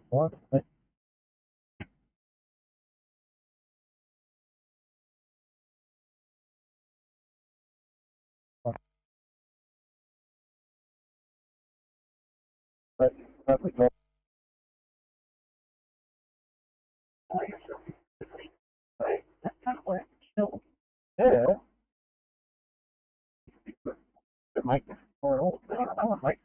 What? That's not what. No. Yeah. Mike. Oh, Mike.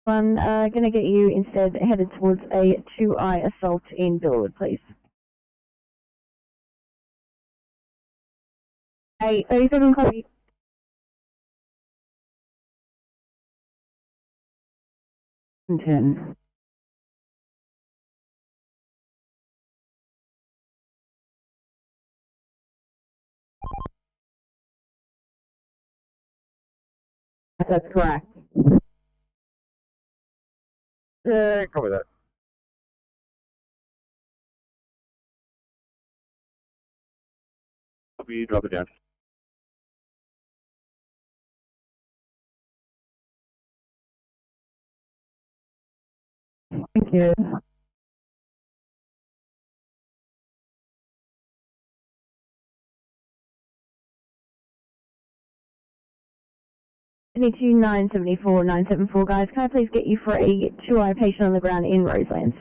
I'm going to get you instead headed towards a 2i assault in Billwood, please. A 37 copy. And 10. That's correct. Yeah, copy that. Copy, drop it down. Thank you. Sydney 974 974, guys. Can I please get you for a 2i patient on the ground in Roselands?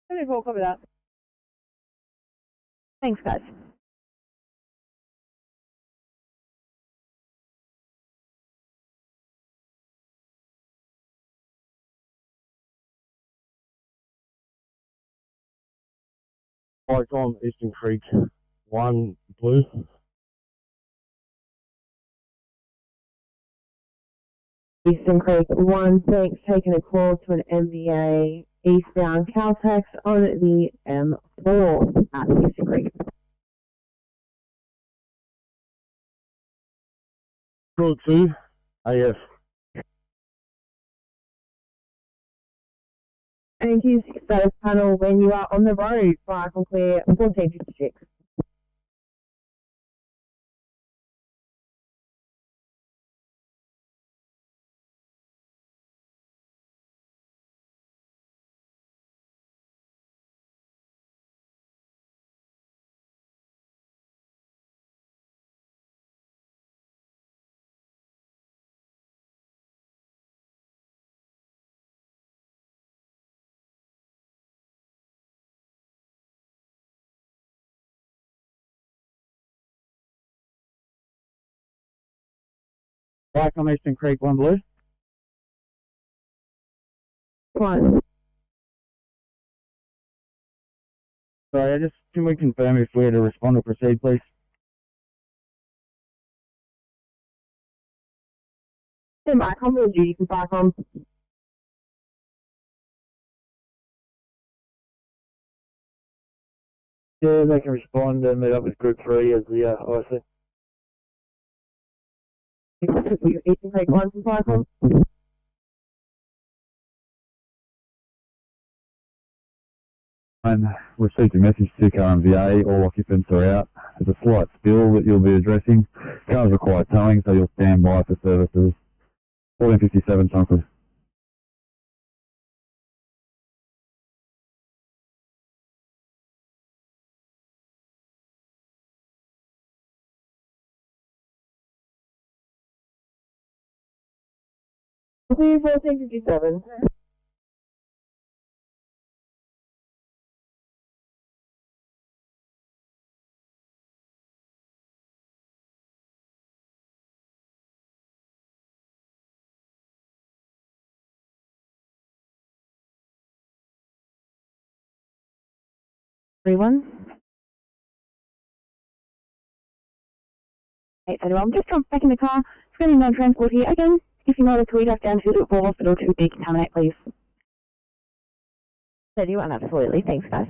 74, copy that. Thanks, guys. Like on Eastern Creek, 1 blue. Eastern Creek 1, thanks, taking a call to an MVA eastbound Caltex on the M4 at Eastern Creek. Control 2, AF. Thank you, status panel, when you are on the road, fire from clear 1456. Like on Eastern Creek, 1 blue. One. Sorry, can we confirm if we had to respond or proceed, please? Stand by, com will you can fire com. Yeah, they can respond and meet up with Group 3 as the IC. Eastern Creek 1 from fire com. And received a message to KMVA, all occupants are out. There's a slight spill that you'll be addressing. Cars require towing, so you'll stand by for services. 1457, Tonkley. Clear 1457. everyone. I'm just back in the car. Screening non-transport here. Again, if you know the read down to the hospital to decontaminate, please. 31, absolutely. Thanks, guys.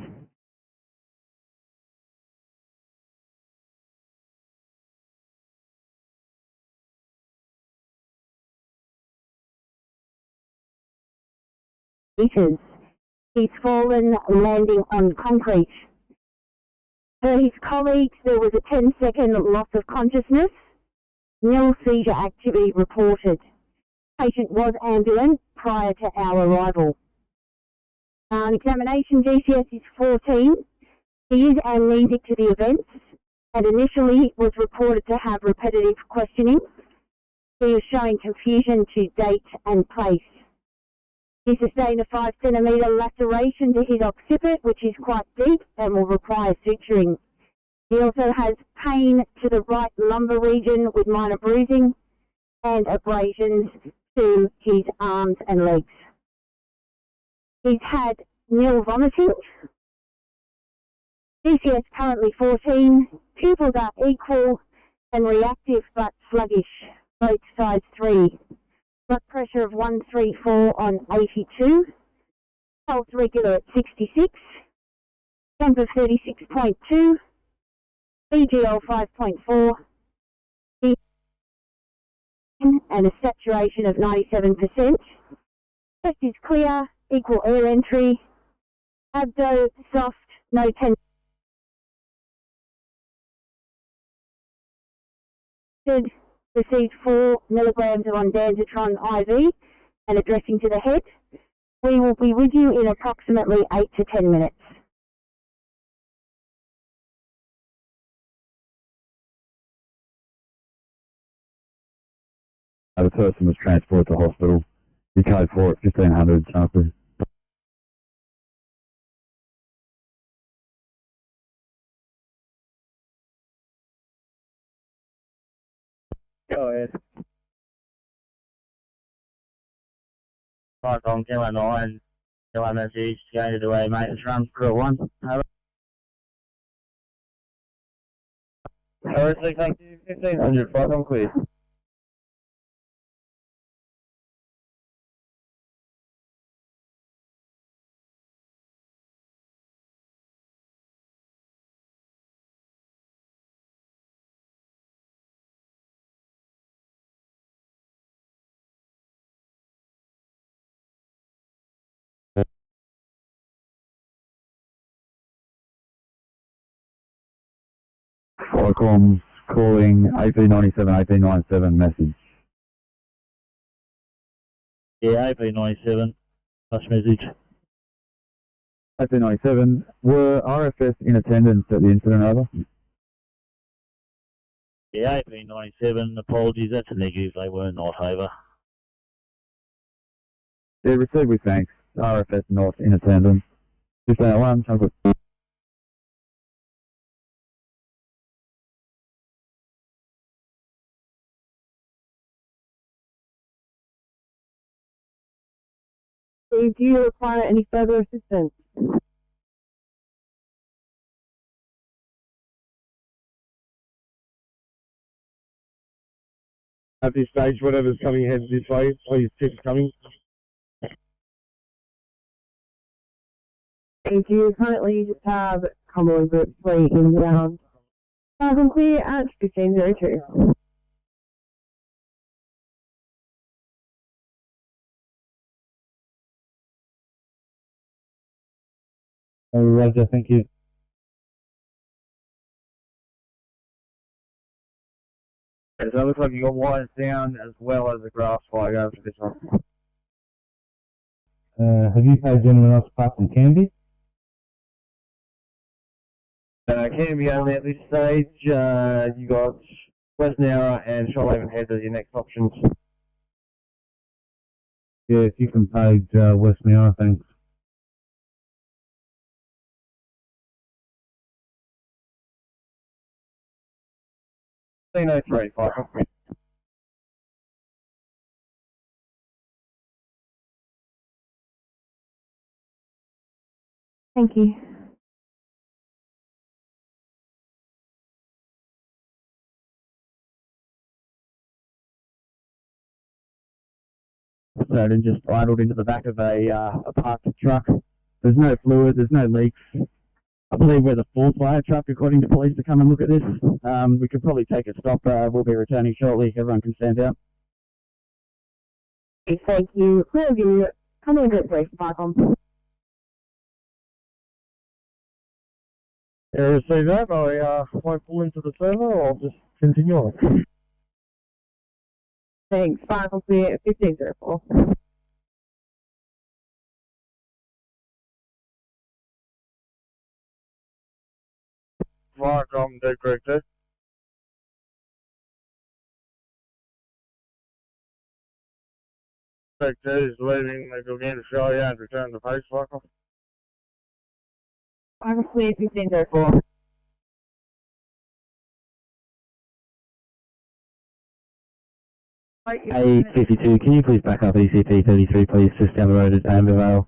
Meters. He's fallen, landing on concrete. Per his colleagues, there was a 10-second loss of consciousness. Nil seizure activity reported. Patient was ambulant prior to our arrival. On examination, GCS is 14. He is amnesic to the events and initially was reported to have repetitive questioning. He is showing confusion to date and place. He sustained a 5 centimetre laceration to his occiput, which is quite deep and will require suturing. He also has pain to the right lumbar region with minor bruising and abrasions to his arms and legs. He's had nil vomiting. GCS currently 14. Pupils are equal and reactive but sluggish, both size 3. Blood pressure of 134 on 82. Pulse regular at 66. Temp of 36.2. BGL 5.4. And a saturation of 97%. Chest is clear, equal air entry. Abdo soft, no tension. Received 4 milligrams of ondansetron IV and a dressing to the head. We will be with you in approximately 8 to 10 minutes. The person was transported to hospital. He code for it 1500 Chances. Go ahead. Right on Kilo 9, Kilo message, going to do a maintenance run for 1. Over. Seriously, thank you. 1500, right on clear. Firecoms calling AP97, AP97 message. Yeah, AP97, plus message. AP97, were RFS in attendance at the incident, over? Yeah, AP97, apologies, that's a negative, they were not over. Yeah, received with thanks. RFS not in attendance. 1501, Chances. Do you require any further assistance? At this stage, whatever's coming ahead this way, please keep coming. Thank you. Currently, you just have Cumberland Group 3 inbound. I'm clear at 1502. Oh, Roger, thank you. So it looks like you got wires down as well as a grass fire going for this one. Have you paid gentlemen else apart from Canby? Canby only at this stage. You got West Nowra and Shoalhaven Heads as your next options. Yeah, if you can pay West Nowra, thanks. No 3, fire. Thank you. episode and just idled into the back of a parked truck. There's no fluid, there's no leaks. I believe we're the fourth fire truck, according to police, to come and look at this. We could probably take a stop. We'll be returning shortly. Everyone can stand out. Thank you. Clear view. Come in at brief, Michael. Yeah, see that? I won't pull into the server, or I'll just continue on. Thanks. Michael, clear 1504. Viacom, dead corrected. Corrected is leaving the Gilgana Australia and return to base, Viacom. Michael, clear 1504. A52, can you please back up ECP 33, please, just down the road at Ambervale?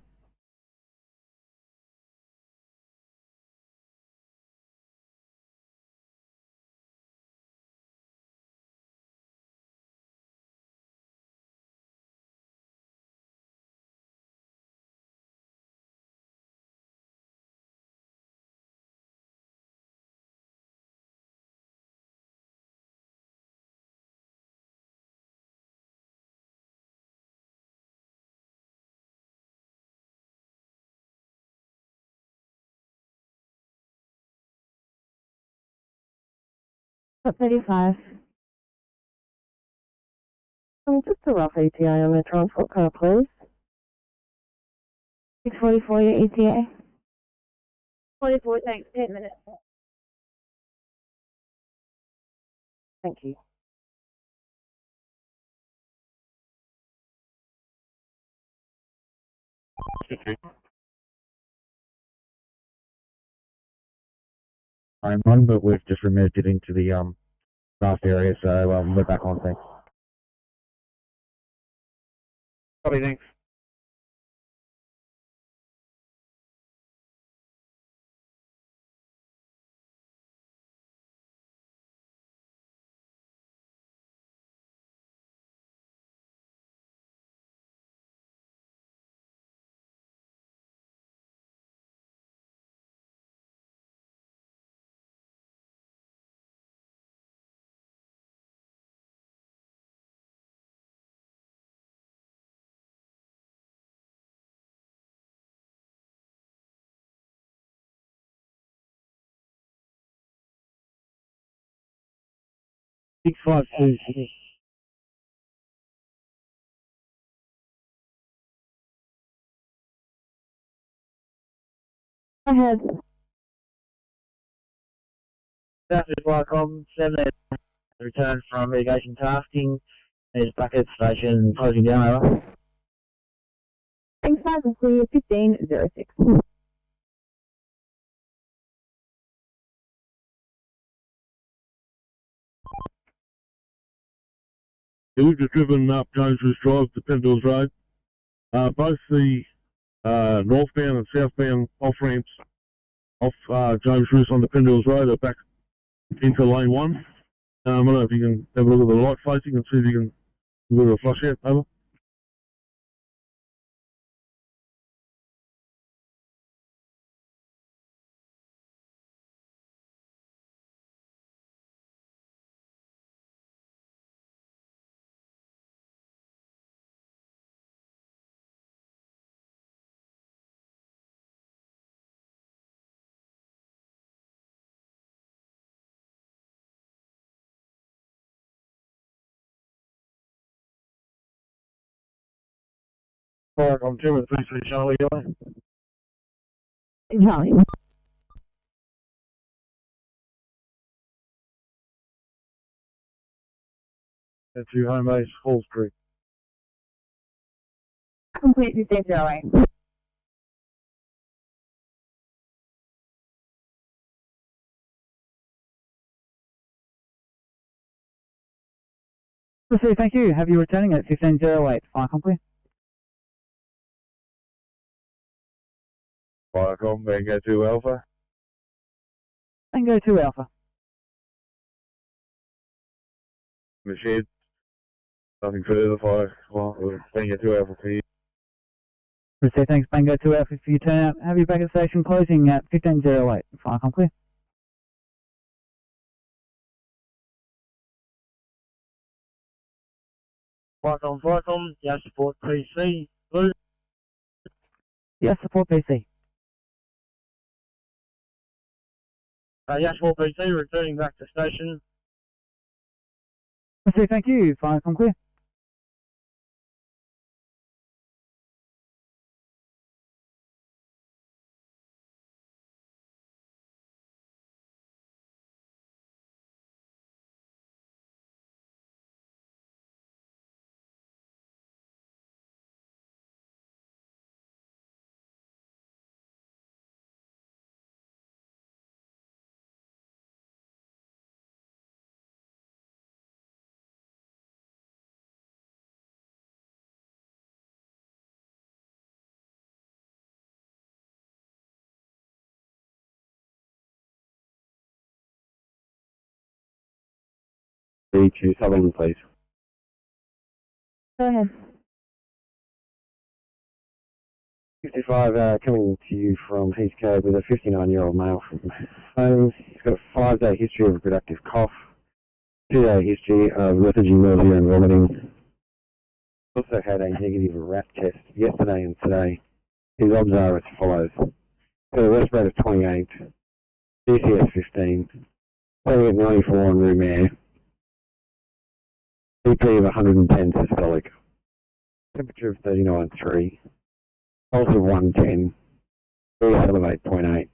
Top 35. Just a rough ETA on the transport car, please. 644, your ETA. 44, thanks. 10 minutes. Thank you. I'm on, but we've just removed it into the last area, so we're back on, thanks. Copy, thanks. Six five two. Go ahead. That is Viacom, 7 return from mitigation tasking. There's bucket station closing down, over. Thanks, Michael, clear 1506. We've just driven up James Roos Drive to Pendles Road. Both the northbound and southbound off-ramps off James Roos on the Pendles Road are back into lane 1. I don't know if you can have a look at the light facing and see if you can give it a flush out. Over. Viacom 2 with 33 Charlie. Charlie. And to home base, Halls Creek. Complete 1508. Proceed, thank you. Have you returning at 1508, Viacom, please? Viacom, Mango 2 Alpha. Tango 2 Alpha. The shed. Nothing further, fire. Well, we're being a 2 hour for you. Received, thanks, Bango 2 Alpha for your turnout. Have your back at station closing at 15:08. Fire com clear. Flycom, yes, support PC, blue. Yes, support PC. Yes, support PC, returning back to station. Received, thank you. Fire com clear. To Sutherland, please. Go ahead. 55 coming to you from Heathcote with a 59-year-old male from home. He's got a 5-day history of a productive cough, 2-day history of lethargy, nausea and vomiting. Also had a negative RAT test yesterday and today. His odds are as follows. Got a rest rate of 28, DCS 15, playing at 94 on room air, BP of 110 systolic, temperature of 39.3, pulse of 110, VL of 8.8.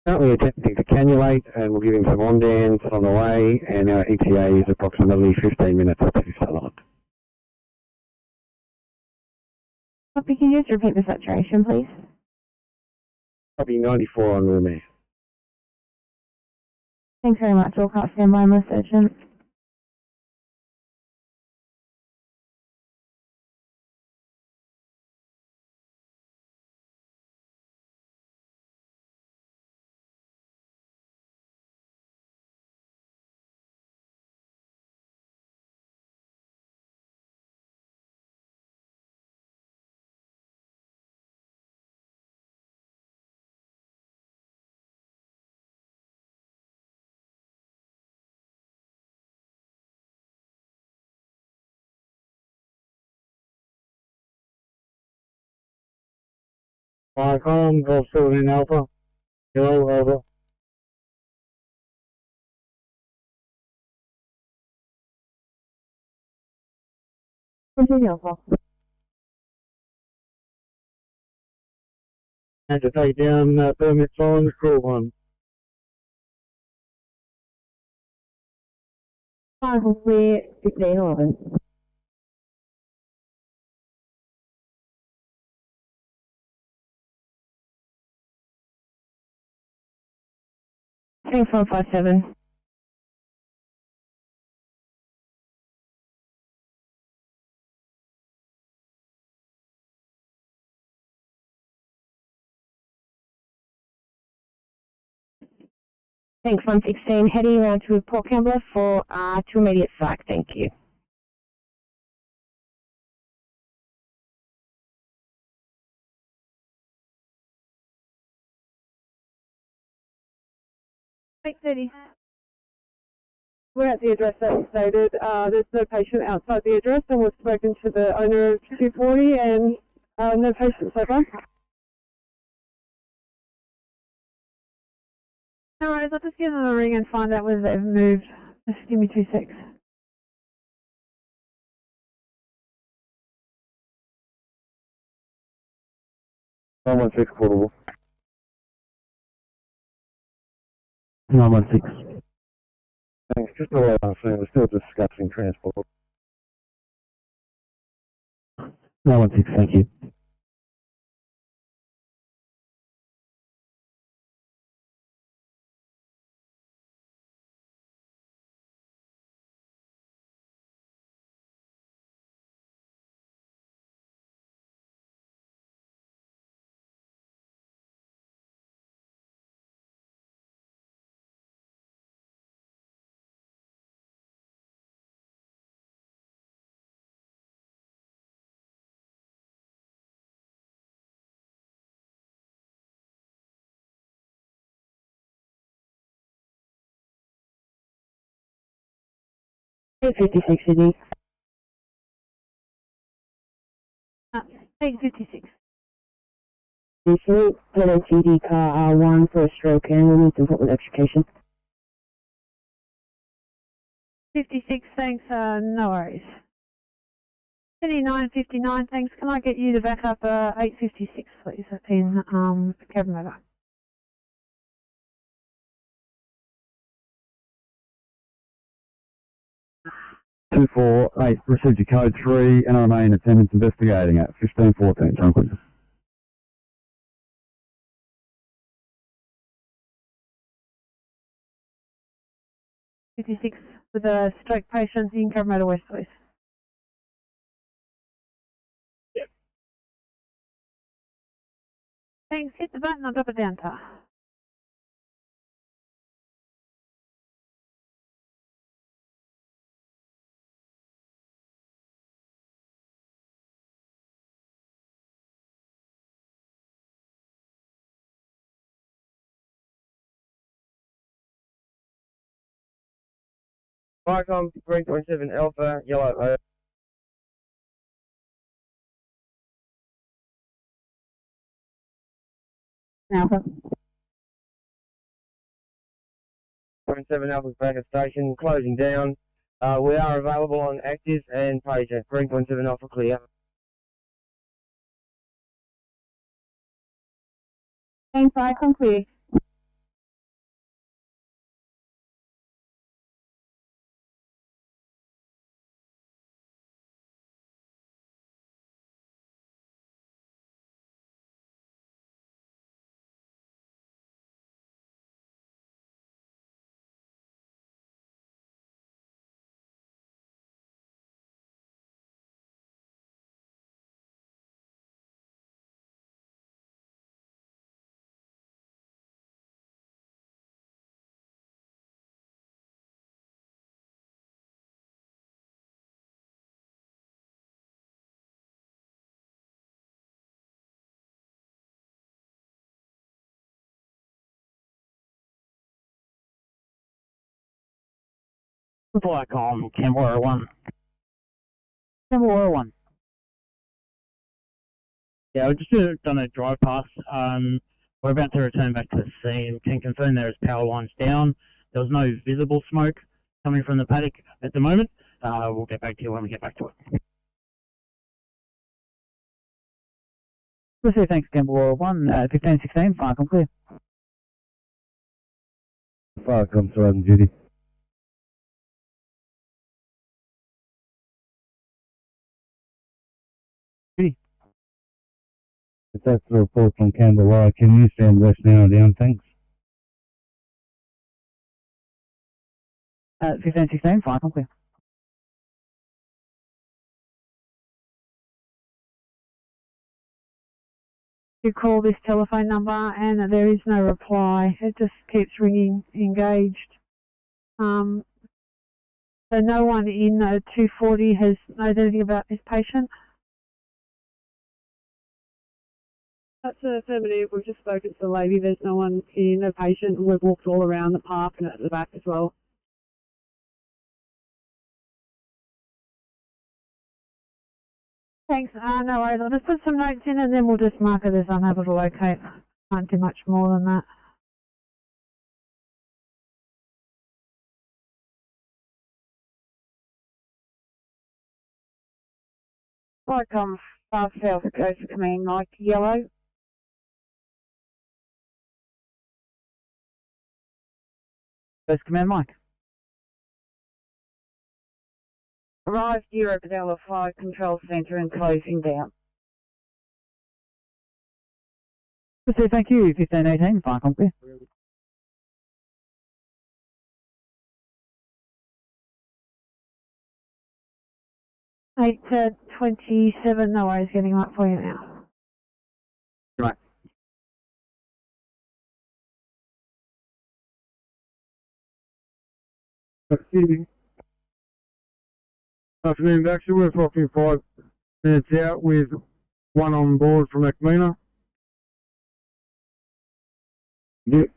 Currently attempting to cannulate, and we'll give him some on-dance on the way, and our ETA is approximately 15 minutes to Sutherland. Copy, can you just repeat the saturation, please? Copy 94 on room air. Thanks very much. All cars stand by, most urgent. Flycom, Golf 7 Alpha, hello, over. Continue, Alpha. Had to take down permits on the crew one. Fire com clear, 15:11. Thanks, 157. Thanks, 116. Heading around to Port Kembla for to immediate psych. Thank you. We're at the address that was stated. There's no patient outside the address, and we've spoken to the owner of 240, and no patients so far. No worries, I'll just give them a ring and find out whether they've moved. Just give me 2 secs. Someone fix portable. 916. Thanks. Just a while, we're still discussing transport. 916, thank you. 856 Sydney. 856. Sydney, NSW car R1 for a stroke and we need some help with extrication. 56, thanks, no worries. 2959, thanks. Can I get you to back up 856, please, in cabin motor? Two four eight. Received your code 3 and I remain in attendance investigating at 1514. Drunk. 56 with a stroke patient in cabin motor west, please. Yep. Thanks, hit the button, I'll drop it down, tar. Vicom 327 Alpha, yellow. Alpha. 27 Alpha's back at station, closing down. We are available on active and pager. 3.7 Alpha clear. Same Vicom clear. Vicom, Canberra 1. Canberra 1. Yeah, we've just done a drive past. We're about to return back to the scene. Can confirm there is power lines down. There was no visible smoke coming from the paddock at the moment. We'll get back to you when we get back to it. We'll say thanks, Canberra 1. 1516, Vicom clear. Vicom surrounding duty. If that's the report from Canberra, can you stand west now and down, thanks? 1516, Vicom clear. You call this telephone number and there is no reply. It just keeps ringing engaged. So no one in 240 has known anything about this patient? That's an affirmative. We've just spoken to the lady. There's no one in, no patient, and we've walked all around the park and at the back as well. Thanks. No worries. I'll just put some notes in and then we'll just mark it as unable to locate. Can't do much more than that. Vicom, fast south goes to command Mike, yellow. First command, Mike. Arrived Europe at LF5 control centre and closing down. We'll say thank you, 1518, Vicom clear. Eight 27, no worries, getting up for you now. Right. Afternoon, actually, we're talking 5 minutes out with one on board from Acmina. Yep.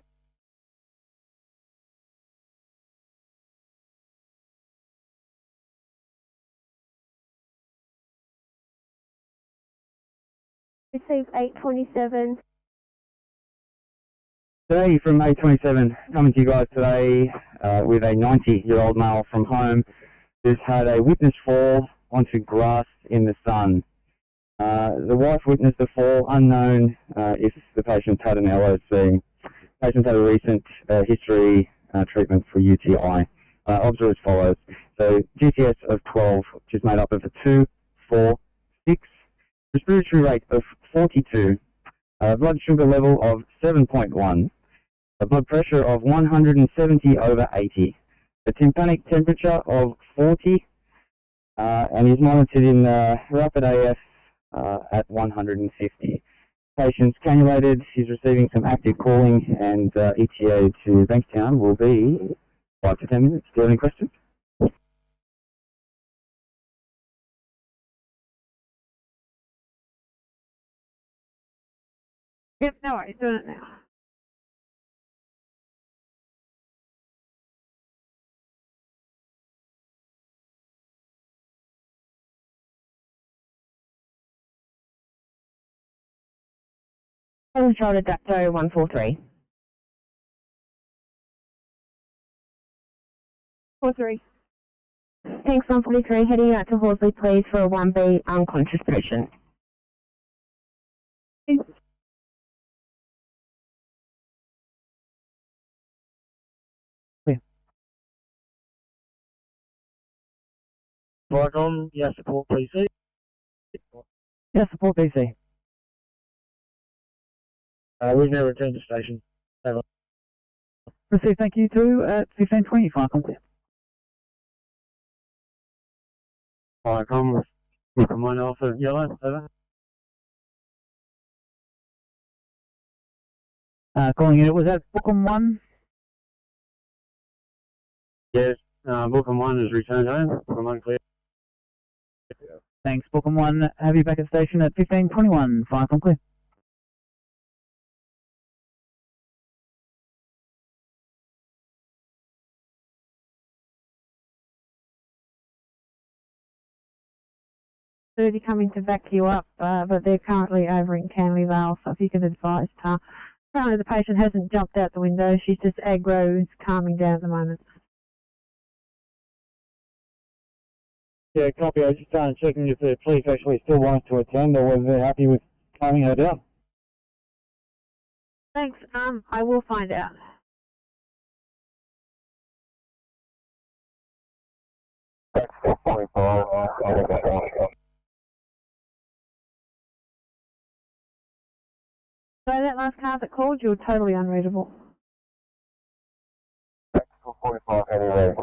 Receive 827. Today from 827, coming to you guys today with a 90-year-old male from home who's had a witness fall onto grass in the sun. The wife witnessed the fall, unknown if the patient had an LOC. The patient had a recent history treatment for UTI. Observe as follows. So GTS of 12, which is made up of a 2, 4, 6, respiratory rate of 42, blood sugar level of 7.1, a blood pressure of 170/80, a tympanic temperature of 40, and is monitored in rapid AF at 150. Patient's cannulated, he's receiving some active calling, and ETA to Bankstown will be 5 to 10 minutes. Do you have any questions? Yep, no worries, doing it now. Control Adapto 143. 43. Thanks 143, heading out to Horsley please for a 1B unconscious patient. Vicom, yes, support PC. Yes, support PC. We've now returned to station. Over. Receive, thank you, to at 1520, fire complete. Vicom, Vicom 1 Alpha Yellow, over. Calling it, was that Bookham 1? Yes, Vicom 1 has returned home from unclear. Thanks, Bookham 1. Have you back at station at 1521, fire complete. Coming to back you up, but they're currently over in Canley Vale, so if you could advise her. Apparently the patient hasn't jumped out the window, she's just aggro, calming down at the moment. Yeah, copy. I was just checking if the police actually still want us to attend or whether they're happy with calming her down. Thanks, I will find out. So that last car that called you were totally unreadable. 45 anyway.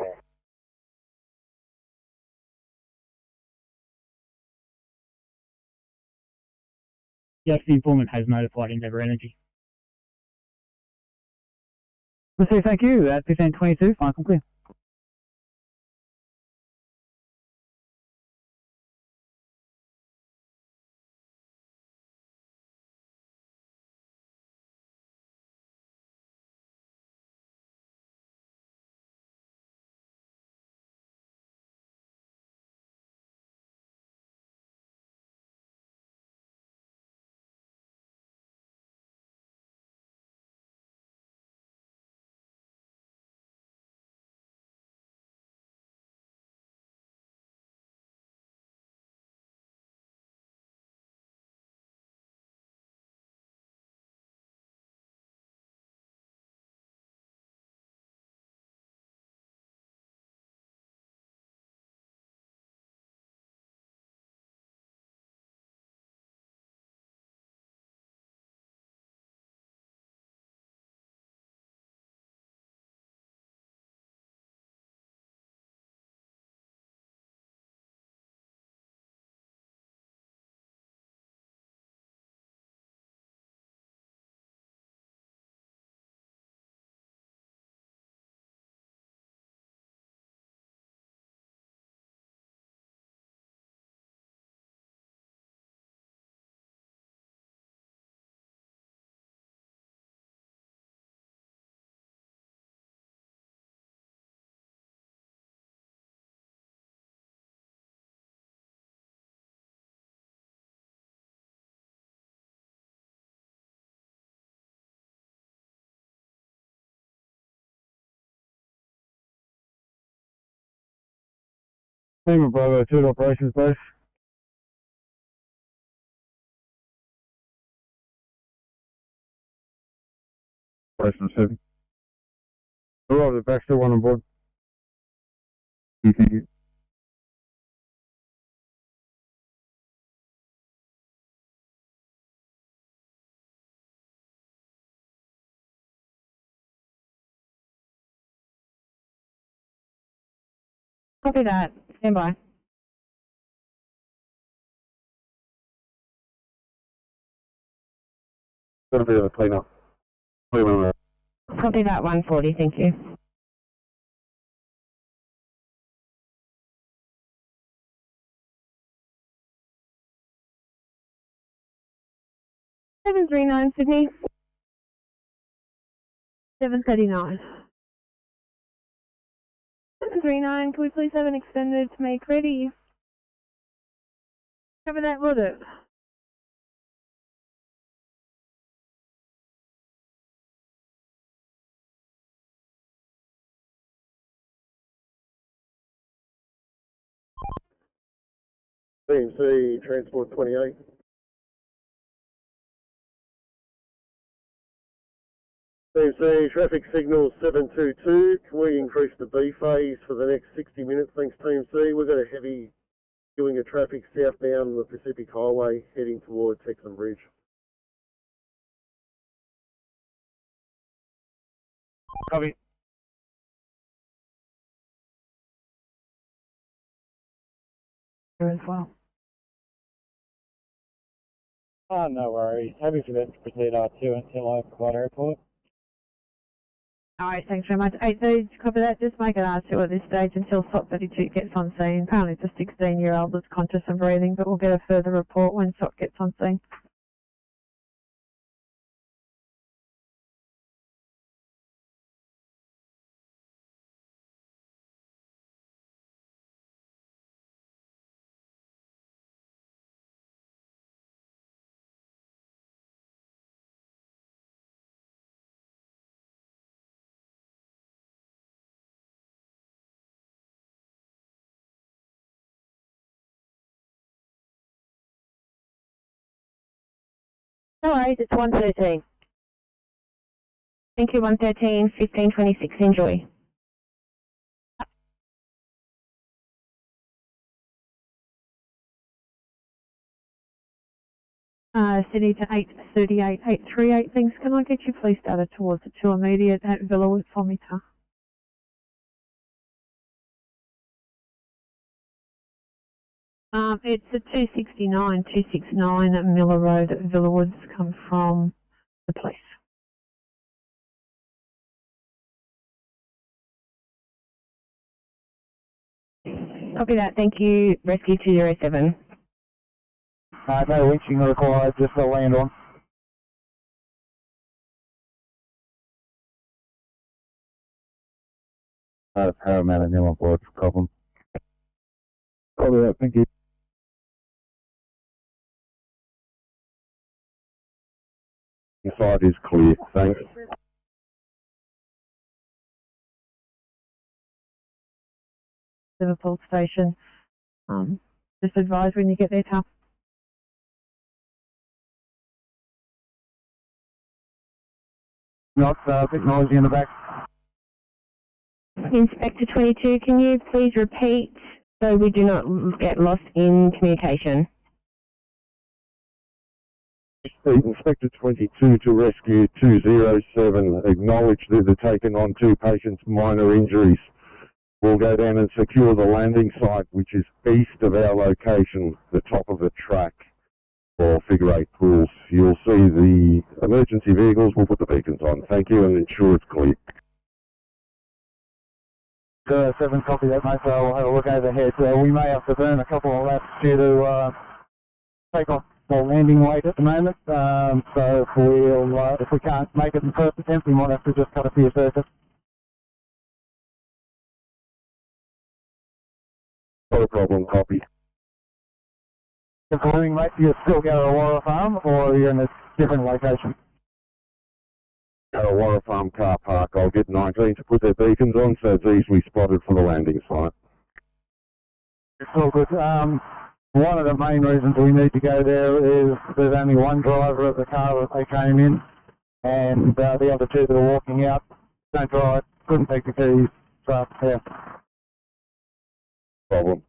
Yes, the informant has notified Endeavour Energy. Receive, thank you, at 1522, fire complete. Team of Bravo 2 to operations base. Operation 7. Arrived at Baxter, 1 on board. Thank you. Copy that. Stand by. Got a bit of a clean-up. Copy that 140, thank you. Seven 39 Sydney. 739. 739, can we please have an extended to make ready? Cover that, will do. CMC Transport 28. CMC traffic signal 722. Can we increase the B phase for the next 60 minutes? Thanks, TMC. We've got a heavy queuing of traffic southbound the Pacific Highway heading towards Hexham Bridge. Copy. Here as well. Oh, no worries. Happy for that to proceed R2 until I provide a report. Alright, thanks very much. 830, copy that. Just make it R2 at this stage until SOT 32 gets on scene. Apparently it's a 16-year-old that's conscious and breathing, but we'll get a further report when SOT gets on scene. No worries, it's 113. Thank you, 113, 1526, enjoy. Sydney to 838, 838, thanks. Can I get you police data towards the 2 immediate at Villawood for me, sir? It's a 269 at Miller Road at Villawoods, come from the police. Copy that, thank you, Rescue 207. No winching required, just a land on. Paramount and Nil on board for Cobham. Copy that, thank you. Inside is clear, thanks. Liverpool station. Just advise when you get there, Tal. Not technology in the back. Inspector 22, can you please repeat so we do not get lost in communication? Inspector 22 to Rescue 207. Acknowledge that they've taken on 2 patients' minor injuries. We'll go down and secure the landing site, which is east of our location, the top of the track for figure 8 pools. You'll see the emergency vehicles. We'll put the beacons on. Thank you, and ensure it's clear. 7, copy that, mate. So I'll have a look overhead. We may have to burn a couple of laps due to take off the landing weight at the moment. So if we can't make it in the first attempt, we might have to just cut a few circuits. Not a problem, copy. Confirming, mate, do you still go to Warra Farm or are you in a different location? Go to Warra Farm car park. I'll get 19 to put their beacons on so it's easily spotted for the landing site. It's all good. One of the main reasons we need to go there is there's only one driver of the car that they came in, and the other two that are walking out don't drive, couldn't take the keys, so yeah. Problem.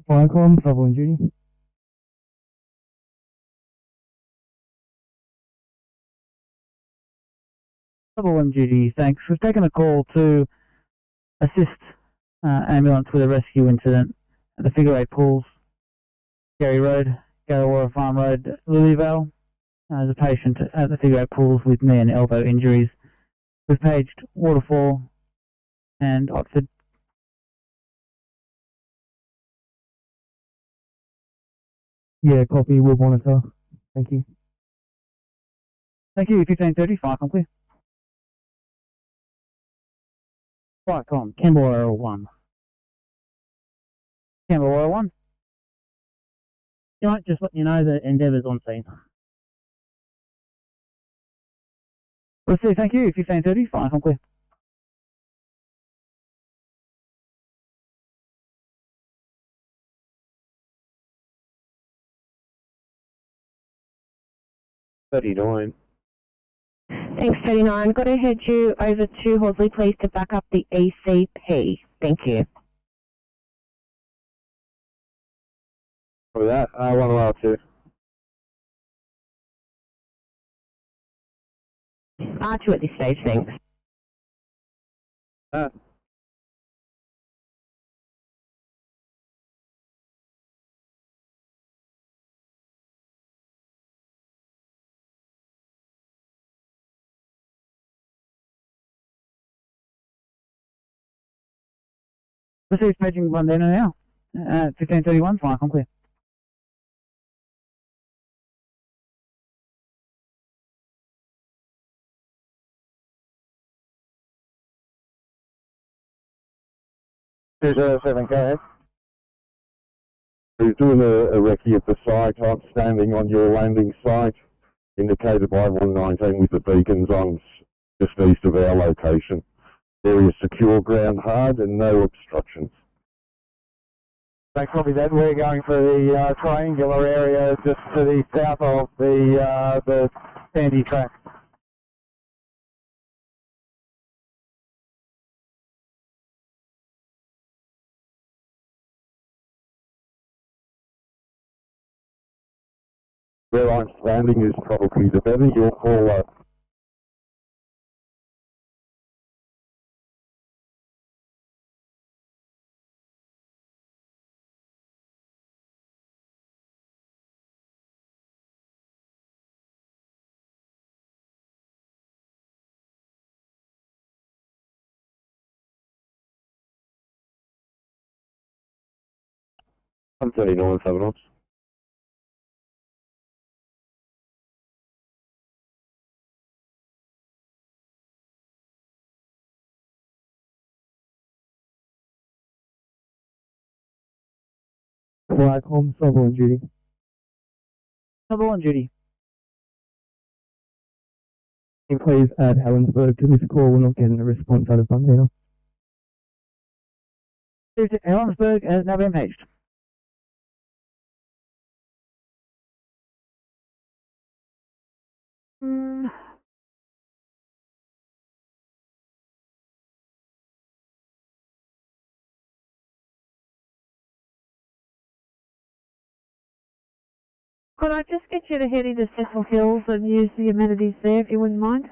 Fire trouble and duty. Trouble and duty, thanks. We've taken a call to assist ambulance with a rescue incident at the Figure 8 Pools, Ferry Road, Garrawara Farm Road, Lilyvale. There's a patient at the Figure 8 Pools with knee and elbow injuries. We've paged Waterfall and Otford. Yeah, copy, we'll monitor. Thank you. Thank you, 1530, Firecom clear. Firecom, Canberra 1. Canberra 1. You might just let you know that Endeavour's on scene. Receive, thank you, 1530, Firecom clear. $39. Thanks, 39. Got to head you over to Horsley, please, to back up the ECP. Thank you. For that, 102. R2 at this stage, thanks. Receive paging one there now. 1531, Firecom clear. Seven, go ahead. He's doing a recce at the site. I'm standing on your landing site, indicated by 119 with the beacons on just east of our location. Area secure, ground hard, and no obstructions. Thanks, copy that. We're going for the triangular area just to the south of the sandy track. Where I'm standing is probably the better. You'll call up. I'm 39, 7 knots. Firecom, trouble and duty. Trouble and duty. Please add Helensburgh to this call. We're not getting a response out of Bundeena. Helensburgh has now been paged. Could I just get you to head into Cecil Hills and use the amenities there, if you wouldn't mind?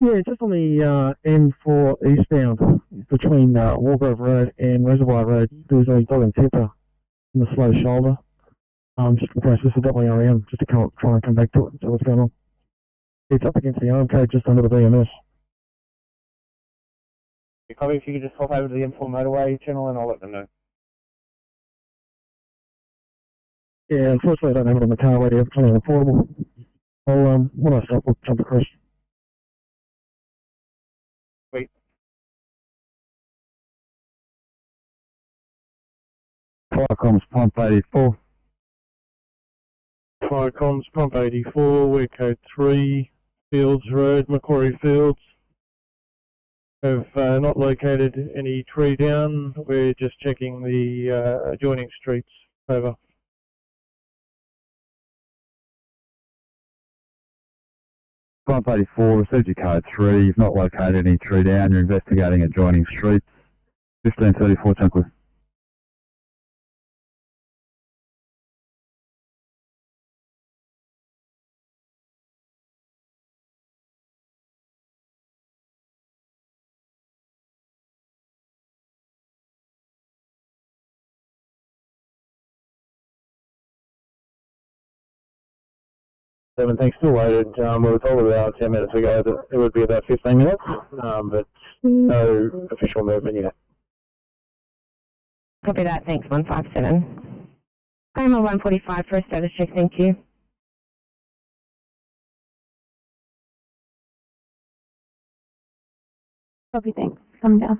Yeah, just on the M4 eastbound between Wargrove Road and Reservoir Road. There's a dog and tipper in the slow shoulder. Just in case this is doubling around, just to try and come back to it and see what's going on. It's up against the arm code just under the VMS. Copy, if you could just hop over to the M4 motorway channel and I'll let them know. Yeah, unfortunately I don't have it on the car radio, it's only on portable. When I stop, we'll jump across. Wait. Firecoms Pump 84. Firecoms Pump 84, we're code 3, Fields Road, Macquarie Fields. Have not located any tree down, we're just checking the adjoining streets. Over. Pump 84, received your code 3, you've not located any tree down, you're investigating adjoining streets. 1534 Chunkler. Thanks, still waited. We were told about 10 minutes ago that it would be about 15 minutes, but no official movement yet. Copy that, thanks, 157. Going on 145 for a status check, thank you. Copy, thanks, come down.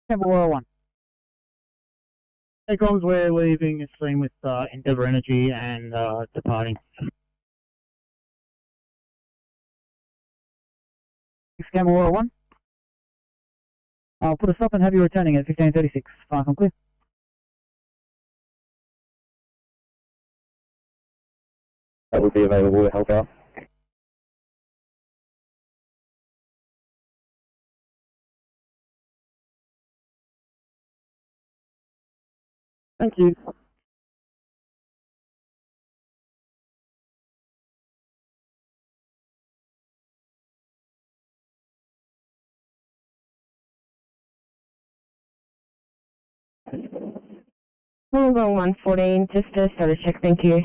Number 101. Hey, comms, we're leaving the scene with Endeavour Energy and departing. Scammer 101. I'll put a stop and have you returning at 1536. Fire from clear. That would be available to help out. Thank you. We'll go 114, just a status check, thank you.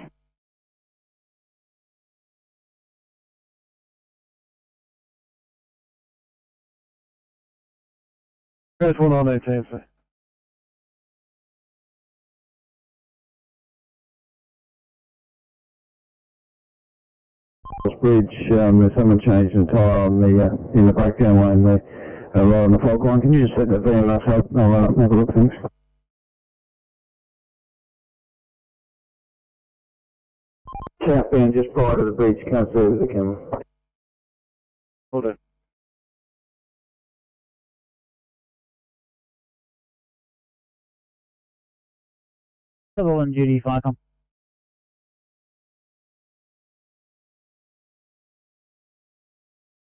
First one on there, transfer. Bridge, there's someone changed the tyre on the in the breakdown lane there, right on the fault line. Can you just set that VMS up? I'll have a look, thanks. Southbound just prior to the bridge, can't see with the camera. Hold on. Civil and duty, Firecom.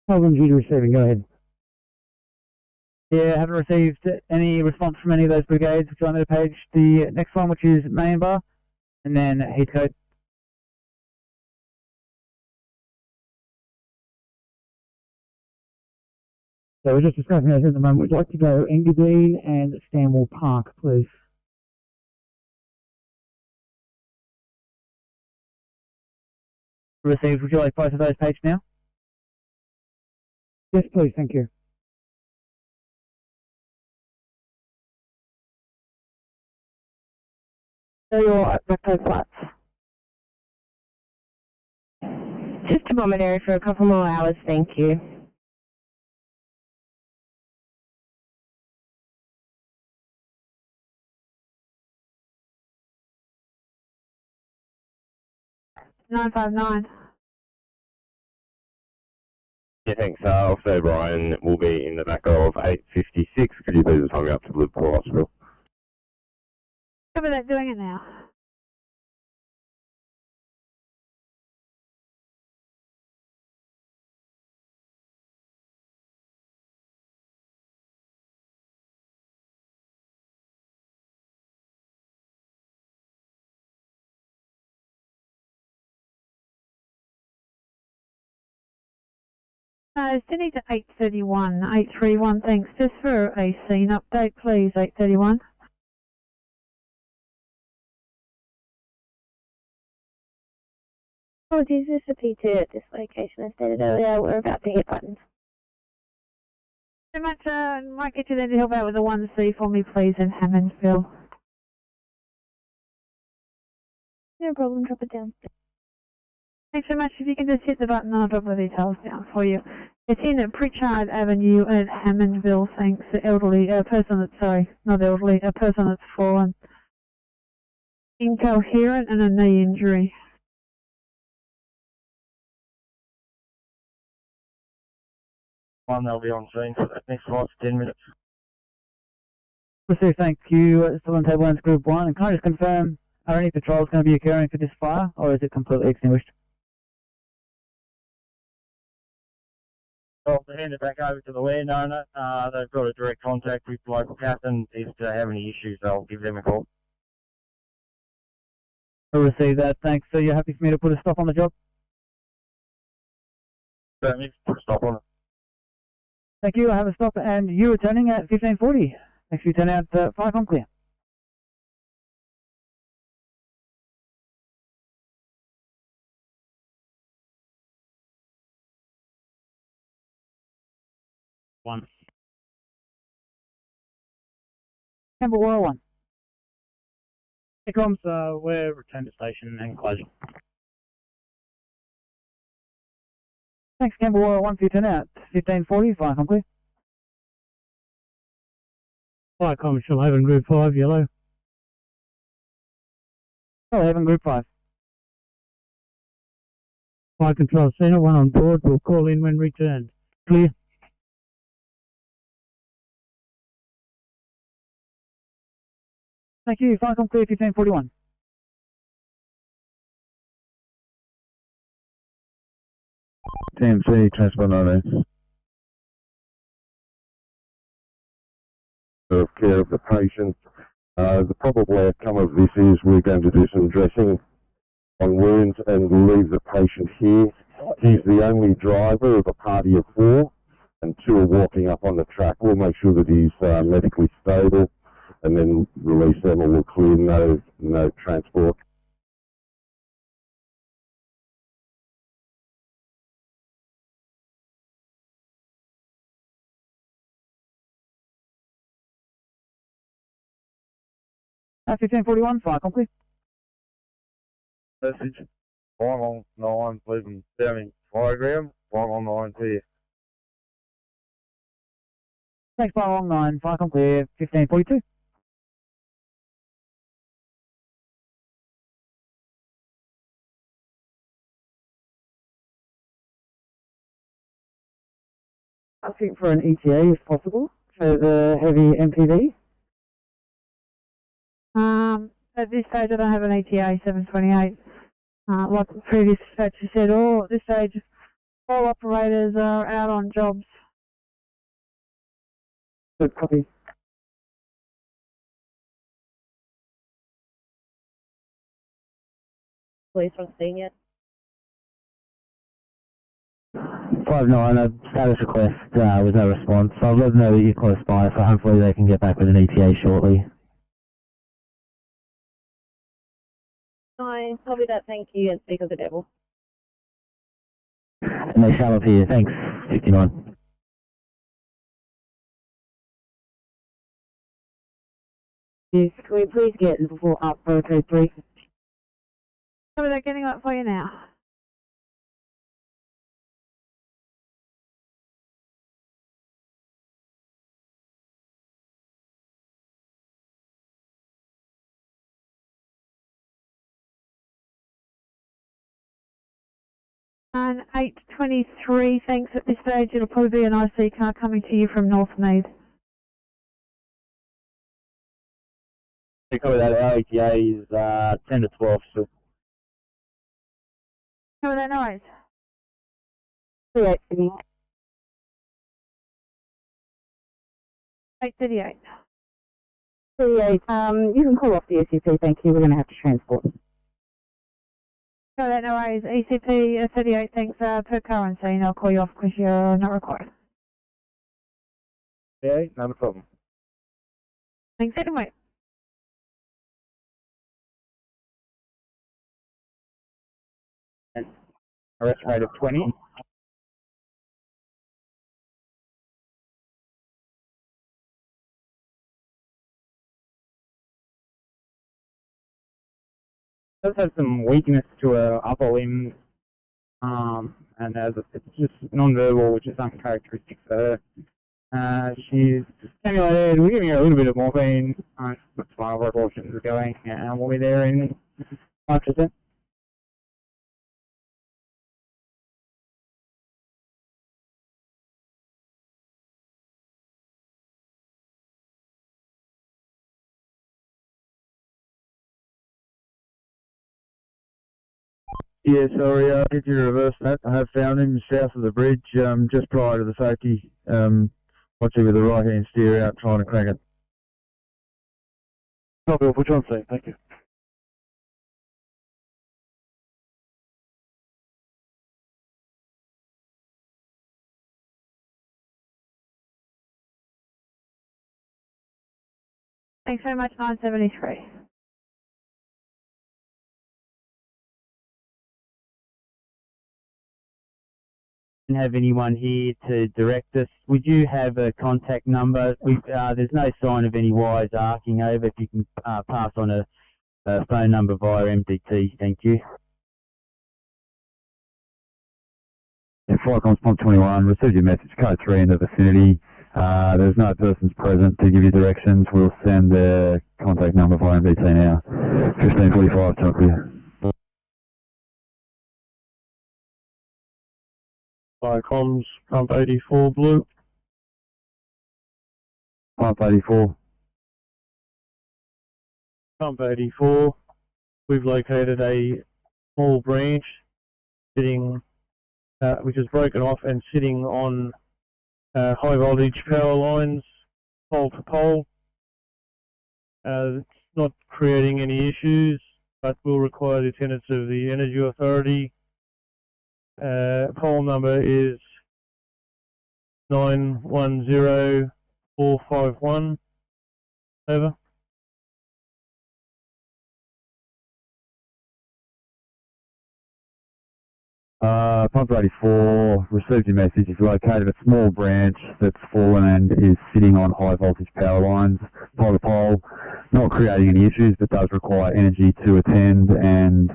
Civil duty receiving, go ahead. Yeah, haven't received any response from any of those brigades. Would you like me to page the next one, which is main bar, and then heat code? So we're just discussing those at the moment. Would you like to go Engadine and Stanwell Park, please? Received. Would you like both of those paged now? Yes, please. Thank you. So you're at Recto Flats. Just a momentary for a couple more hours, thank you. $959. Yeah, thanks. Officer O'Brien will be in the back of 856. Could you please hurry up to Liverpool Hospital? Cover that, doing it now. Sydney to 831, 831, thanks. Just for a scene update, please, 831. Apologies, this is P2 at this location. As stated earlier, we're about to hit buttons. Very much, might get you there to help out with the 1C for me, please, in Hammondsville. No problem, drop it down. Thanks so much. If you can just hit the button, I'll drop the details down for you. It's in Pritchard Avenue at Hammondsville, thanks. The elderly, person that's, sorry, not elderly, a person that's fallen. Incoherent and a knee injury. One, they'll be on scene for the next 5 to 10 minutes. Received, thank you. Still on table 1's Group 1. And can I just confirm, are any patrols going to be occurring for this fire, or is it completely extinguished? Well, to hand it back over to the landowner, they've got a direct contact with the local captain. If they have any issues, they'll give them a call. I received that, thanks. So you're happy for me to put a stop on the job? Certainly, put a stop on it. Thank you, I have a stop, and you returning at 1540. Next you turn out 5 on clear. One. Number 101. Here comes, we're return to station and closing. Thanks, Campbell 101 for your turn out. 1540, 5 on clear. Fire Commercial Haven Group 5, yellow. Oh, Haven Group 5. Fire Control Centre, 1 on board, will call in when returned. Clear. Thank you, 5 on clear, 1541. TMC, transport 19. Of care of the patient. The probable outcome of this is we're going to do some dressing on wounds and leave the patient here. He's the only driver of a party of 4, and 2 are walking up on the track. We'll make sure that he's medically stable, and then release them, and we'll clear no transport. At 1541, 5 on clear. Message 5 on 9, leaving down diagram, 5 on 9 clear. Thanks, 5 on 9, 5 on clear, 1542. Asking for an ETA if possible for the heavy MPV. At this stage I don't have an ETA 728. Like the previous dispatcher said, at this stage all operators are out on jobs. Good copy. Police on scene yet? 5-9, a status request with no response. I'll let them know that you're close by, so hopefully they can get back with an ETA shortly. 9, copy that, thank you, and speak of the devil. And they shall appear. Thanks, 59. Yes, can we please get before up for code 3? How are they getting that for you now? And 823, thanks. At this stage it'll probably be an IC car coming to you from Northmead. Copy that, our ETA is 10 to 12 still. How are that noise? 38, Sydney. 838. 38, you can call off the SUP, thank you, we're going to have to transport. No, that no worries. ECP 38, thanks per car on scene. I'll call you off because you're not required. Yeah, not a problem. Thanks anyway. Arrest rate of 20. Does have some weakness to her upper limb, and it's just non-verbal, which is uncharacteristic for her. She's stimulated. We're giving her a little bit of morphine. Spinal proportions are going, and we'll be there in 5%. Yeah, sorry, did you reverse that? I have found him south of the bridge, just prior to the safety, watching with the right hand steer out, trying to crack it. Copy, which one, sir? Thank you. Thanks very much, 973. Have anyone here to direct us? Would you have a contact number? There's no sign of any wires arcing over. If you can pass on a phone number via MDT, thank you. Yeah, Flycom's Pump 21, received your message, code 3 in the vicinity. There's no persons present to give you directions. We'll send the contact number via MDT now. 1545, talk to you. Comms, Pump 84 Blue. Pump 84. Pump 84. We've located a small branch sitting, which is broken off and sitting on high voltage power lines, pole to pole. It's not creating any issues, but will require the attendance of the NSW Authority. Pole number is 910451. Over. Pump 84, received your message. It's located a small branch that's fallen and is sitting on high voltage power lines, pole to pole, not creating any issues, but does require energy to attend and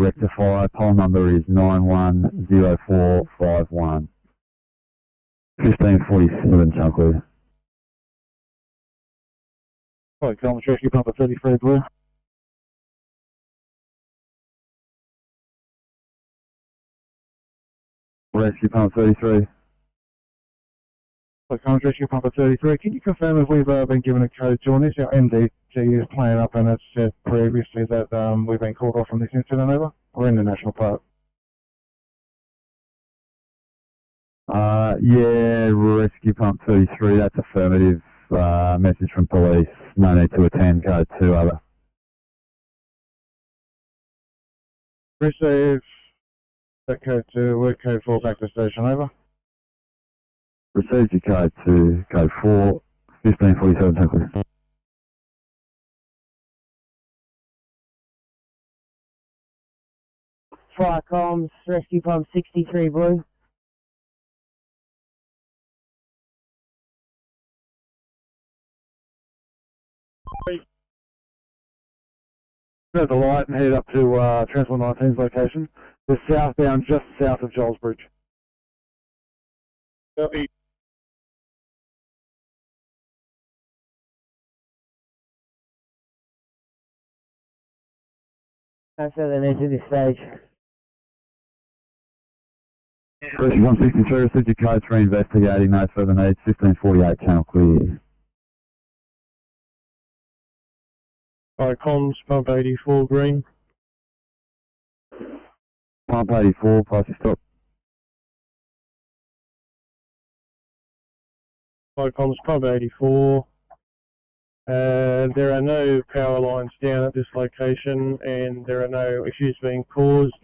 rectify. Pole number is 910451. 1547, Chunkwood. Right, Comms Rescue Pump 33 Blue. Rescue Pump 33. Comms Rescue Pump 33. Can you confirm if we've been given a code to on this? Our MDT is playing up, and it's said previously that we've been called off from this incident. Over. We're in the national park. Yeah, Rescue Pump 33. That's affirmative. Message from police. No need to attend. Code 2. Over. Receive. Code 2. Work code 4 back to station. Over. Received your code 2. Code 4. 1547. Chunkwood. Fire comms, Rescue Pump 63 Blue. At the light and headed up to Transport 19's location. We're southbound, just south of Joel's Bridge. Copy. No further needs at this stage. Rescue 163, received your code 3, investigating, no further needs. 1548, channel clear. Fire comms, Pump 84 Green. Pump 84, pass your stop. Fire comms, Pump 84. There are no power lines down at this location, and there are no issues being caused.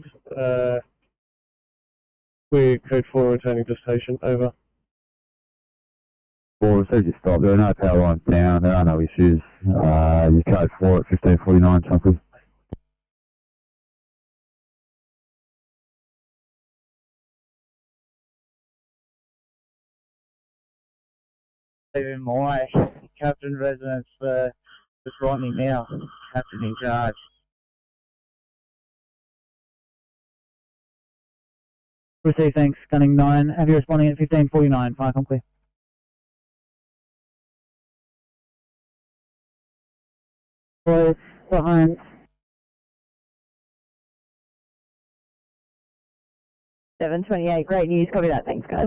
We're code 4 returning to station, over. Well, received your stop. There are no power lines down. There are no issues. You code 4 at 1549, Chunkers. Even my captain residence just writing me now. Captain in charge. Receive, thanks. Gunning 9. Have you responding at 1549? Fire complete. Boys behind. $7.28. Great news. Copy that. Thanks, guys.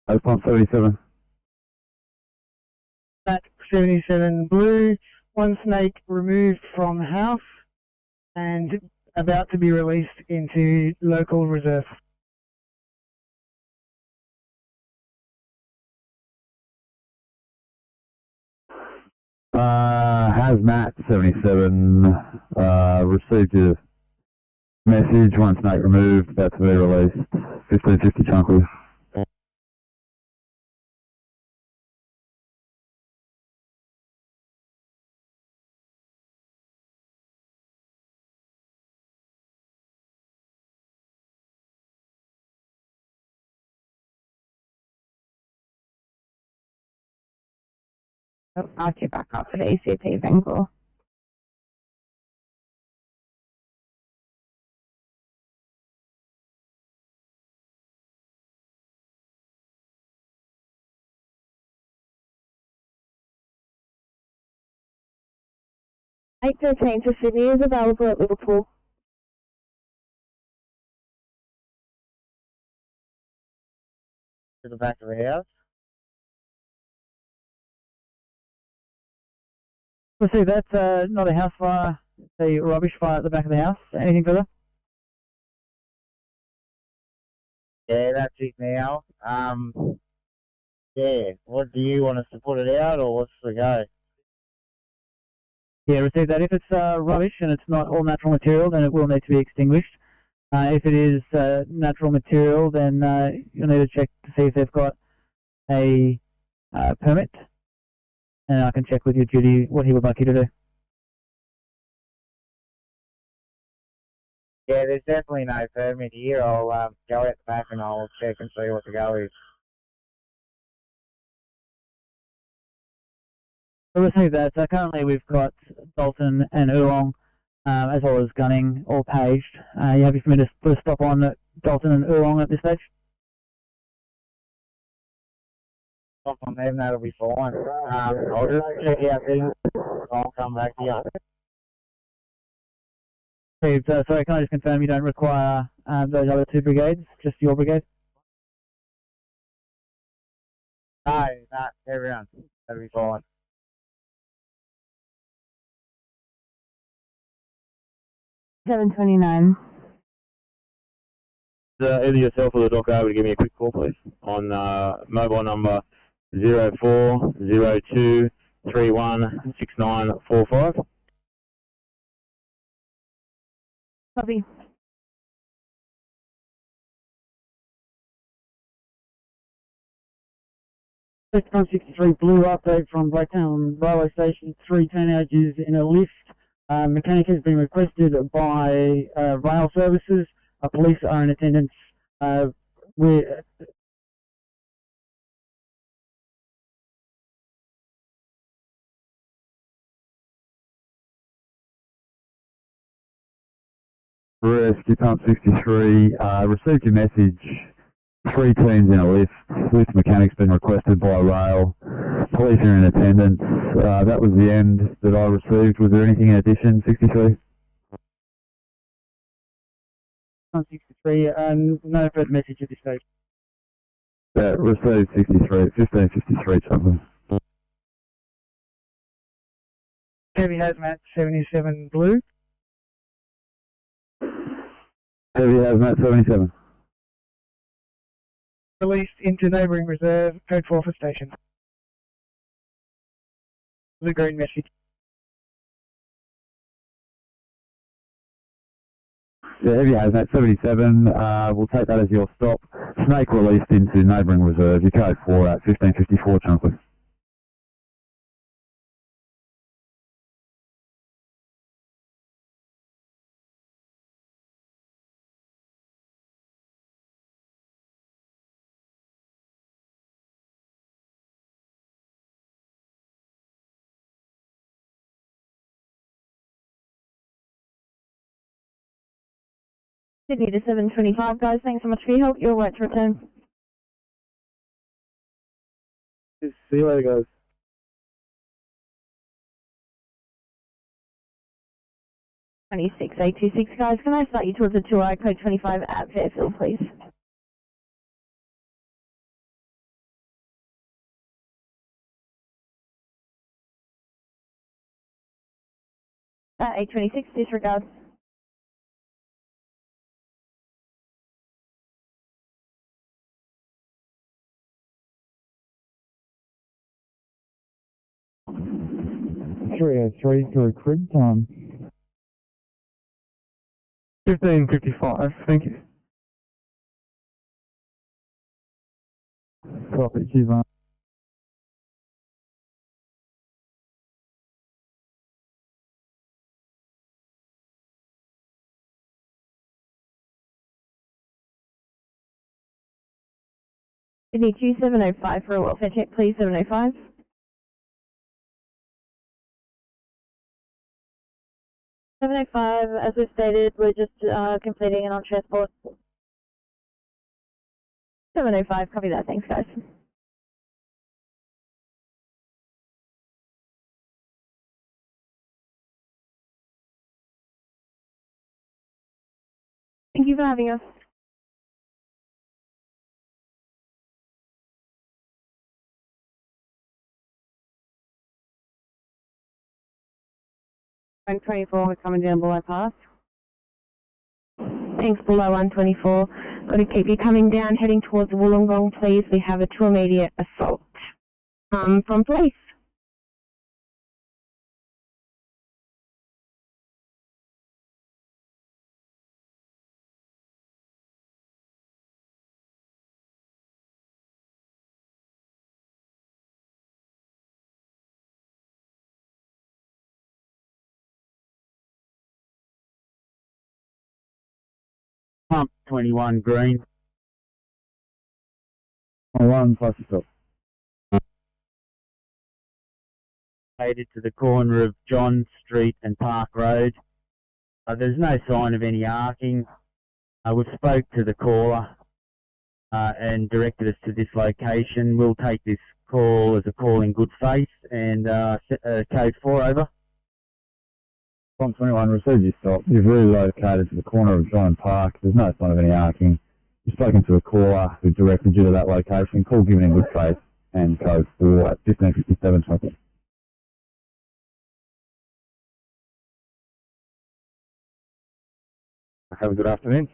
Open 37. That 77 blue, one snake removed from house and about to be released into local reserve. Hazmat 77, received your message, one snake removed, about to be released, 1550 Chunkley. I'll check back up for the ECP, thank you. $8.13 to Sydney is available at Liverpool. To the back of the house. Let's see, that's not a house fire, it's a rubbish fire at the back of the house. Anything further? Yeah, that's it now. Yeah, what do you want us to put it out, or what's the go? Yeah, receive that. If it's rubbish and it's not all natural material, then it will need to be extinguished. If it is natural material, then you'll need to check to see if they've got a permit. And I can check with your duty what he would like you to do. Yeah, there's definitely no permit here. I'll go out the back and I'll check and see what the go is. So receive that. So currently we've got Dalton and Oolong, as well as Gunning, all paged. You happy for me to put a stop on Dalton and Oolong at this stage? Stop on them, that'll be fine. I'll just check out things. I'll come back to you. Steve, sorry, can I just confirm you don't require those other two brigades, just your brigade? No, everyone. That'll be fine. $7.29. Either yourself or the doc over to give me a quick call, please, on mobile number 0402316945. Copy. Sector 63 blue update from Blacktown Railway Station. 3 teenagers in a lift. Mechanic has been requested by rail services. Police are in attendance. Rescue Pump 63, received your message. 3 teams in a lift. Lift mechanic's been requested by rail. Police are in attendance. That was the end that I received. Was there anything in addition, 63? 63, no further message at this stage. Received 63, 1553 something. Heavy hazmat 77 blue. Heavy hazmat 77. Released into neighbouring reserve, code 4 for station. The green message. Yeah, heavy hazmat 77, we'll take that as your stop. Snake released into neighbouring reserve, your code 4 at 1554 Chunkley. Sydney to 725, guys. Thanks so much for your help. You're right to return. See you later, guys. Twenty-six 826, guys. Can I start you towards the 2I code 25 at Fairfield, please? At 826, disregard. Three through crib time. 1555, thank you. Copy, cheers, mate. Sydney 2705 for a welfare check, please. 705. As we've stated, we're just completing an on-transport. 705, copy that. Thanks, guys. Thank you for having us. Rank 24, we're coming down below pass. Thanks, below 124. Got to keep you coming down, heading towards Wollongong, please. We have a 2 immediate assault from police. Pump 21 green. 1 plus your stop. Headed to the corner of John Street and Park Road. There's no sign of any arcing. We spoke to the caller and directed us to this location. We'll take this call as a call in good faith and code 4 over. Pump 21, received your stop. You've relocated to the corner of John and Park. There's no sign of any arcing. You've spoken to a caller who directed you to that location. Call given in good faith and code 4 at 1557 Chunkley. Have a good afternoon.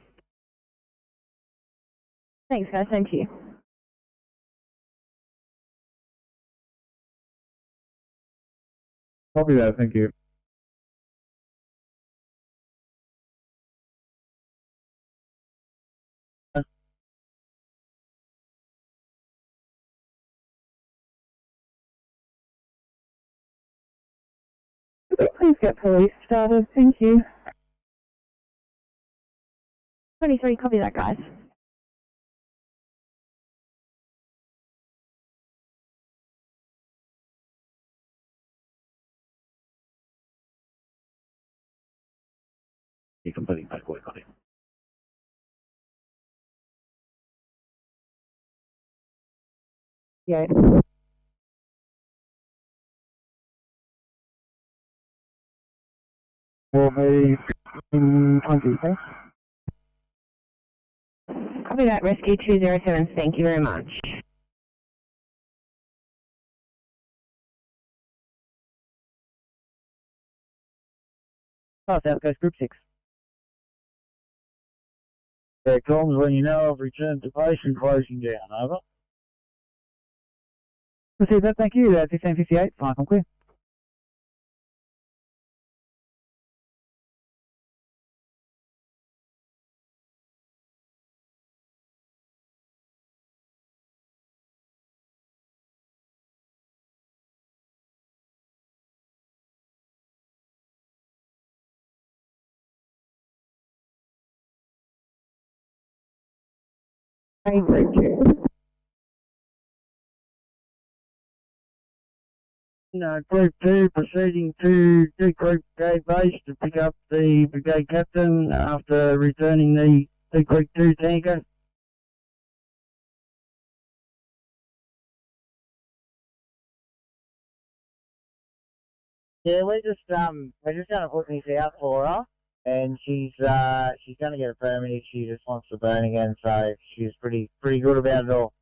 Thanks, guys. Thank you. Copy that, thank you. Please get police started. Thank you. 23, copy that, guys. You're completing paperwork on it. Yeah. Well, maybe 20, thanks. Copy that, Rescue 207. Thank you very much. Oh, South Coast Group 6. Yeah, comms when you know of return to base and closing down, over. Receive that, thank you. 1658, fine, I'm clear. No, Group 2 proceeding to Group Brigade base to pick up the Brigade Captain after returning the Group 2 tanker. Yeah, we're just gonna put this out for her, and she's gonna get a permit if she just wants to burn again. So she's pretty good about it all.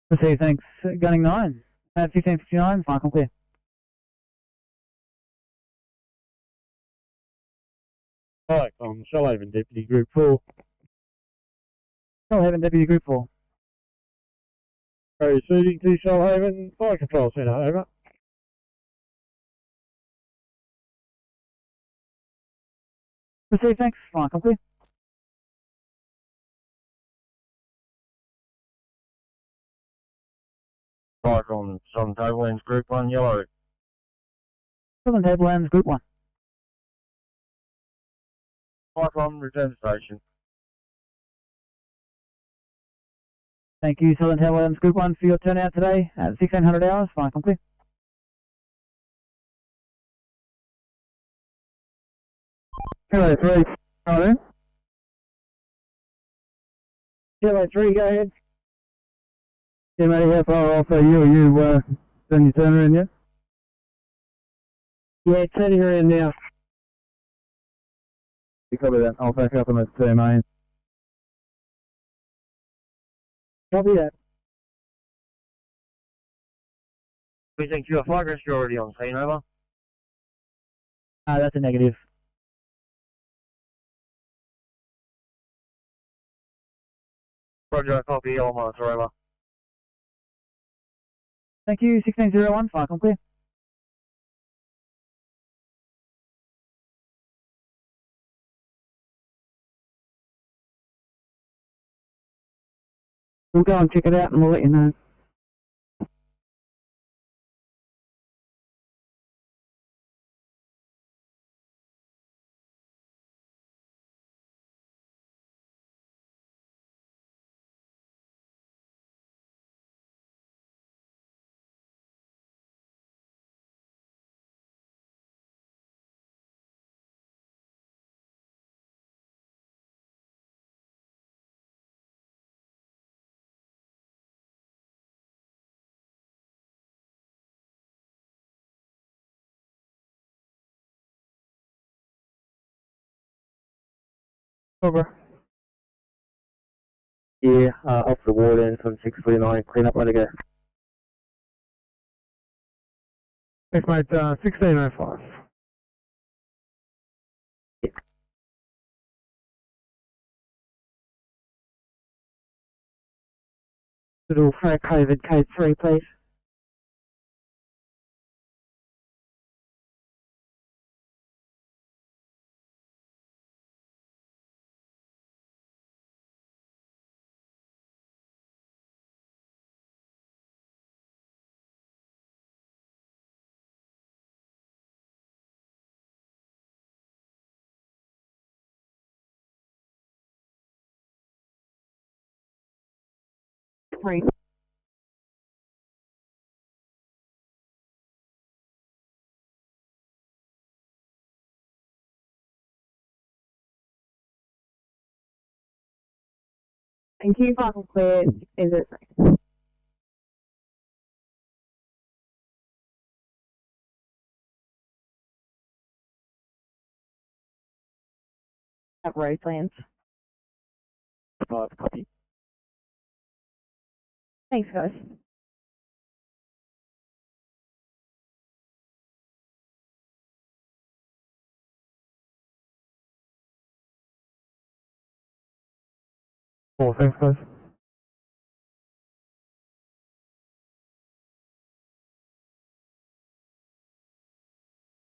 Receive, thanks. Gunning 9. 1659, fine, I'm clear. Hi, I'm Shellhaven Deputy Group 4. Shellhaven Deputy Group 4. Proceeding to Shellhaven Fire Control Centre, over. Receive, thanks, fine, I'm clear. Right on Southern Tablelands Group 1, yellow. Southern Tablelands Group 1. Right on return station. Thank you, Southern Tablelands Group 1, for your turnout today at 1600 hours, fine, I'm clear. Hello, 3. Hello. Hello, 3, go ahead. Yeah, mate, how far off are you? Are you done your turnaround yet? Yeah, turning around now. You copy that. I'll back up on that 2 main. Copy that. We think you are fire rescue already on scene, over. That's a negative. Roger, copy, yellow monitor, over. Thank you, 1601, fine, I'm clear. We'll go and check it out and we'll let you know. Over. Yeah, off the warden from 649, clean up, ready to go. Yes, mate, 1605. Little for COVID code 3, please. Three. Thank you, final clear. Is it? Have road plans. 5, copy. Thanks, guys. Cool, thanks guys.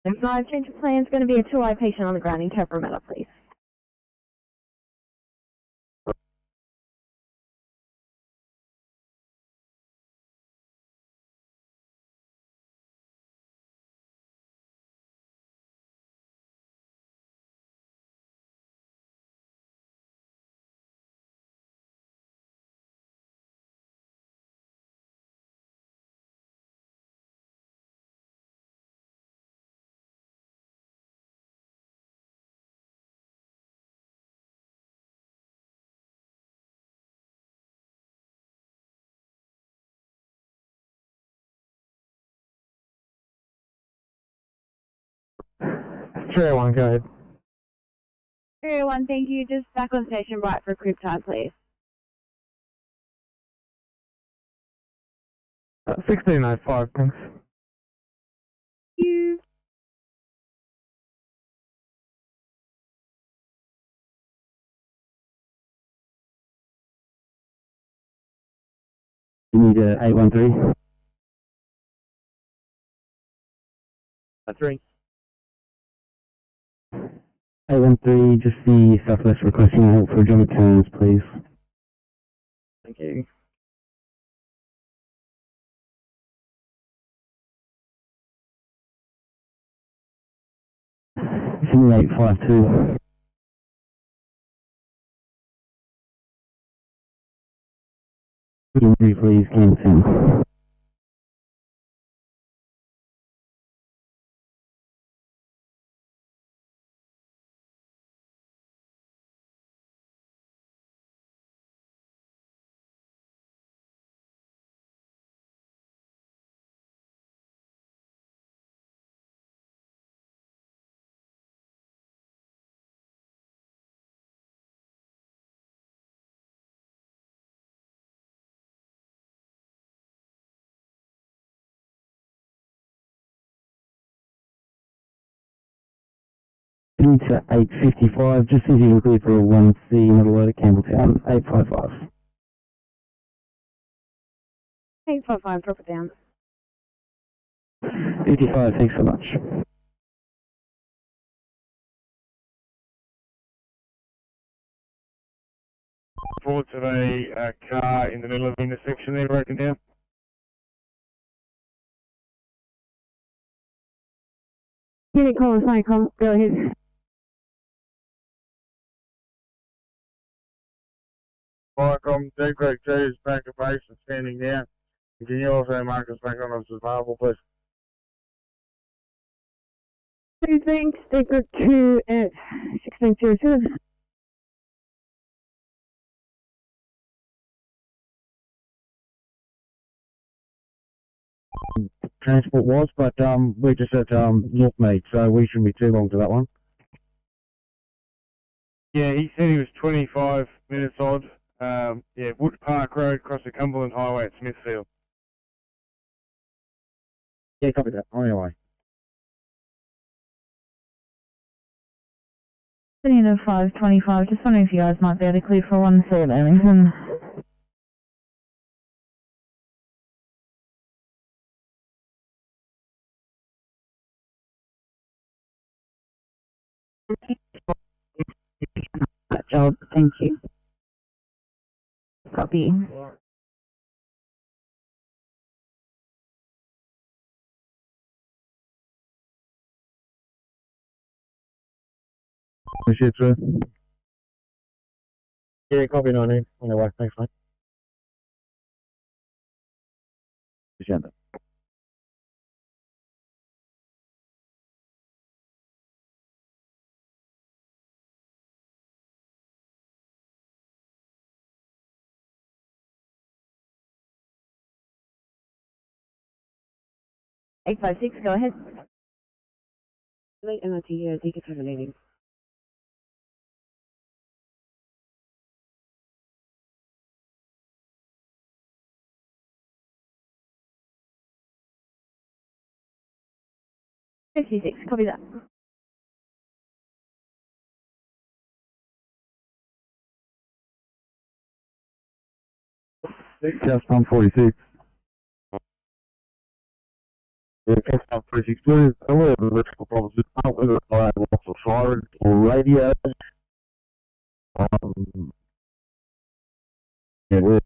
Advise change of plan is going to be a 2-eye patient on the ground in Cabramatta, please. One, go ahead. 301, thank you. Just back on station right for a quick time, please. 1605, thanks. You. You need 813. 3. 813, just the Southwest requesting help for John Cairns, please. Thank you. Sydney 852. Injury, please, Cairns. To 855, just as you clear for a 1C, another load at Campbelltown, 855. 855, drop it down. 55, thanks so much. Forward to the car in the middle of the intersection there, broken down. Unit call, Cycom, go ahead. Welcome, Dead Creek 2 is back to base and standing down. Can you also mark us back on as available, please? Thanks, Decker 2 at 1607. Transport was, but we're just at North Mead, so we shouldn't be too long to that one. Yeah, he said he was 25 minutes odd. Yeah, Wood Park Road, across the Cumberland Highway at Smithfield. Yeah, copy that. On your way. Sydney and 525, just wondering if you guys might be able to clear for 1C at Ellington. That job, thank you. Copy. Appreciate it, sir. Yeah, copy 19. On your way. Thanks, mate. Appreciate that. Eight 856, go ahead. Late MOT decontaminating. $56, copy that. Gas pump 46. Yeah, gas pump 46. There's a lot of electrical problems. It's not whether I have lots of sirens or radios. Yeah, we're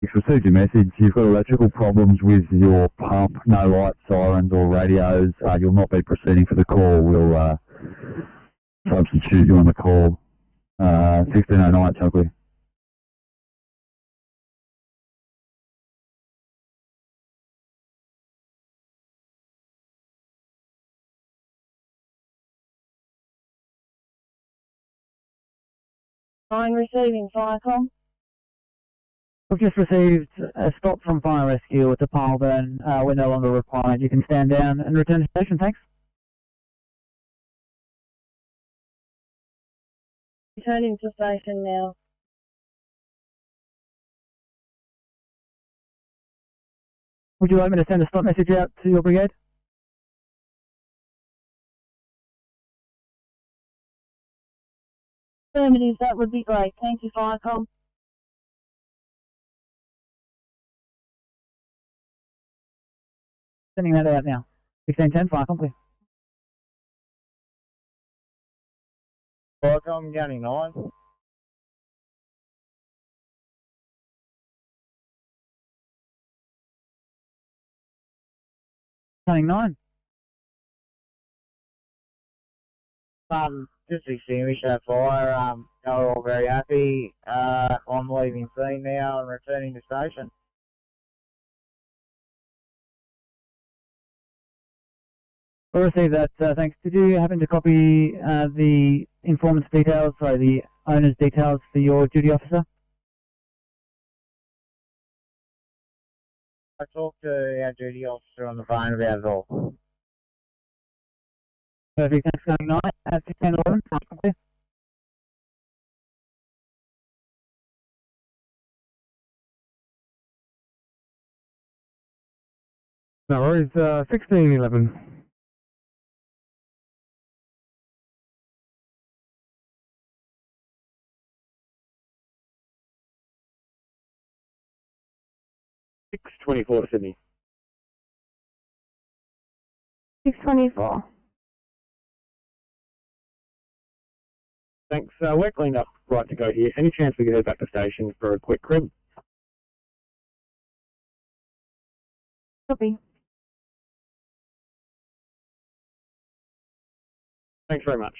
You've received your message. You've got electrical problems with your pump, no lights, sirens or radios. You'll not be proceeding for the call. We'll substitute you on the call. 1609, Chuckley. Line receiving, Firecom. We've just received a stop from Fire and Rescue at the pile burn. We're no longer required. You can stand down and return to station, thanks. Returning to station now. Would you like me to send a stop message out to your brigade? Affirmative, that would be great. Thank you, Firecom. Sending that out now. 1610, Firecom, please. Firecom, County 9. County 9. Just extinguished that fire. They were all very happy. I'm leaving scene now and returning to station. We'll receive that, thanks. Did you happen to copy the informant's details, sorry, the owner's details for your duty officer? I talked to our duty officer on the phone about it all. Perfect, thanks, County 9 at 1611. No worries, 1611. Sydney. 624. Thanks. We're cleaned up, right to go here. Any chance we can head back to station for a quick crib? Copy. Thanks very much.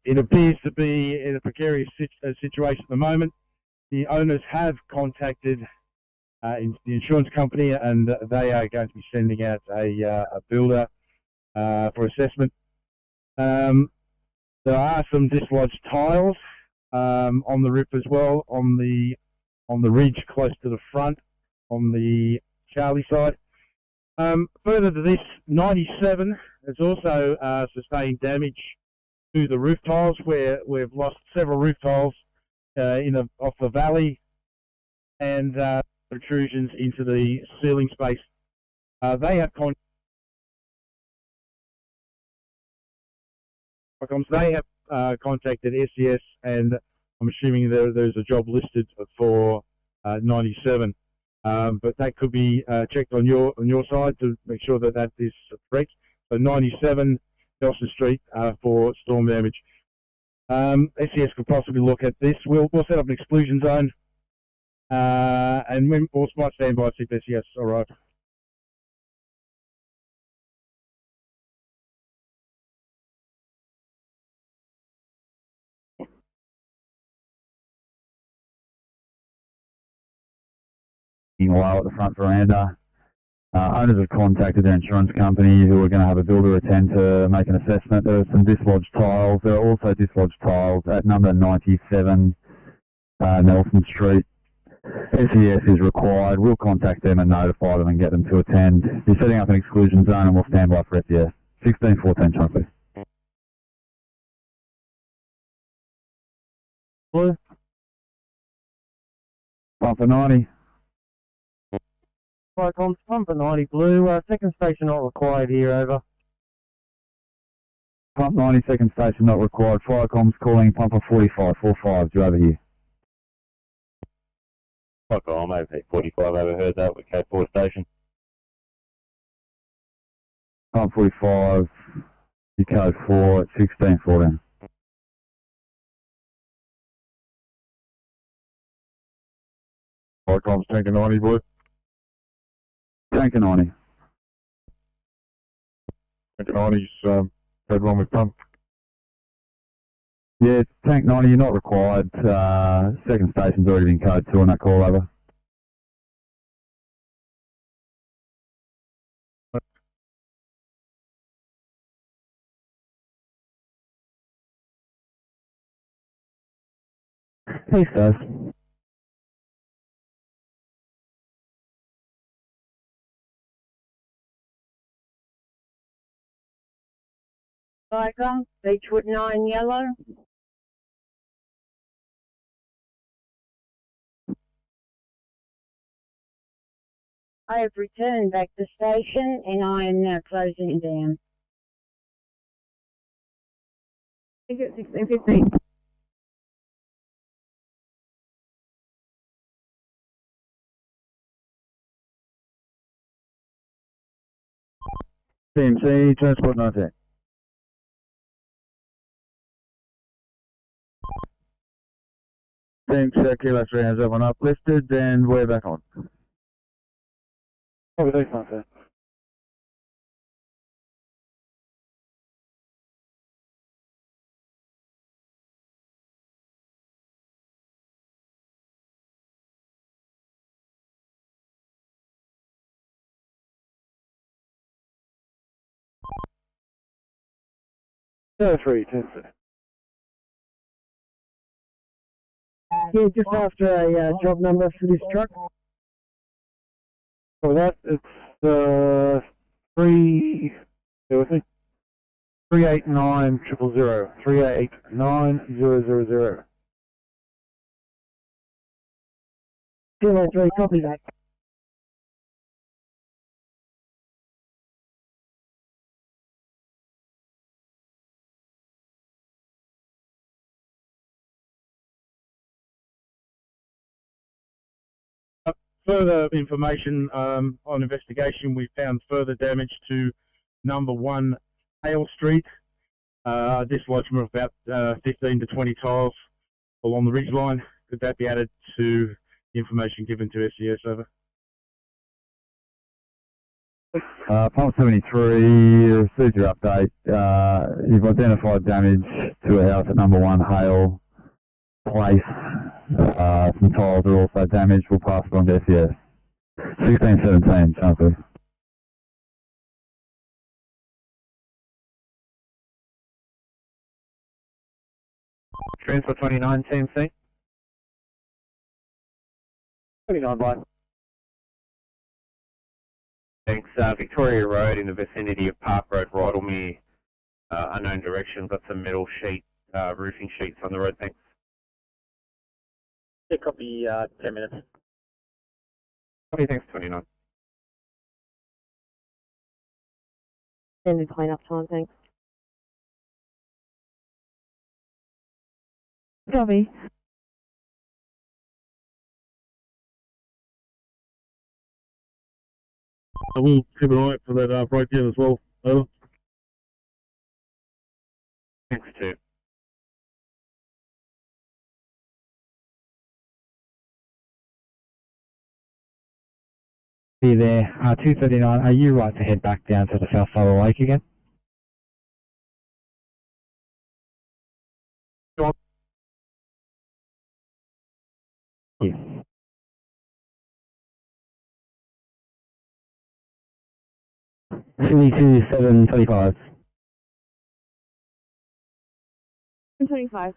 It appears to be in a precarious situation at the moment. The owners have contacted the insurance company, and they are going to be sending out a builder for assessment. There are some dislodged tiles on the roof as well, on the ridge close to the front, on the Charlie side. Further to this, 97 has also sustained damage to the roof tiles, where we've lost several roof tiles off the valley, and protrusions into the ceiling space. They have contacted SES, and I'm assuming there's a job listed for 97. But that could be checked on your side to make sure that that is correct. So 97 Nelson Street for storm damage. SES could possibly look at this. We'll set up an exclusion zone, and we'll might stand by see if SES arrive. Low at the front veranda. Owners have contacted their insurance company, who are going to have a builder attend to make an assessment. There are some dislodged tiles. There are also dislodged tiles at number 97 Nelson Street. SES is required. We'll contact them and notify them and get them to attend. You're setting up an exclusion zone and we'll stand by for SES. 1614, Sean, please. Blue. Pump for 90. Flycom's pump for 90 blue. Second station not required here, over. Pump 90, second station not required. Flycom's calling pumper 45, 45, you over here. Flycom, over 45, overheard that with K4 station. Pump 45, you code 4 at 1614. Flycom's tanker 90, blue. Tanker 90. Tanker 90's had one with pump. Yeah, tank 90, you're not required. Second station's already been code 2 on that call, over. Hey, guys. Flycom, Beechwood 9 yellow. I have returned back to station and I am now closing it down. Take it 1615. CMC, transport 19. Thanks, Kilo 3 has everyone uplifted and we're back on. Copy, thanks, sir. Kilo 3, 10, sir. Yeah, just after a job number for this truck. For that, it's 389,000. 389,000. Kilo 3, copy that. Further information on investigation, we found further damage to number 1 Hale Street. Dislodgement of about 15 to 20 tiles along the ridge line. Could that be added to the information given to SES, over? Pump 73, received your update. You've identified damage to a house at number 1 Hale Place. Some tiles are also damaged. We'll pass it on to SES. 1617, Chancellor. Transfer 29, CMC. 29, bye. Thanks. Victoria Road in the vicinity of Park Road, Rydalmere. Unknown direction, got some metal sheet, roofing sheets on the road, thanks. Yeah, copy, 10 minutes. Copy, thanks, 29. Standard clean up time, thanks. Copy. I will keep an eye out for that breakdown as well, over. Thanks, 2. See you there. 239, are you right to head back down to the south side of the lake again? Sure. Yeah. Sydney 725. 725.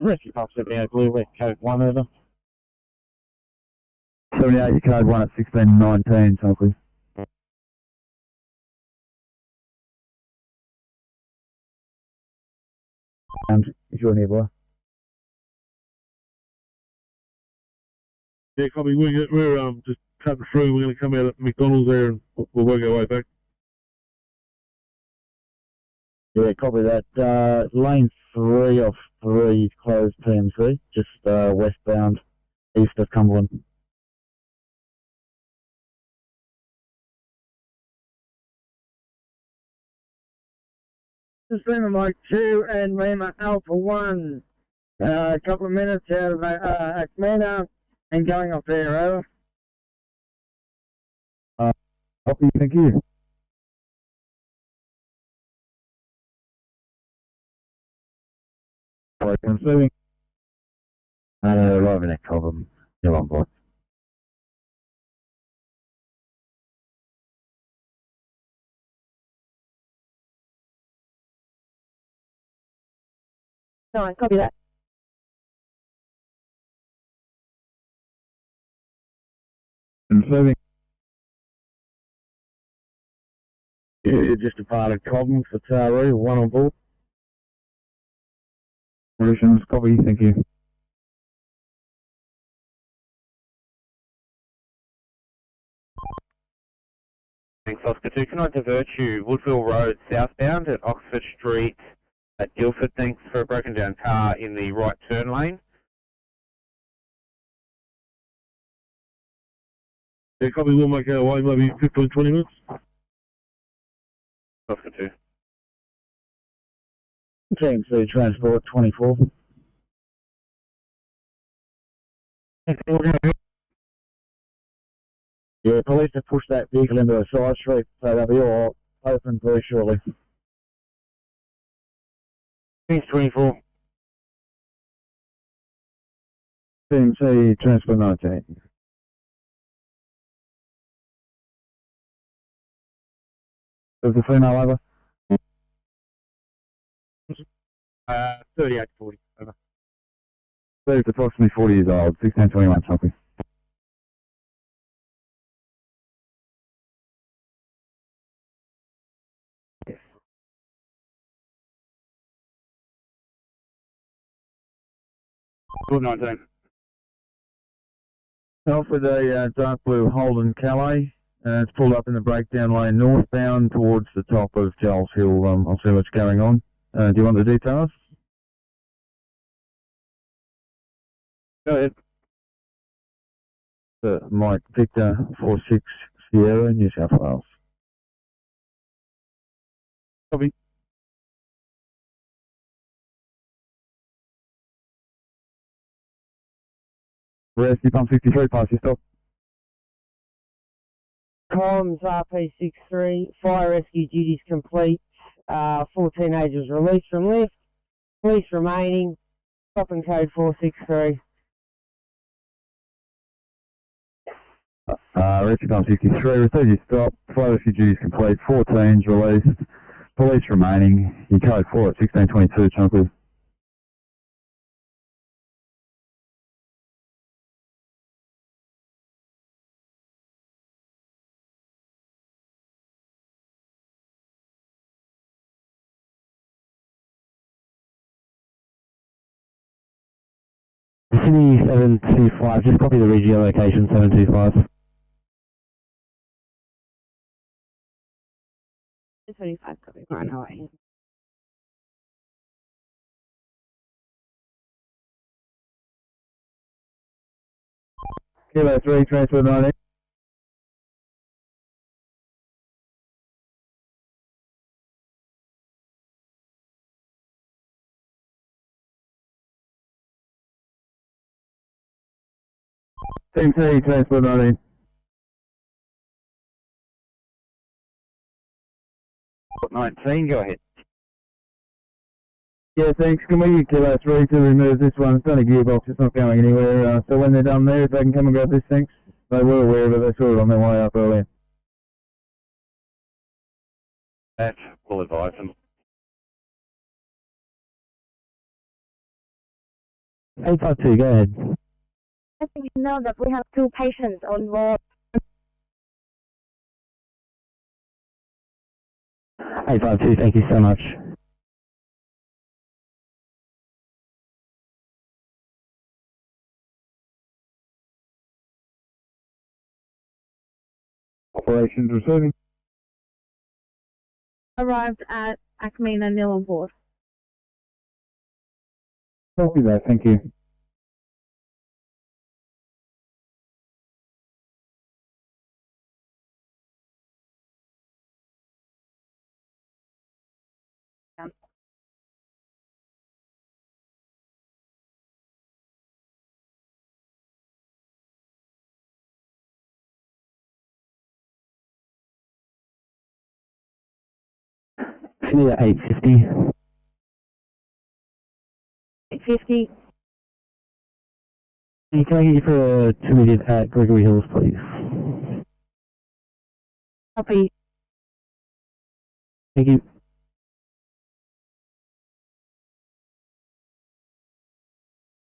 Rescue Pub 78 Blue, West Code 1 over. 78, your code 1 at 1619, Chunkley. If you're nearby. Yeah, copy. We're just cutting through. We're going to come out at McDonald's there and we'll work our way back. Yeah, copy that. Lane 3 off 3 closed PMC, just westbound, east of Cumberland. This is Lima Mike 2 and Lima Alpha 1. A couple of minutes out of Acmina and going off there, over. Copy, thank you. Right, confirming. Arriving at Cobham, you're on board. No, copy that. Confirming. Yeah, just departed Cobham for Taree, 1 on board. Conditions, copy, thank you. Thanks, Oscar 2. Can I divert you Woodville Road southbound at Oxford Street at Guildford? Thanks for a broken down car in the right turn lane. Yeah, copy. We'll make our way maybe 15, 20 minutes. Oscar 2. TMC Transport 24. Yeah, police have pushed that vehicle into a side street, so they'll be all open very shortly. Thanks, 24. TMC Transport 19. Is the female over? 3840, over. It's approximately 40 years old, 1621 Chunkley. Good 19. Off with a dark blue Holden Calais. It's pulled up in the breakdown lane northbound towards the top of Giles Hill. I'll see what's going on. Do you want the details? Go ahead. Mike Victor 46 Sierra, New South Wales. Copy. Rescue Pump 63, pass your stop. Comms RP63, fire rescue duties complete. 4 teenagers released from lift. Police remaining. Stopping code 463. Rescue Pump 63, receive your stop. Fire rescue duties complete. 4 teens released. Police remaining. Your code 4 at 1622, Chunkley. Sydney 725, just copy the regional location 725. 25, copy. Right, how are you? Kilo 3, transfer 19. Team T, transfer 19. 19, go ahead. Yeah, thanks. Can we get Kilo 3 to remove this one? It's only a gearbox, it's not going anywhere. So when they're done there, if they can come and grab this, thanks. They were aware of it, they saw it on their way up earlier. That will advise them. 852, go ahead. I think you know that we have 2 patients on board. 852, thank you so much. Operations receiving. Arrived at Acmina nil on board. Copy that, thank you. Sydney at 850. 850. Hey, can I get you for a 2-minute at Gregory Hills, please? Copy. Thank you.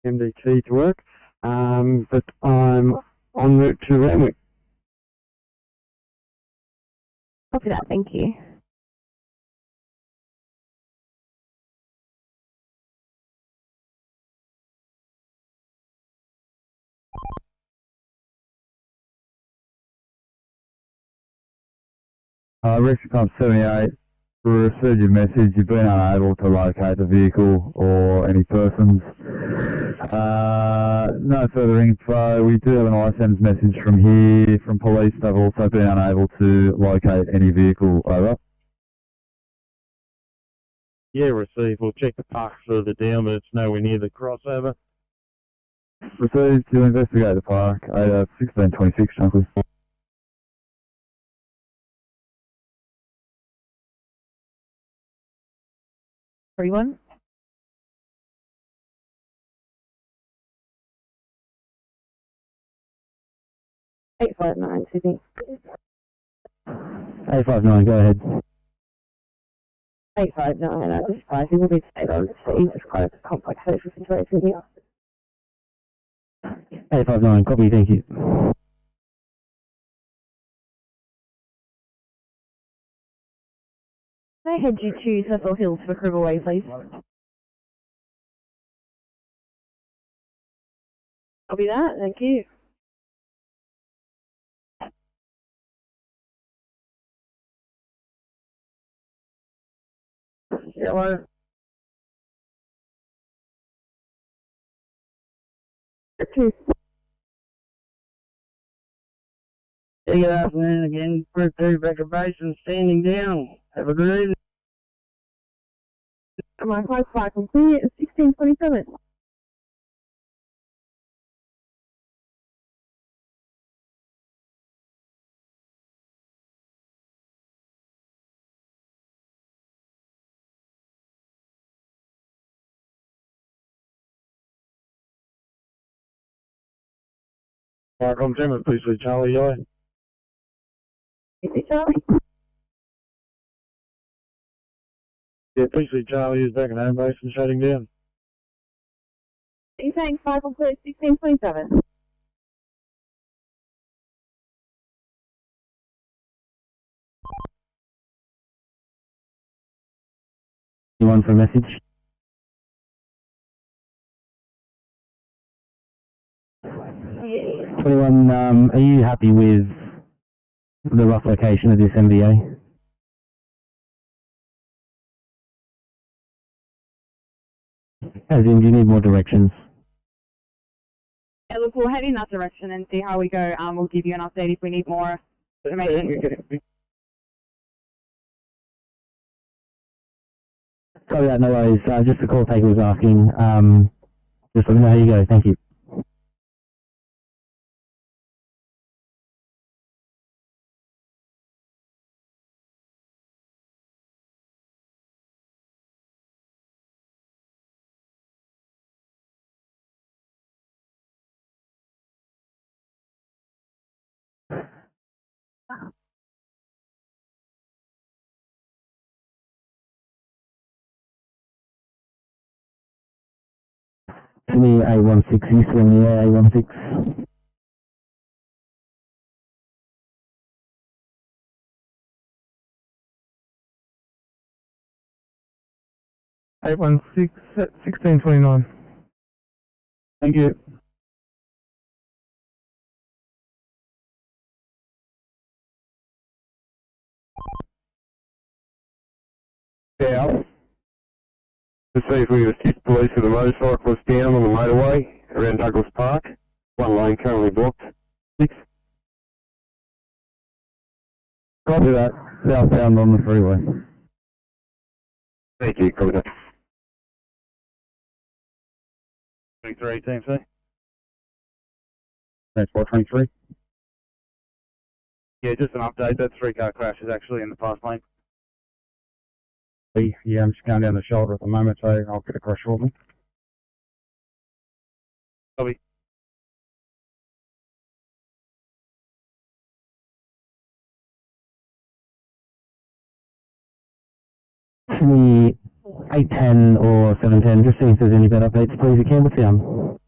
MDT to work, but I'm en route to Ramwick. Copy that, thank you. Rescue Pump 78, we received your message. You've been unable to locate the vehicle or any persons. No further info. We do have an ISEMS message from here, from police. They've also been unable to locate any vehicle. Over. Yeah, received. We'll check the park further down, but it's nowhere near the crossover. Received to investigate the park. 1626, Chunkley. 31. Eight 5-9, Sydney. 859, go ahead. 859, I was surprised we will be stayed on the scene. It's quite a complex social situation here. 859, copy, thank you. Can I head you to Cecil Hills for Cribbleway, please? Copy that, thank you. Hello. Two. Good afternoon again. Group 2 Becker Basin standing down. Have a good evening. My 5-5 complete, 1627. Park on 10, please, Charlie, yeah. Is it Charlie? Yeah, PC Charlie is back in home base and shutting down. Are you saying 5 complete, 1627? You want for a message? Yeah. 21, are you happy with the rough location of this MBA? As in, do you need more directions? Yeah, look, we'll head in that direction and see how we go. We'll give you an update if we need more information. Sorry about no worries. Just the call taker was asking. Just let me know how you go. Thank you. Sydney A16, you still in the air, A16. Eight 1629. Thank you. South. To see if we can assist police with a motorcyclist down on the motorway around Douglas Park. One lane currently blocked. 6. Copy that. Southbound on the freeway. Thank you, copy that. 23, TMC. Transport 23. Yeah, just an update. That 3-car crash is actually in the fast lane. Yeah, I'm just going down the shoulder at the moment, so I'll get across shortly. Copy. The 810 or 710, just see if there's any better updates, please. You can, what's down?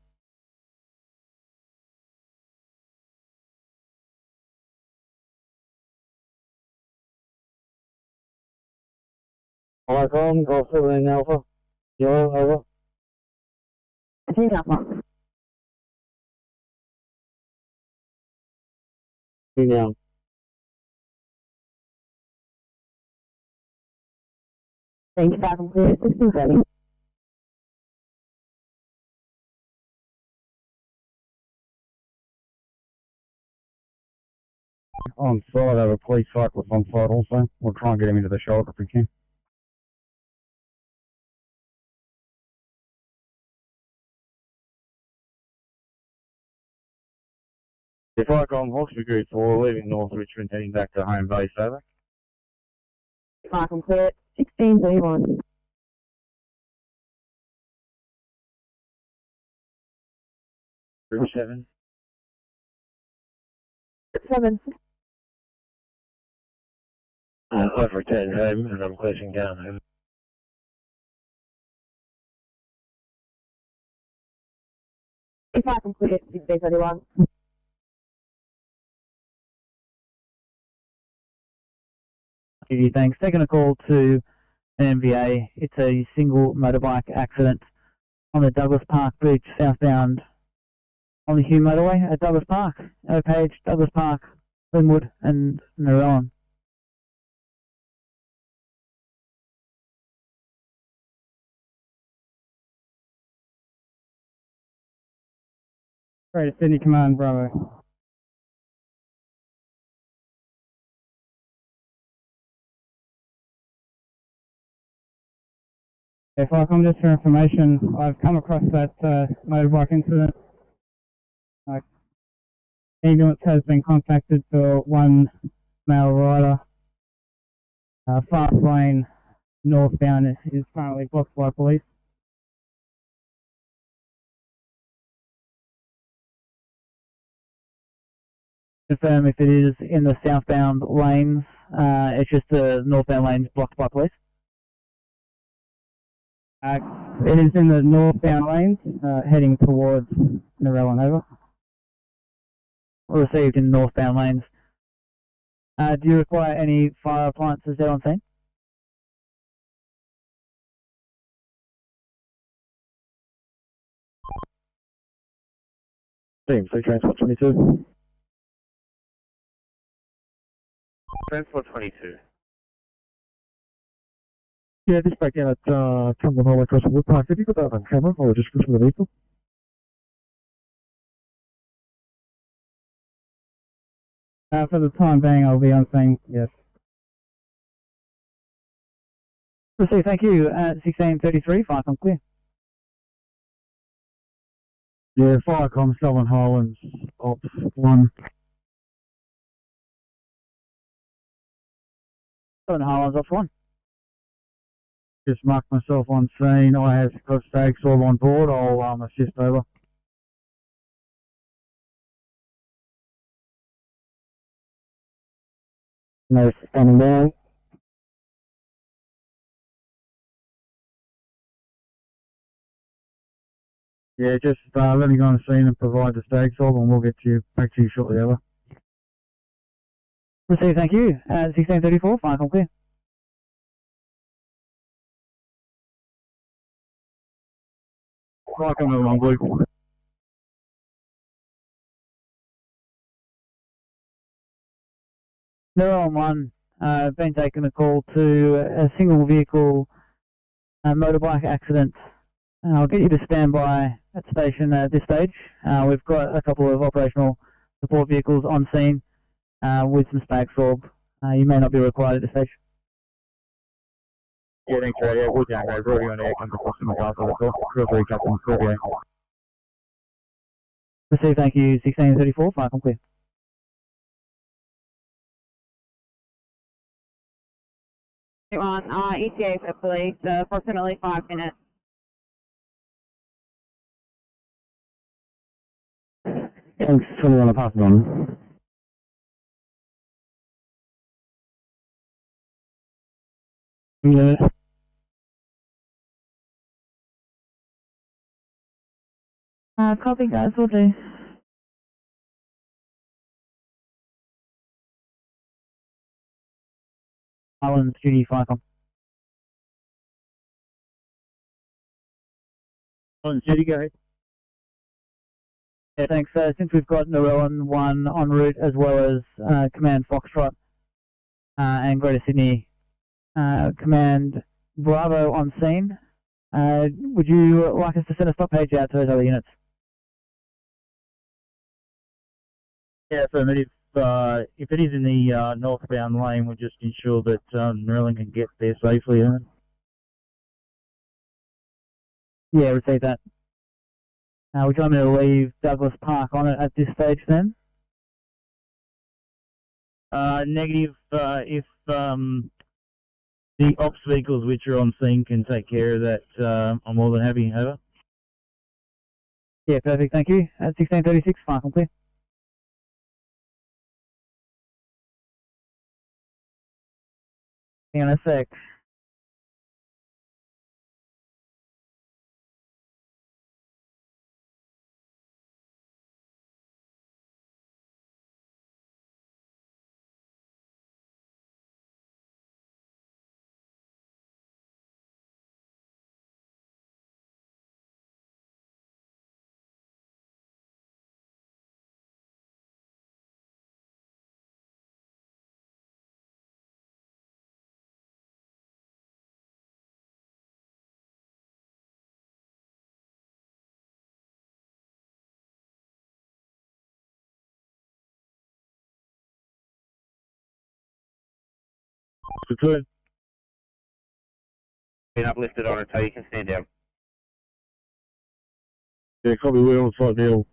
Icon, Golf 7 Alpha. Zero, over. I think Alpha. Now. Thank you, Falcon Clear, 1630. On site, I have a police cyclist on site also. We'll try and get him into the shoulder if we can. If I go on Hawkesbury Group 4, leaving North Richmond, heading back to home base, over. Falcon Clear, 1631. Group 7. 7. I've returned home and I'm closing down home. Falcon Clear, 1631. Thanks. Taking a call to an MVA. It's a single motorbike accident on the Douglas Park Bridge, southbound on the Hume motorway at Douglas Park. Page, Douglas Park, Linwood and Narellan. Greater Sydney Command, Bravo. If I come just for information, I've come across that motorbike incident. Ambulance has been contacted for one male rider. Fast lane northbound is currently blocked by police. Confirm if it is in the southbound lanes. It's just the northbound lanes blocked by police. It is in the northbound lanes, heading towards Narellan, over. Received in northbound lanes. Do you require any fire appliances there on scene? TMC Transport 22. Transport 22. Yeah, just back down at Cumberland Highway across the Woodpark. Have you got that on camera or a description of the vehicle? For the time being, I'll be on scene, yes. Received, thank you. 1633, fire com clear. Yeah, Firecom, Southern Highlands, Ops 1. Southern Highlands, Ops 1. Just marked myself on scene. I have got stags all on board. I'll assist over. No, standing by. Yeah, just let me go on the scene and provide the stag sob, and we'll get you back to you shortly, over. Received, thank you. 1634, fire call clear. Welcome to the one blue. They're on one. Been taking a call to a single vehicle motorbike accident. I'll get you to stand by at station at this stage. We've got a couple of operational support vehicles on scene with some stag sorb. You may not be required at this stage. Yeah, thanks, Radio. We're down here. Already on air. Come across to my castle. Feel free, Captain Scorpio. Received, thank you. 1634, fire call clear. On ETA for police, approximately 5 minutes. Thanks, 21, I'll pass it on. Yeah. Copy, guys, will do. Island Duty, fire call. On City, go ahead. Yeah, thanks. Since we've got Narellan 1 en route, as well as Command Foxtrot and Greater Sydney Command Bravo on scene, would you like us to send a stop page out to those other units? Yeah, affirmative. If it is in the northbound lane, we'll just ensure that Narellan can get there safely. Yeah, receive that. Would you want me to leave Douglas Park on it at this stage then? Negative. If the ops vehicles which are on scene can take care of that, I'm more than happy. Over. Yeah, perfect. Thank you. At 1636, fire call clear. Hang on a sec. Good. Been uplifted on it, so you can stand down. Yeah, copy. We're on site now.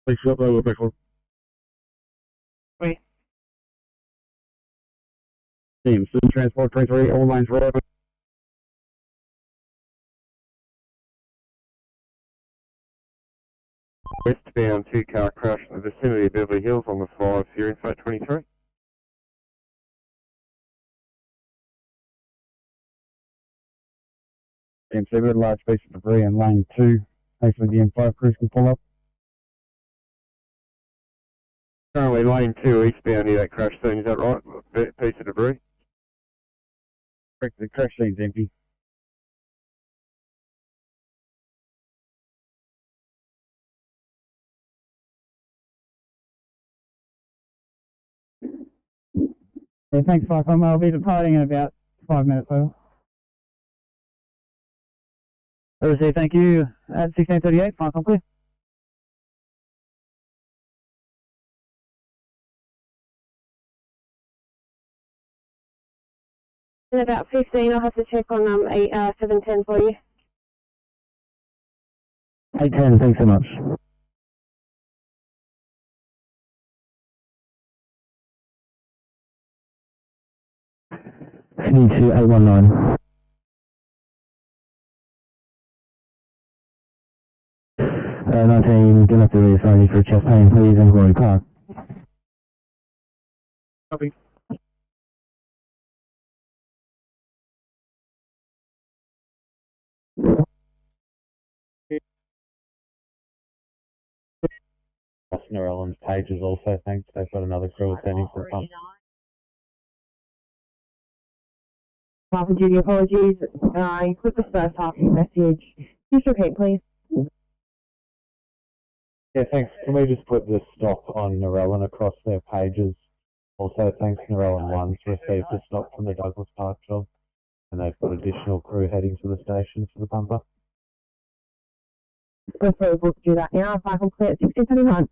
Please up there. We're back on. Wait. Team, Student Transport 23, all lanes are open. Westbound 2-car crash in the vicinity of Beverly Hills on the 5, Ferry, Site 23. Team, see a bit of large piece of debris in lane 2. Hopefully the M5 crews can pull up. Currently lane 2 eastbound near that crash scene, is that right? Piece of debris? Correct, the crash scene's empty. Yeah, thanks, Cyclone. I'll be departing in about 5 minutes, over. Receive, thank you. At 1638, fire call clear. In about 15, I'll have to check on 710 for you. 810, thanks so much. Sydney to 819. Uh, 19, do not have to reassign you for chest pain, please, in Glory Park. Copy. Ellen's pages also, thanks. They've got another crew attending to the pump. Half of duty apologies. I put the first half of the message. Just repeat, please. Yeah, thanks. Can we just put the stop on Narellan across their pages? Also, thanks, Narellan 1's received a stop from the Douglas Park job, and they've got additional crew heading to the station for the bumper. We're so able to do that now. Cycle clear at 16:21.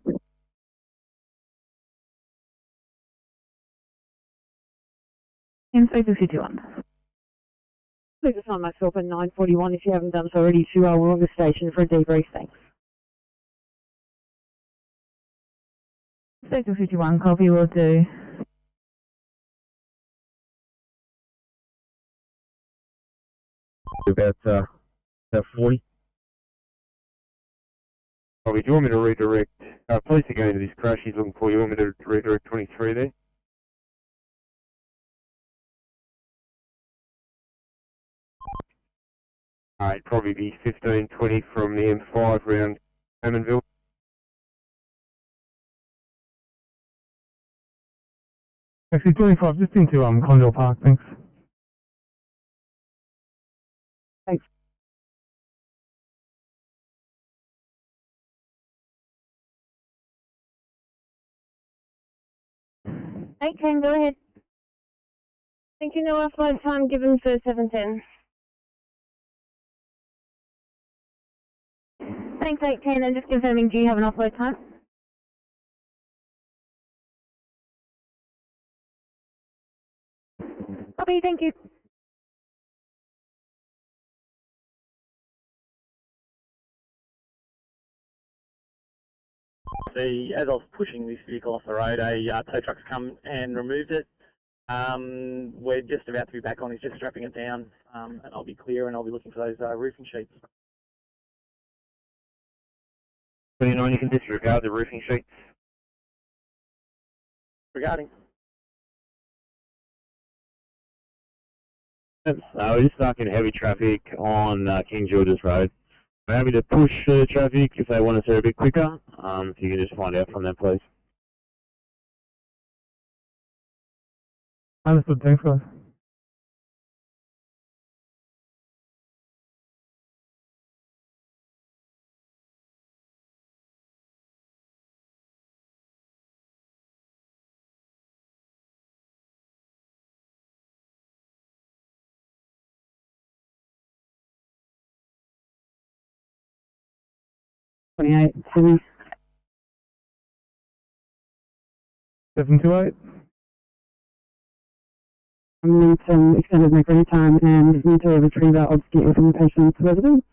NSW 51. Please assign myself at 9:41 if you haven't done so already to Wollonga Station for a debrief, thanks. Sector 51, copy, will do. About 40. Probably, do you want me to redirect? Police are going to this crash. He's looking for you. Want me to redirect 23 there? Alright, probably be 15-20 from the M5 round Hammondville. Actually, 25, just into Condell Park, thanks. Thanks. Hey, Ken, go ahead. Thank you, no offload time given for 710. Thanks, 810, and just confirming, do you have an offload time? Copy, thank you. As I was pushing this vehicle off the road, a tow truck's come and removed it. We're just about to be back on. He's just strapping it down, and I'll be clear and I'll be looking for those roofing sheets. So you know when you can disregard the roofing sheets? Regarding? We're just stuck in heavy traffic on King George's Road. We're happy to push traffic if they want us there a bit quicker. If you can just find out from them, please. Understood, thanks guys. Sydney. 728. I'm going to extended my ready time and need to retrieve our obscure from the patient's residence.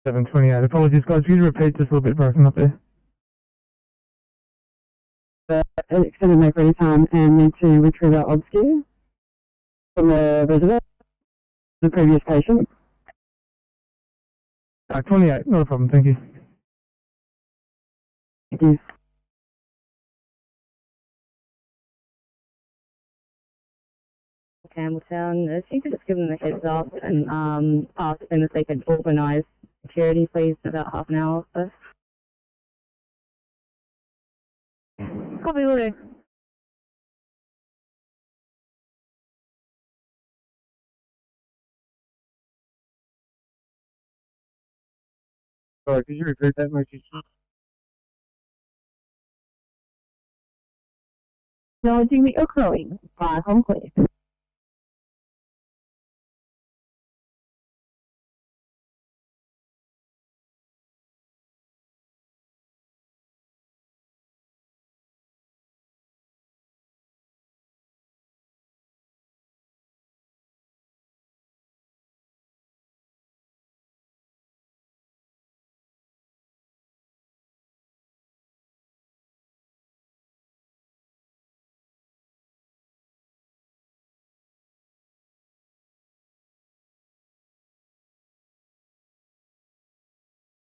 Apologies guys, could you repeat, just a little bit broken up there? Extended my ready time and need to retrieve our obscure from the resident, the previous patient. 28, not a problem, thank you. Thank you. Campbelltown, I think it's given them a heads up and asked them if they could organise security, please, for about half an hour or so. Copy, will do. Sorry, could you repeat that message? Acknowledging the occurring by home clear.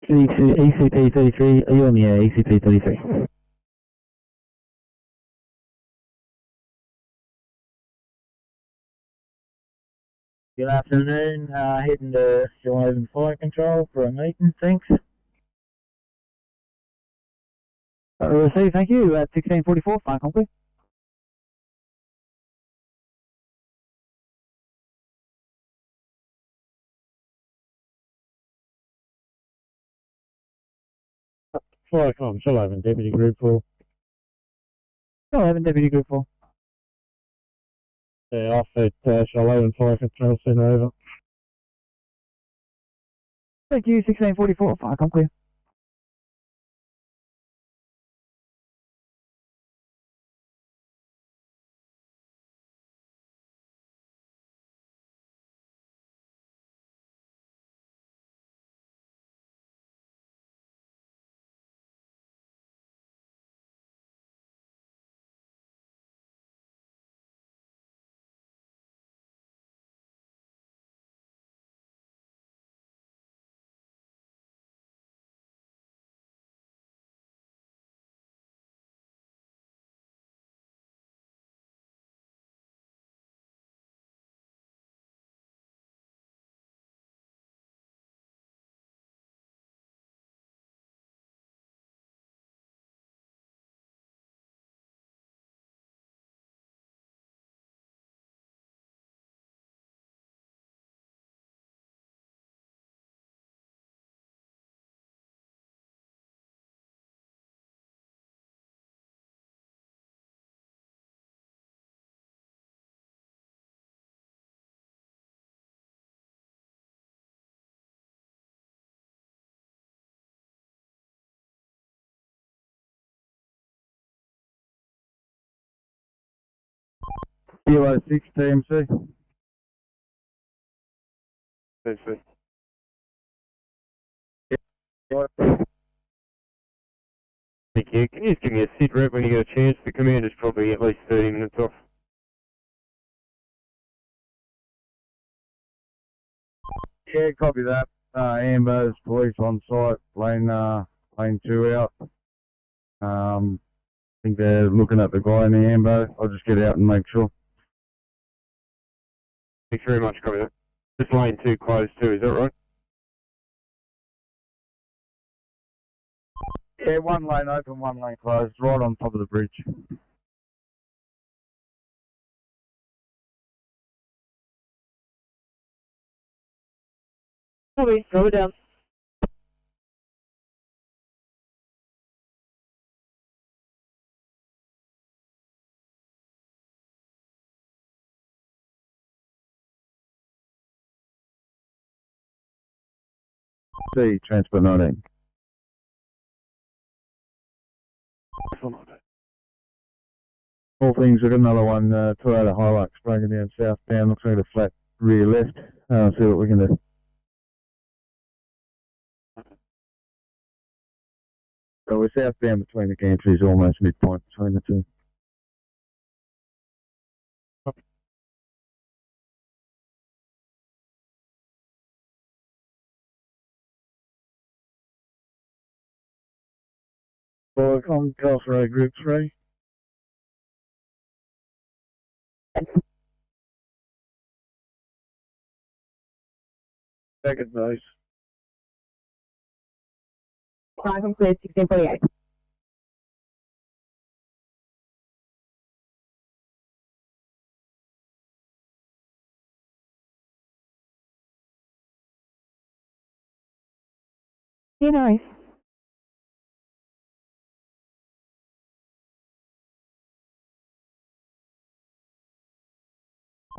ECP 33, are you on the air? ECP 33. Good afternoon. Heading to Sydney Fire Control for a meeting. Thanks. Receive, thank you. At 1644, fire complete. Fire com, shall I have Deputy Group 4? Shall I have Deputy Group 4? Yeah, off at shall I have Fire Control Centre over. Thank you, 1644, fire complete. Kilo 6 TMC. TMC. Thank you. Can you just give me a sit rep when you get a chance? The commander's probably at least 30 minutes off. Yeah, copy that. Amber's police on site, lane 2 out. I think they're looking at the guy in the ambo. I'll just get out and make sure. Thanks very much, copy that. Just lane 2 closed too, is that right? Yeah, one lane open, one lane closed, right on top of the bridge. Copy, throw it down. C, transport 19. All things, we've got another one, Toyota Hilux breaking down southbound, looks like a flat rear left. See what we can do. So we're southbound between the gantries, almost midpoint between the two. On Gulf Road Group 3. Second base. Fire complete, 1648. Yeah, nice.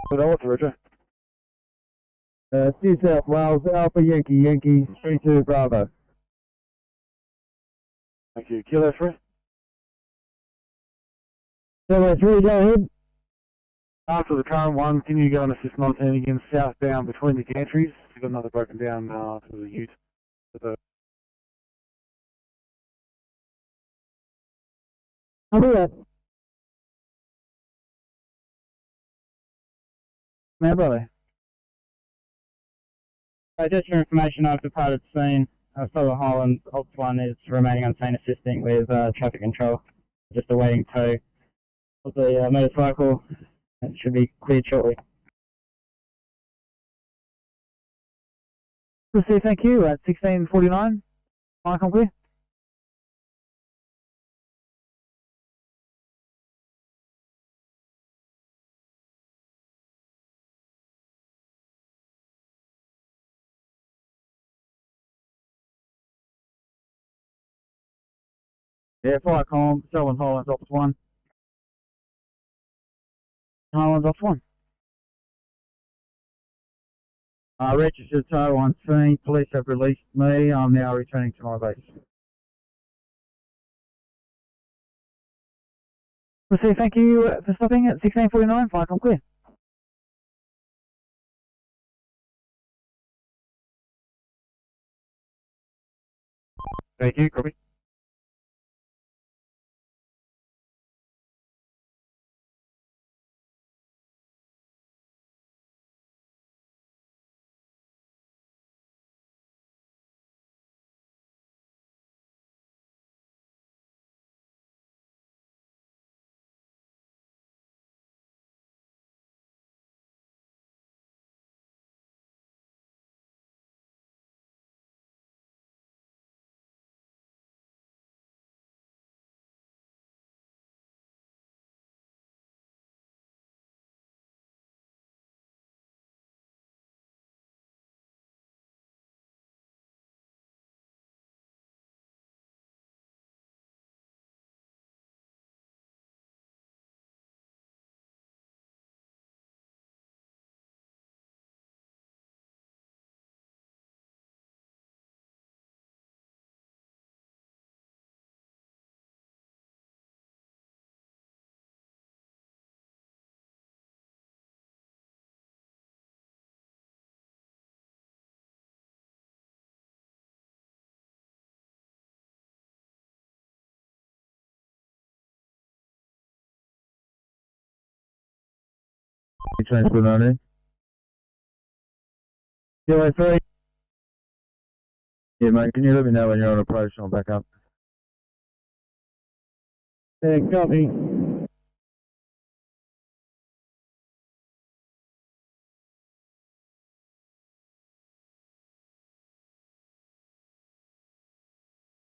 Good order, Roger. New South Wales, Alpha Yankee Yankee, 32 Bravo. Thank you. Kilo 3. Kilo 3, go ahead. After the current one, can you go and assist 19 again southbound between the gantries? You've got another broken down to the ute. I'll do that. My brother. Just for information, I've departed scene. Fellow Highland Ops 1 is remaining on scene assisting with traffic control. Just awaiting tow of the motorcycle. It should be cleared shortly. Receive, thank you, at 1649. Fire, come clear. Yeah, fire column, Selwyn Highlands Office 1. Highlands Office 1. Registered tow on scene, police have released me, I'm now returning to my base. Receive, thank you for stopping at 1649, fire come clear. Thank you, copy. Transport only. Kilo 3. Yeah, mate, can you let me know when you're on approach and I'll back up? Yeah, copy.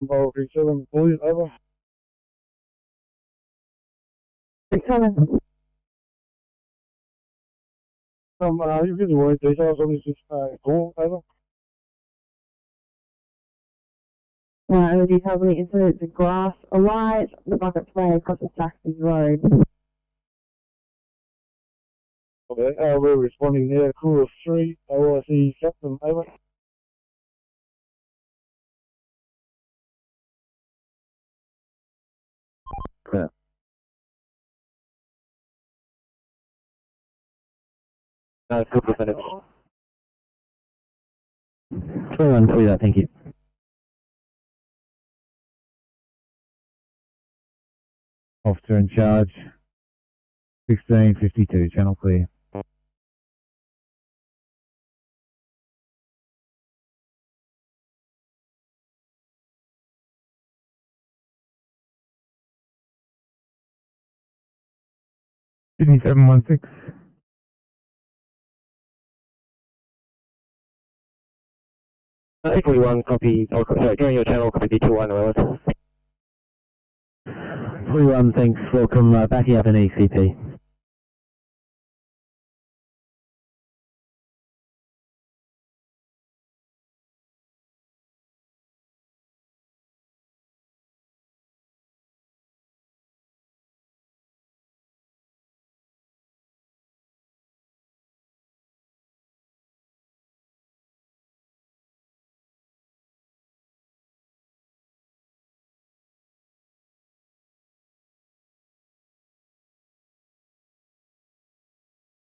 Involved 37, please, over. Coming. You give the word details on this call, over. The details on the incident, the grass alight, the bucket fly across the Saxby Road. Okay, we're responding there, crew of 3, OIC Captain, over. Yeah. No, couple of minutes. 21 for that, thank you. Officer in charge. 1652, channel clear. Sydney 716. Equally 1, copy, sorry, during your channel, copy D21, relative. 21, thanks, welcome, backing up an ECP.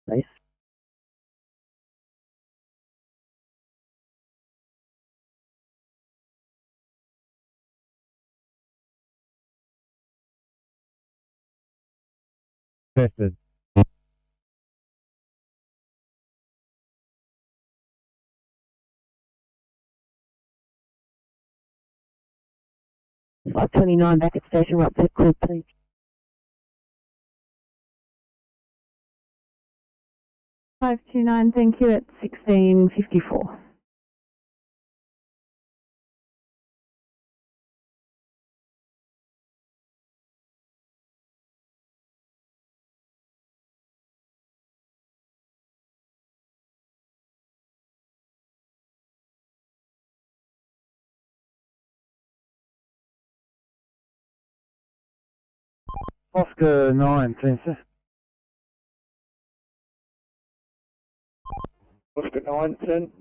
Nice. Tested. Flight 29 back at station, right there, clear, please. Five two nine, thank you, at 1654. Oscar 9, sir. Oscar 9, 10.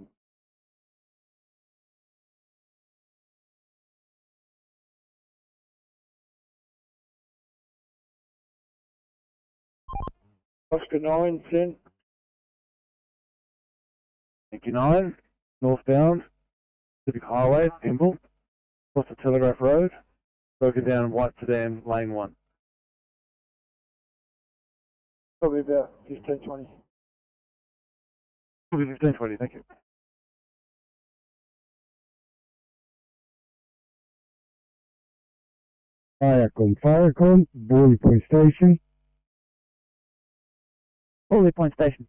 Oscar 9, 10. Thank you, 9. Northbound, Pacific Highway, Pimble, across the Telegraph Road, broken down White Sedan, Lane 1. Probably about 15-20. Probably 15-20, thank you. Firecom, Borley Point Station. Borley Point Station.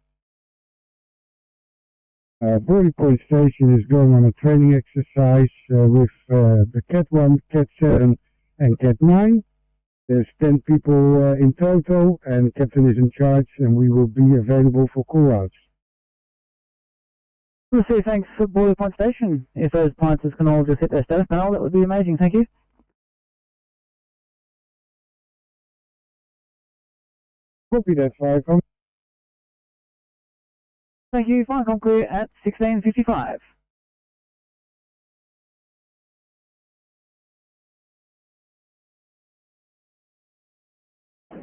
Borley Point Station is going on a training exercise with the Cat 1, Cat 7 and Cat 9. There's 10 people in total, and the captain is in charge, and we will be available for call-outs. We'll see, thanks for Borley Point Station. If those pilots can all just hit their status panel, that would be amazing, thank you. Copy that, Firecom. Thank you, Firecom clear at 16:55.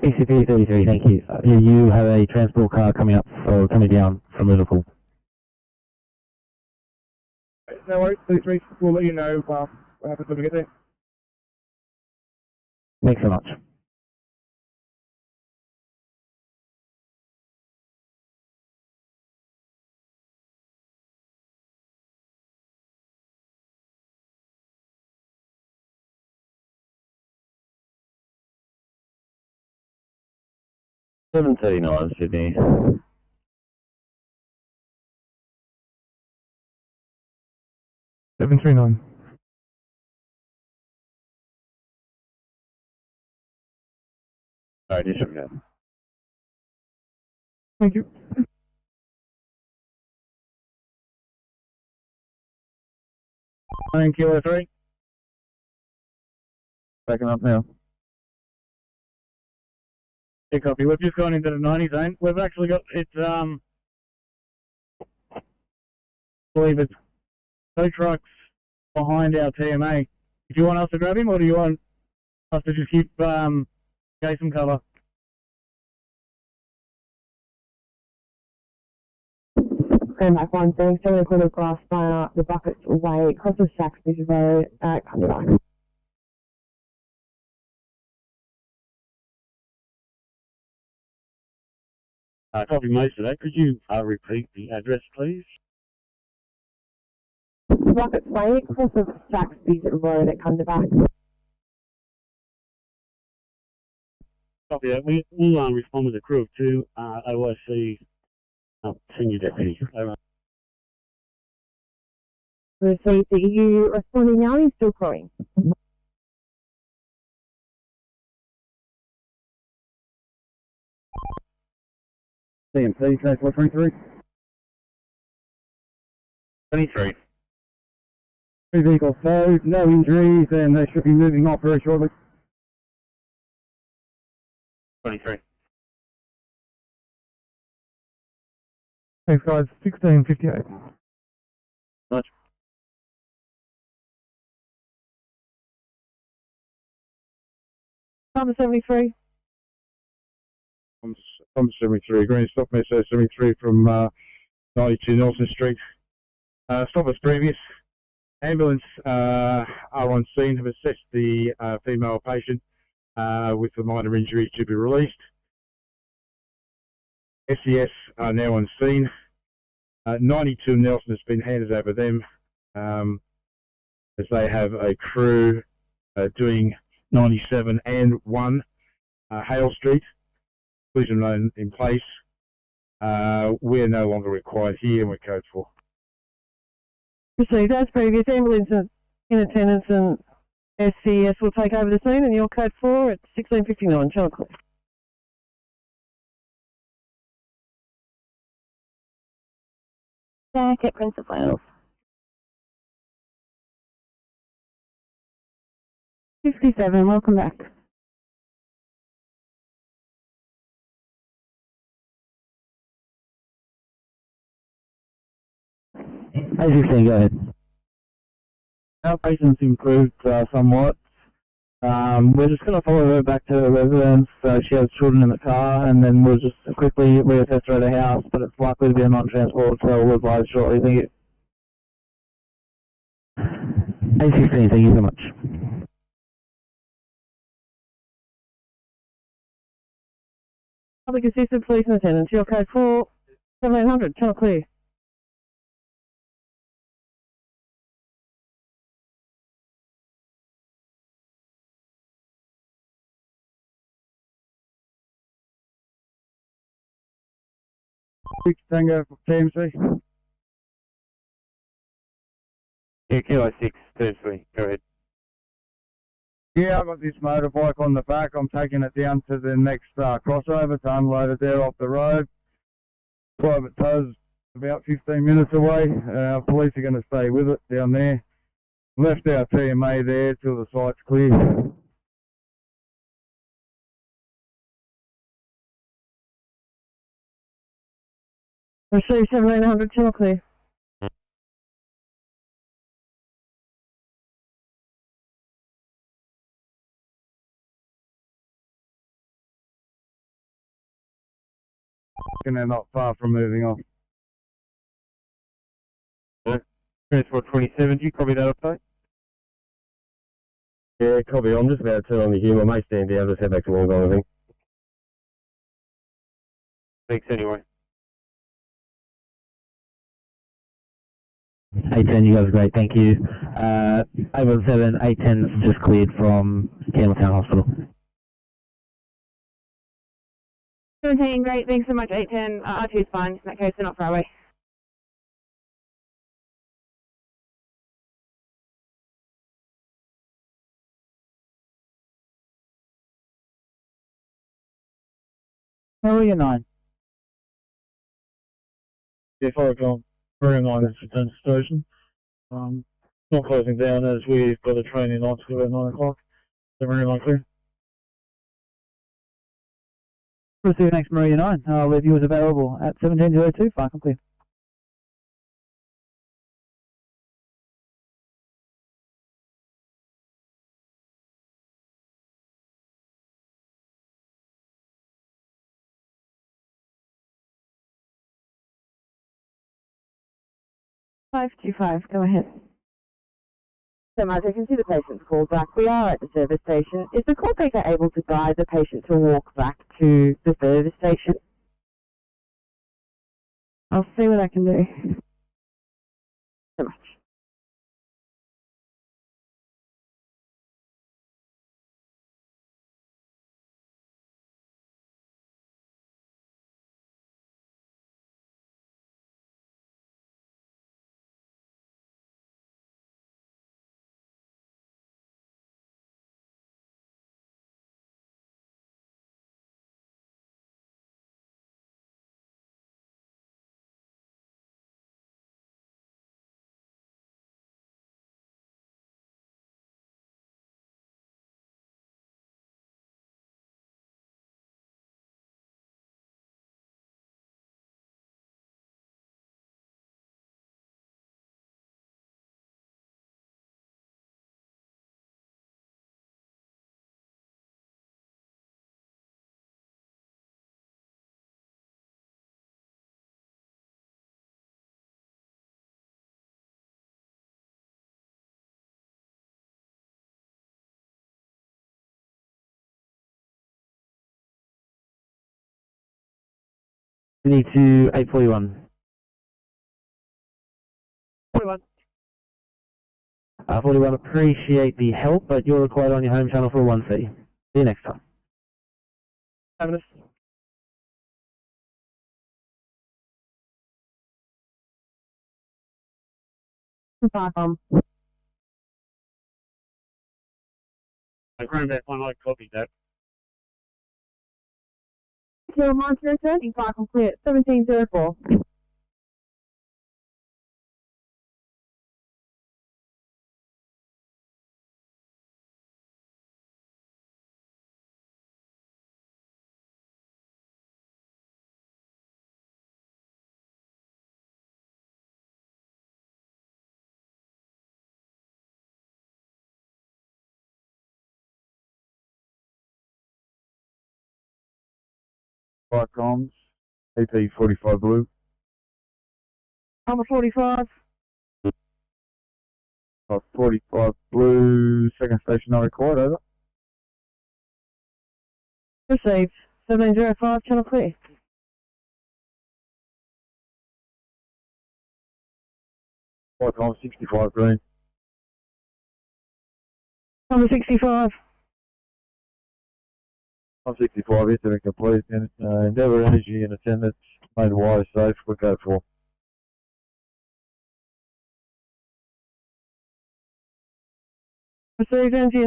ECP 33, thank you. You have a transport car coming up, or coming down from Liverpool. No worries, 33. We'll let you know what happens when we get there. Thanks so much. $7.39 Sydney. $739. Alright, just go. Thank you. Kilo 3. Backing up now. Yeah, copy. We've just gone into the 90 zone. We've actually got, it's, I believe it's tow trucks behind our TMA. Do you want us to grab him, or do you want us to just keep Jason cover? Grand back 1, 7 quarter glass fire, the buckets away, across the Saxby's Road, coming back. Copy most of that. Could you repeat the address, please? Buckets way, across the Saxby's Road at Cundaback. Copy that. We'll respond with a crew of 2, OIC senior deputy. Over. Received. Are you responding now? Or are you still calling? CMC, Transport 23. 23. 2 vehicles towed, no injuries, and they should be moving off very shortly. 23. Thanks, guys. 16:58. Much. Number 73. I'm 73, Green Stop Meso 73 from 92 Nelson Street. Stop as previous. Ambulance are on scene, have assessed the female patient with the minor injuries to be released. SES are now on scene. 92 Nelson has been handed over them as they have a crew doing 97 and 1 Hale Street. Collision lane in place. We're no longer required here, and we're code 4. Proceed as previous. Ambulance in attendance and SCS will take over the scene, and your code 4 at 16:59. Channel clear. Back at Prince of Wales. 57. Welcome back. A16, go ahead. Our patient's improved somewhat. We're just going to follow her back to her residence. She has children in the car, and then we'll just quickly reassess her at her house, but it's likely to be a non-transport, so we'll advise shortly. Thank you. A16, thank you so much. Public Assistant Police Attendant, your code 47800, channel clear. Tango for TMC. Yeah, Kilo 6, TMC, go ahead. Yeah, I've got this motorbike on the back. I'm taking it down to the next crossover to unload it there off the road. Private tow's about 15 minutes away. Police are going to stay with it down there. Left our TMA there till the site's clear. Receive 7800, channel clear. And they're not far from moving off. Transport 27, do you copy that update? Yeah, copy. I'm just about to turn on the hume. I may stand down, just head back to Wollongong, I think. Thanks anyway. A10, you guys are great, thank you. 817, A10's just cleared from Campbelltown Hospital. 17, great, thanks so much, 810. R2 is fine, in that case, they're not far away. Where are you, 9? Yeah, 4 o'clock, very nice at the station. Not closing down as we've got a train in on to about 9 o'clock. So very likely. Receive next Maria 9. Leave you as available at 1702, far complete. Five 525, go ahead. So, Mark, I can see the patient's called back. We are at the service station. Is the call taker able to guide the patient to walk back to the service station? I'll see what I can do. So much. We need to 841. 41. 41, appreciate the help, but you're required on your home channel for 1C. See you next time. Having us. I ran back one, I copied that. Kilo Monster 30, far complete, 1704. Fire comms, EP 45 blue. Number 45. 45 blue, second station not required, over. Received. 1705, channel clear. Fire comms 65 green. Number 65. I'm 65, incident complete. Endeavour Energy in attendance, made wire safe, we'll go for. Received energy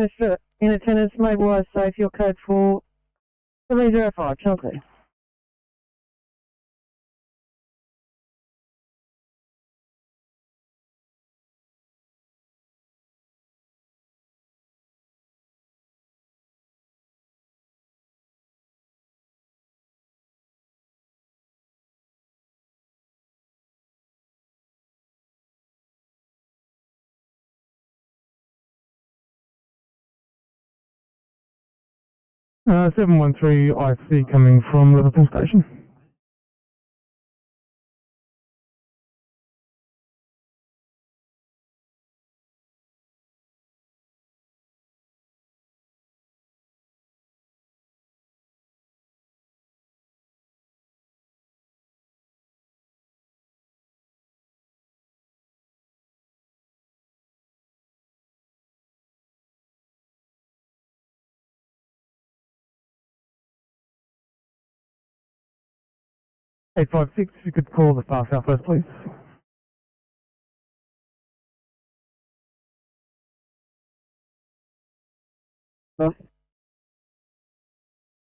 in attendance, made wire safe, your code for 1705, channel clear. Uh, 713 IC coming from Liverpool Station. Eight 856, if you could call the Far Southwest, please. No.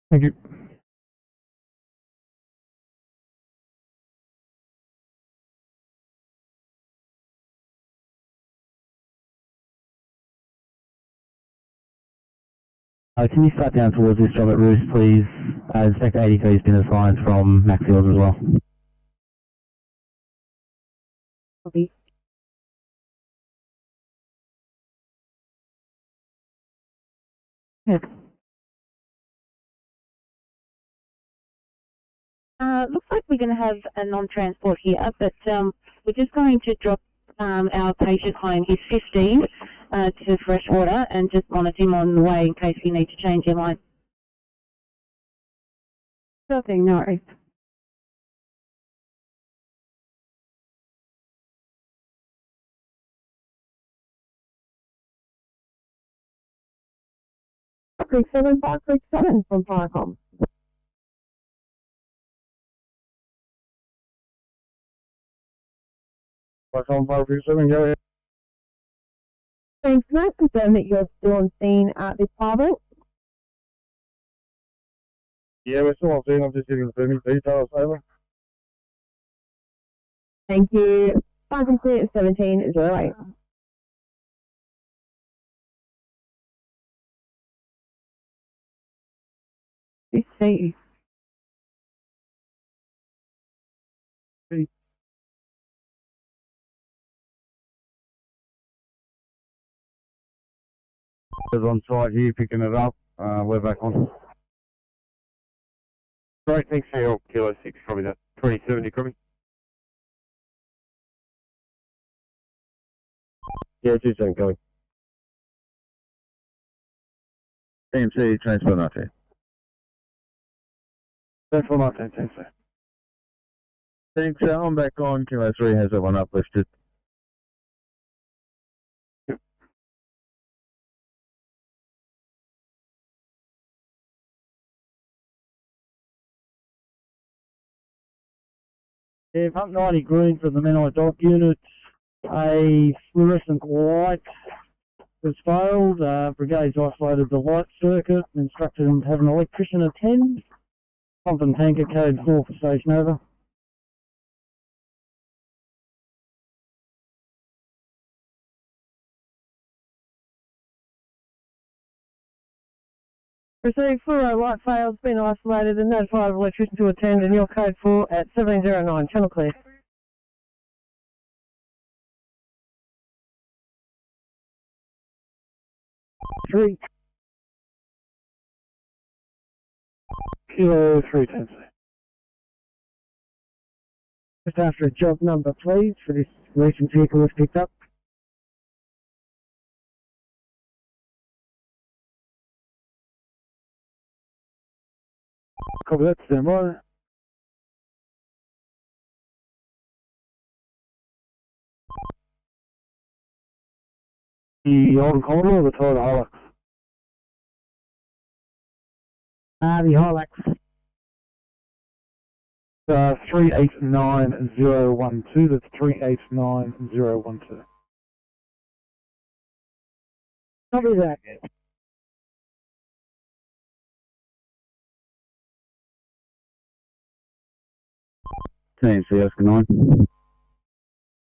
Thank you. Can you start down towards this job at Roost, please? Inspector 83 has been assigned from Maxfield as well. Copy. Yes. Looks like we're going to have a non-transport here, but we're just going to drop our patient home. He's 15 to Freshwater, and just monitor him on the way in case you need to change your line. Nothing, no worries. Creek 7537 from Firecom. Firecom 537, go ahead. Thanks, can I confirm that you're still on scene at this apartment? Yeah, we're still on scene, I'm just getting the firming details, over. Thank you. Five and clear at 1708. See. Is on site here picking it up. We're back on. Great, thanks for your Kilo 6, probably that 2070, copy. Yeah, 27 going. PMC, transport 19. Transport 19, thanks, sir. Thanks, I'm back on. Kilo 3 has that one uplifted. Yeah, pump 90 green for the Menai Dock unit. A fluorescent light has failed. Brigade's isolated the light circuit, instructed them to have an electrician attend. Pump and tanker code 4 for station over. Received fluoro light fails, been isolated and notified of electrician to attend, and your code 4 at 1709, channel clear. Kilo 3, 10, sir. Just after a job number, please, for this recent vehicle was picked up. Copy that, stand by. The Holden Commodore or the Toyota Hilux? The Hilux. 389012, that's 389012. Copy that. TNC Oscar 9.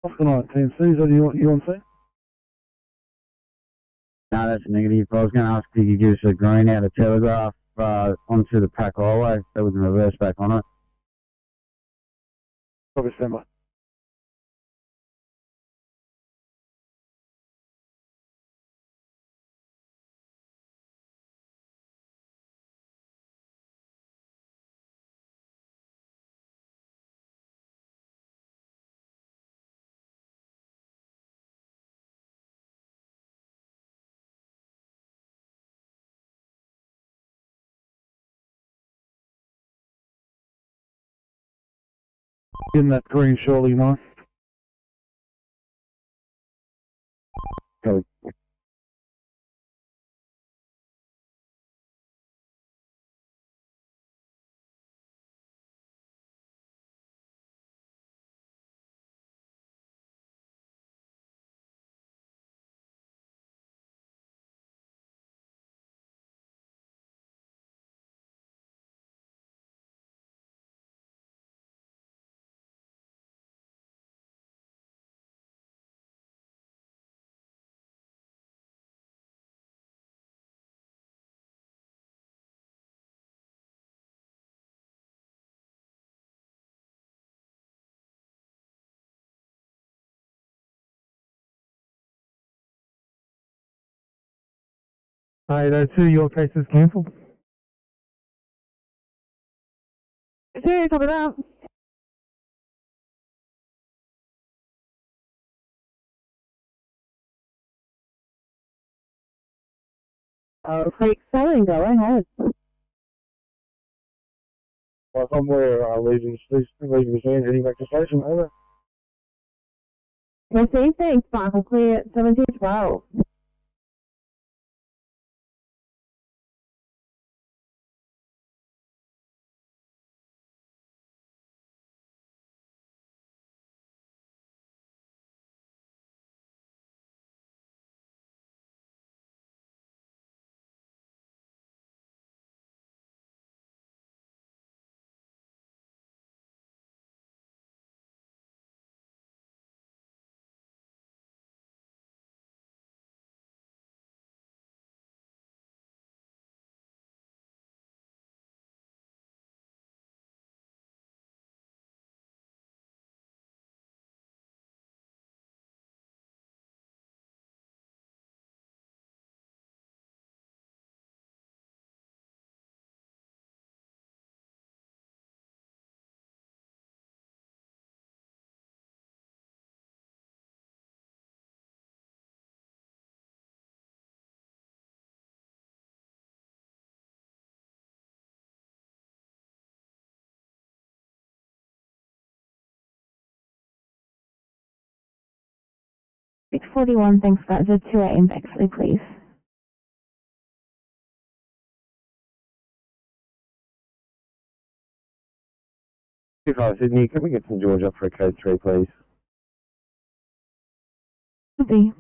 Oscar 9, TNC, is that you want to see? No, that's negative. I was going to ask if you could give us a green out of Telegraph onto the Pack Highway, so we can reverse back on it. Copy, stand by. Getting that green shortly, Mike. Copy. Hey, those two, your case is cancelled. Serious, copy that. Creek 7, go ahead. Well, somewhere leaving the scene, heading back to station, over. Received, thanks, Michael, clear 1712. It's 41, thanks, guys. A 2-8 in Bexley, please. 25 Sydney, can we get St George up for a code 3, please? Copy.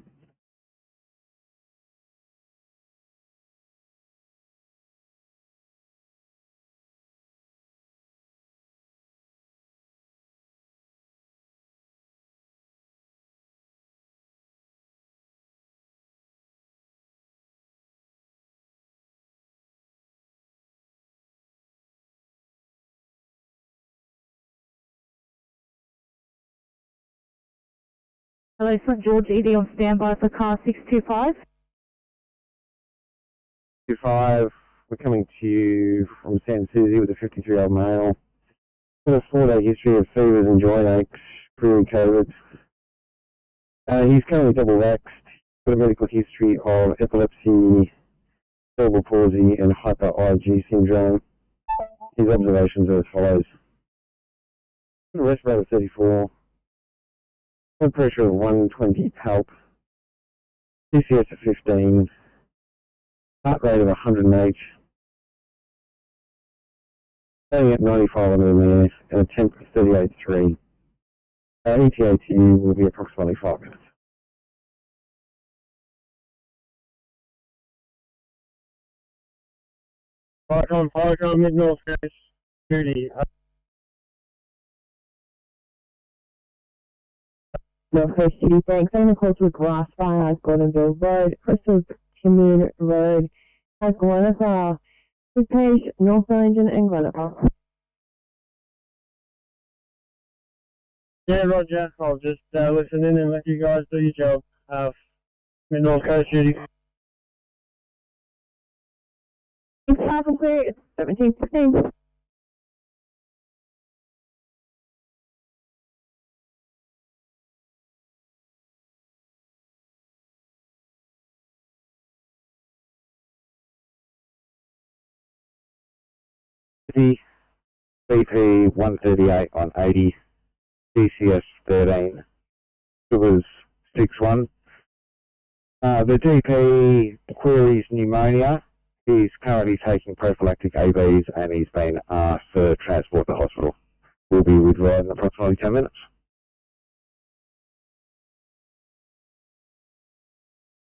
Hello, St George, ED on standby for car 625. 25, we're coming to you from San Susie with a 53-year-old male. Got a 4-day history of fevers and joint aches, query COVID. He's currently double vaxxed. Got a medical history of epilepsy, cerebral palsy, and hyper-IgE syndrome. His observations are as follows. Rest rate of 34, blood pressure of 120 palp, CCS of 15, heart rate of 108, staying at 95 under the minute, and a temp of 38.3. ETA to you will be approximately 5 minutes. Park on Mid-North Coast, security. North Coast City Bank, I'm close with Grass Fire, Gordonville Road, Crystal Commune Road, Glenafar, Good Page, North Engine, and Glenafar. Yeah, Roger. I'll just listen in and let you guys do your job. Mid-North Coast duty. It's half and clear, it's 17:15. BP 138 on 80, CCS 13, sugars 61. The GP queries pneumonia. He's currently taking prophylactic ABs and he's been asked to transport to hospital. We'll be with Rod in approximately 10 minutes.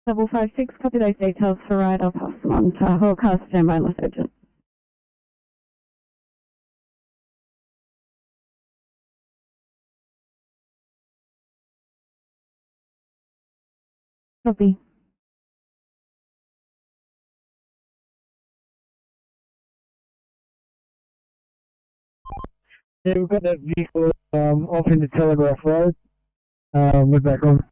556, copy those details for ride. I'll pass them on to Hawkeye standby unless urgent. Copy. Yeah, we've got that vehicle off into Telegraph Road. We're back on.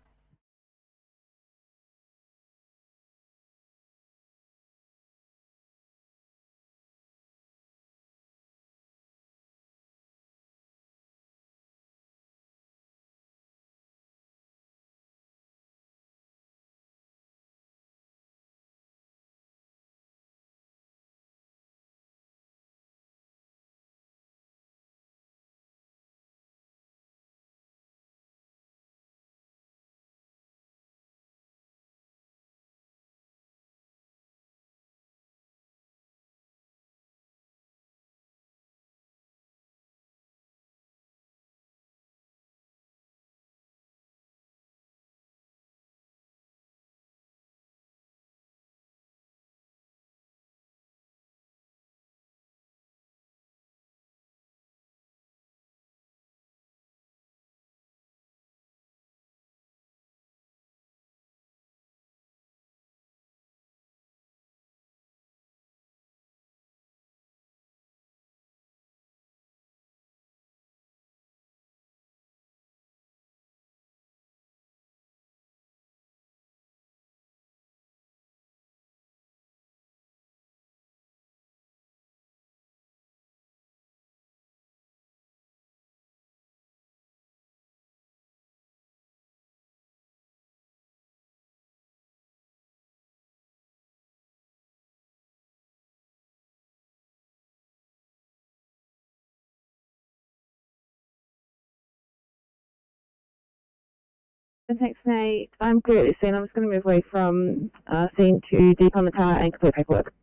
Thanks, Nate. I'm clear at this scene. I'm just going to move away from scene to deep on the car and complete paperwork.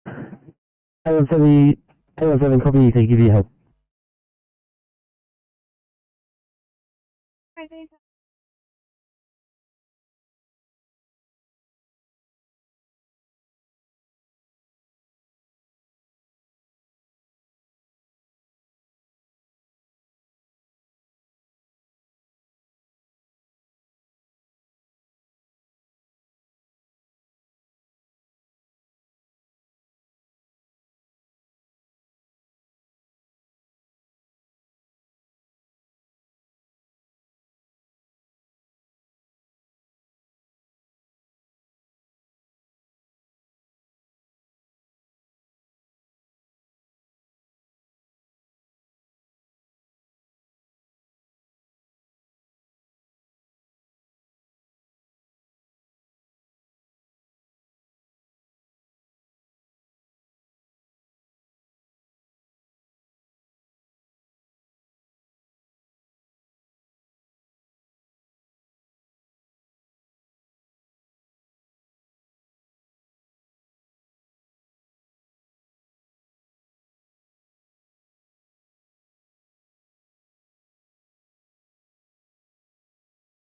A17 copy, thank you for your help.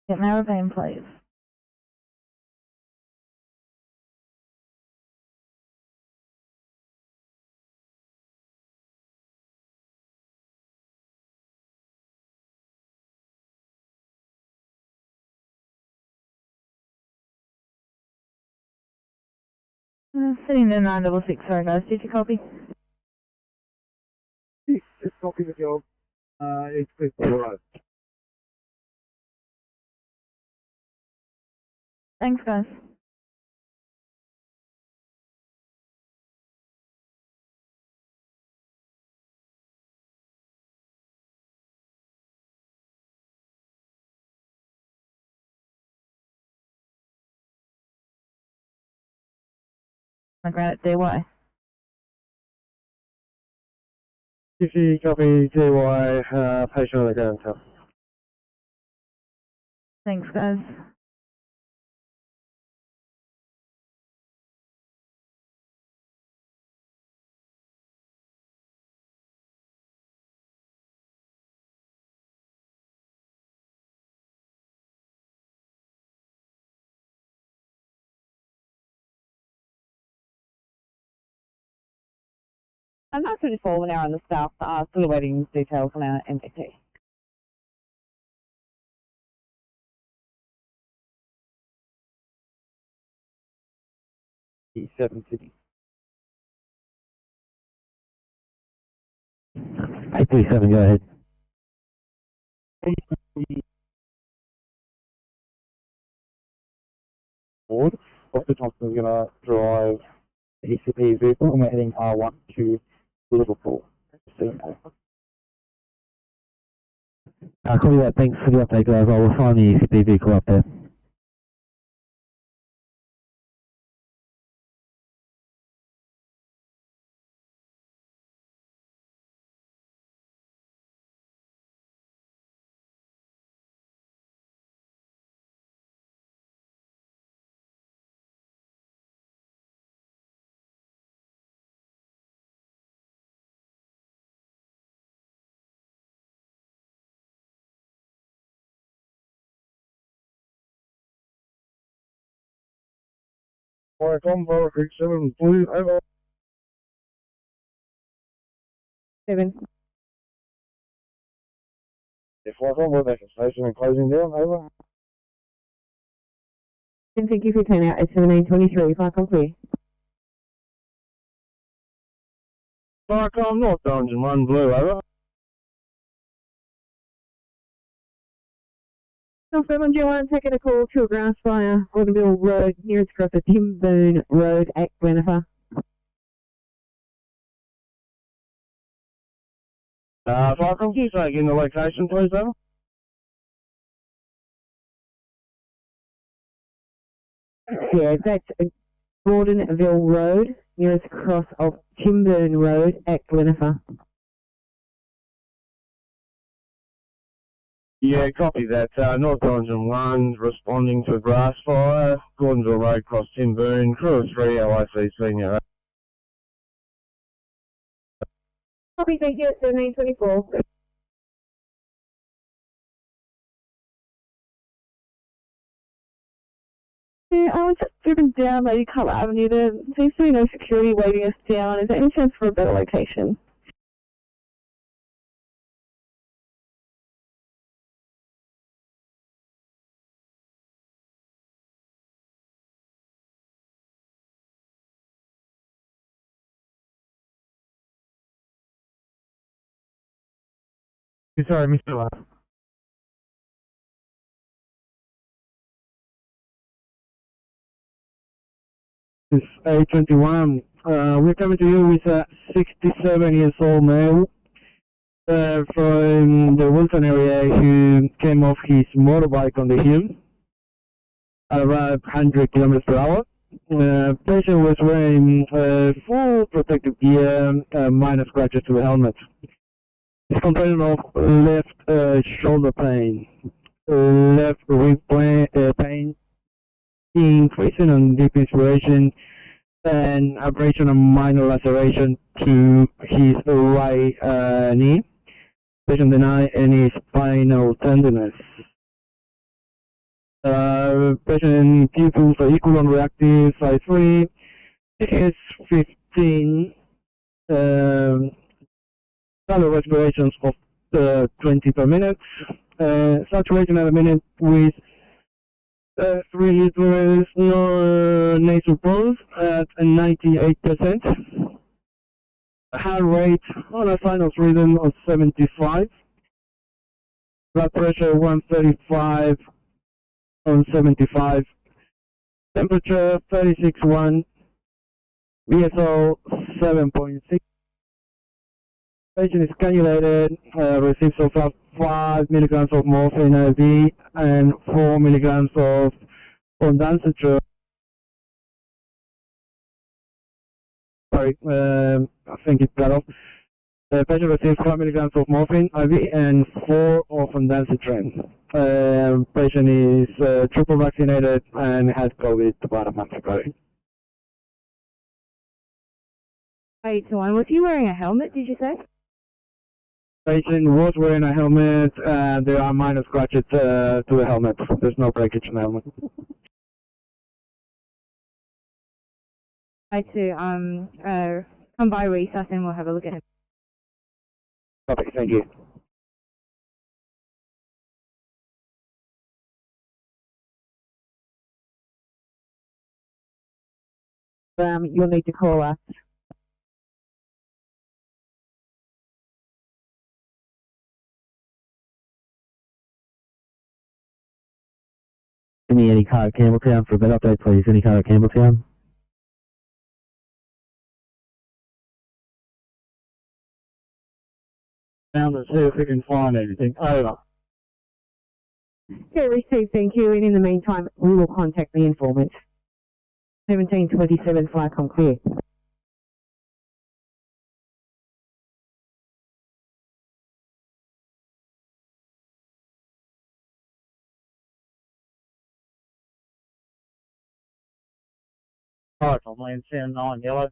Get Narrabeen, please. Sitting in 966, sorry guys, did you copy? Just copy the job. It's alright. Thanks guys. My grad at DY. If you copy DY, patient on the ground, sir. Thanks guys. I'm not 24 now on the staff, still awaiting details on our MVP. E7 City. 837, go ahead. Board. Dr. Thompson's going to drive the ECP vehicle and we're heading R1 to Liverpool. Copy that, thanks for the update guys, I will find the ECP vehicle up there. Alright, Combo 67, please, over. 7. If I Combo back in station and closing down, over. Thank you for your turn out at 1723, if I can clear. Marcom, North Dungeon 1, blue, over. North 701, taking a call to a grass fire, Automobile Road, nearest across the Timboon Road at Glennifer. Marcom, can you say again the location, please, over? Yeah, that's Gordonville Road, nearest across of Timboon Road at Glennifer. Yeah, copy that. North Dungeon 1 responding to a grass fire, Gordonville Road, cross Timboon, crew of 3, LIC senior. Copy, thank you, at 1724. Yeah, I was just driven down Lady Colour Avenue. There seems to be no security waiting us down. Is there any chance for a better location? Sorry, Mr. Last. It's 821. We're coming to you with a 67 years old male from the Wilson area who came off his motorbike on the hill at around 100 kilometers per hour. Patient was wearing full protective gear, minor scratches to the helmet. He's complaining of left shoulder pain, left rib pain, increasing on deep inspiration, and abrasion and minor laceration to his right knee. Patient deny any spinal tenderness. Patient pupils are equal on reactive, side 3, is 15, total respirations of 20 per minute, saturation at a minute with 3 liters, no nasal pulse at 98%, heart rate on a sinus rhythm of 75, blood pressure 135 on 75, temperature 36.1, BSO 7.6. Patient is cannulated, receives so far 5 milligrams of morphine IV and 4 milligrams of ondansetron. Sorry, I think it got off. The patient receives 5 milligrams of morphine IV and 4 of ondansetron. Patient is triple vaccinated and had COVID about a month ago. 821, was he wearing a helmet, did you say? Patient was wearing a helmet, and there are minor scratches to the helmet. There's no breakage in the helmet. Come by recess and we'll have a look at him. Okay, thank you. You'll need to call us. Any car at Campbelltown for a bed update, please. Any car at Campbelltown? Down to see if we can find anything. Over. Okay, received, thank you. And in the meantime, we will contact the informant. 1727 Flycom clear. Alright, I'm laying 79 yellow.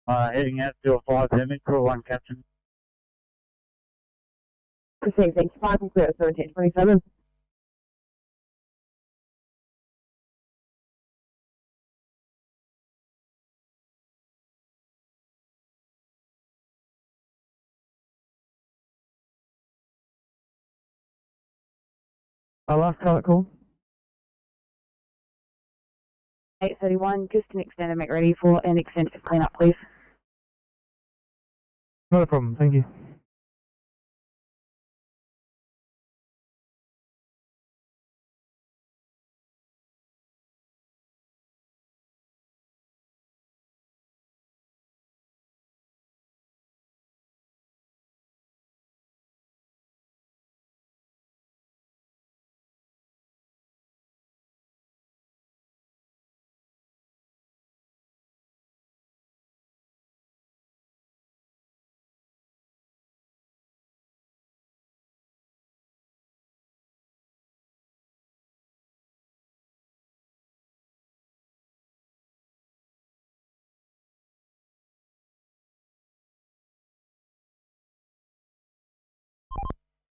Heading out to a 5 permit, crew 1 captain. Received, thanks. 5 and clear, 1727. Our last call call. 831, just an extended make ready for an extensive cleanup, please. Not a problem, thank you.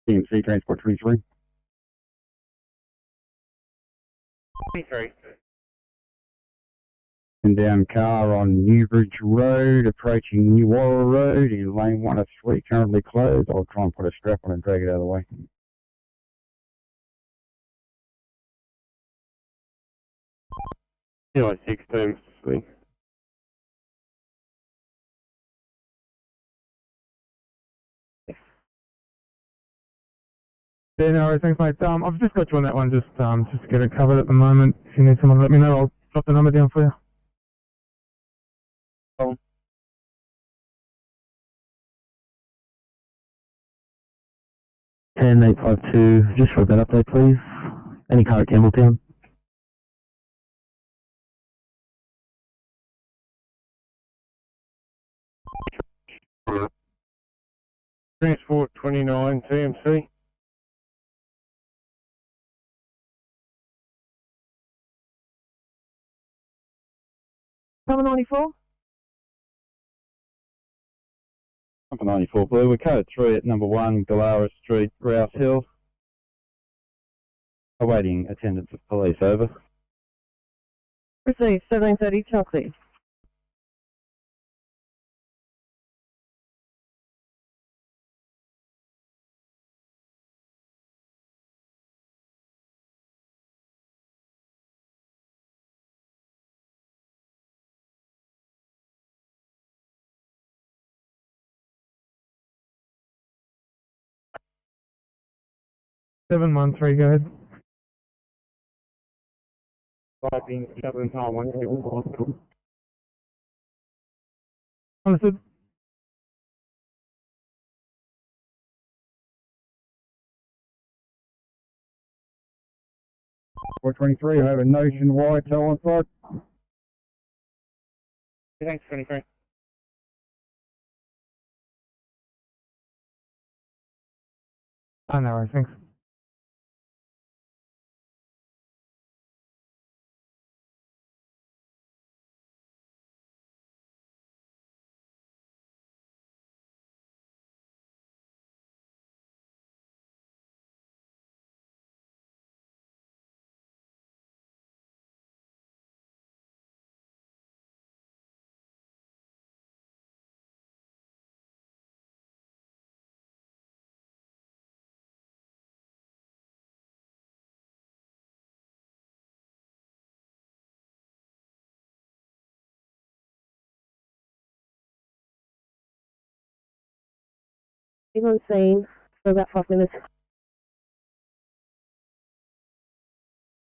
CMC Transport 23. 23. And down car on Newbridge Road, approaching New Warra Road in lane 1 of 3, currently closed. I'll try and put a strap on and drag it out of the way. Kilo 16, please. Yeah, no worries, thanks mate. I've just got you on that one, just to get it covered at the moment. If you need someone, let me know. I'll drop the number down for you. Oh. 10852, just for a bed update, please. Any car at Campbelltown? Transport 29, TMC. 794? Number 94 Blue, we're code 3 at number 1 Gallara Street, Rouse Hill. Awaiting attendance of police, over. Received, 1730 Chelsea. Seven one three, go ahead. Understood. $423, I have a nationwide tow on site. Thanks, 23. Oh, no worries, thanks. He's on scene for about 5 minutes.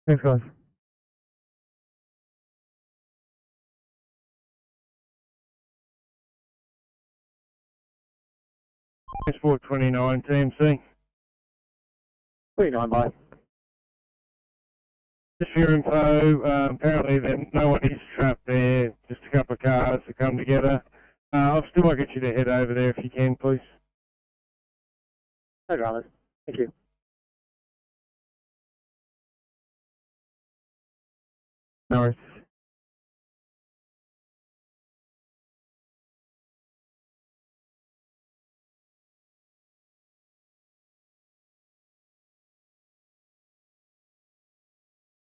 Thanks, guys. It's 429 TMC. 29 by. Just for your info, apparently no one is trapped there, just a couple of cars that come together. I'll still get you to head over there if you can, please. No dramas. Thank you. No worries.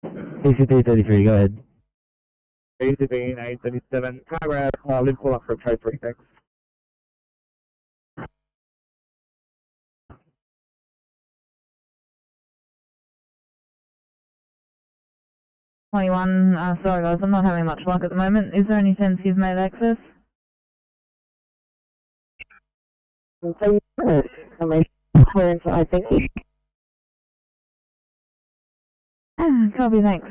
PCP 33, go ahead. PCP 837, paragraph, Lynn pull up for code 3, thanks. Sorry guys, I'm not having much luck at the moment. Is there any sense you've made access? Clearance, I think. Copy, thanks.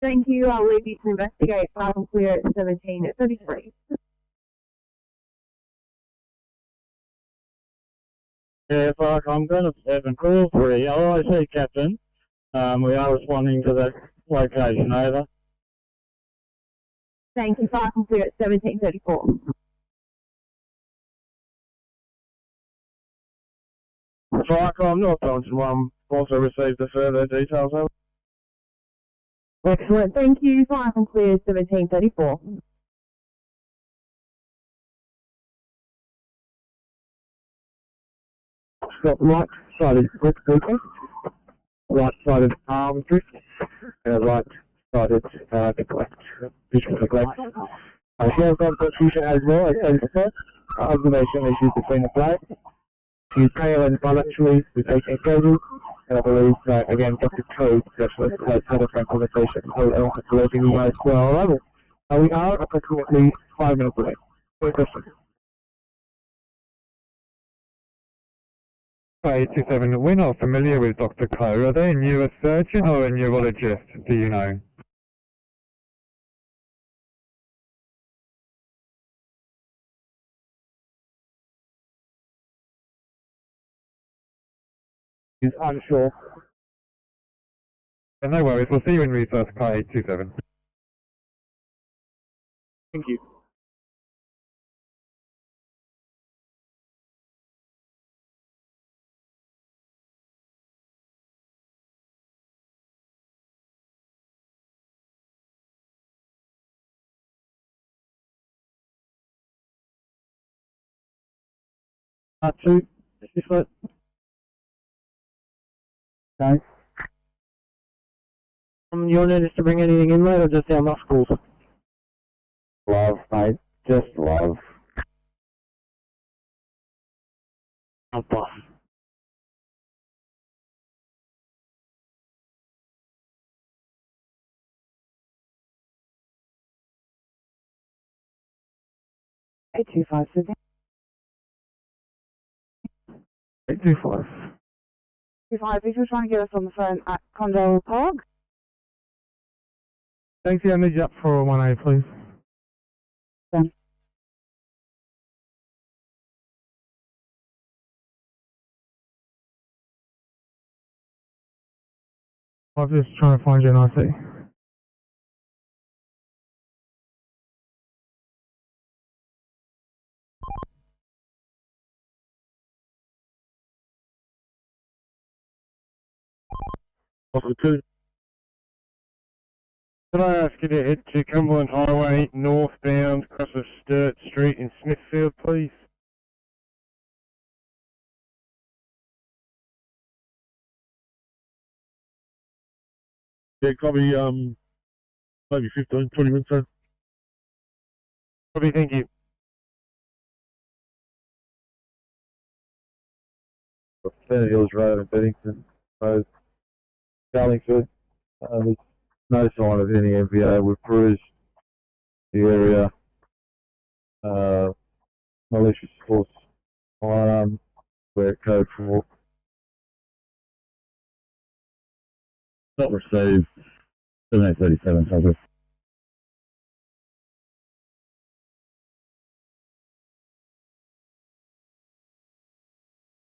Thank you. I'll leave you to investigate. File clear at 17:33. Yeah, Park, I'm going to 7 call 3. LIC Captain. We are responding to that location, over. Thank you. File clear at 17:34. Firecom, North Johnson 1, also received the further details, over. Excellent. Thank you. File clear at 17:34. Got right sided brick beacon, right sided arm drift, and a right sided neglect, visual neglect. Shell contribution as well as first observation issues between the flags. Use tail and bilaterally with taking cables, and I believe again Dr. Code specialist has had a frank conversation with also collecting you guys to our level. We are approximately 5 minutes away. Any questions? 827, we're not familiar with Dr. Coe. Are they a neurosurgeon or a neurologist? Do you know? Is unsure. No worries, we'll see you in resource car 827. Thank you. 2, this way. Okay. You need us to bring anything in, mate, or just our muscles? Love, mate. Just love. Oh, boss. Eight two five Sydney. 825. 25, if you're trying to get us on the phone at Constables Park. Thanks, yeah, I need you up for 1A, please. Done. I'm just trying to find you an IC. Officer 2. Could I ask you to head to Cumberland Highway northbound across the Sturt Street in Smithfield, please? Yeah, copy, maybe 15, 20 minutes then. Copy, thank you. Bennett Hills Road and Beddington Road, Carlingford. There's no sign of any MVA. We've cruised the area. Malicious force firearm, we're at code 4. Not received. 1737 Southwest.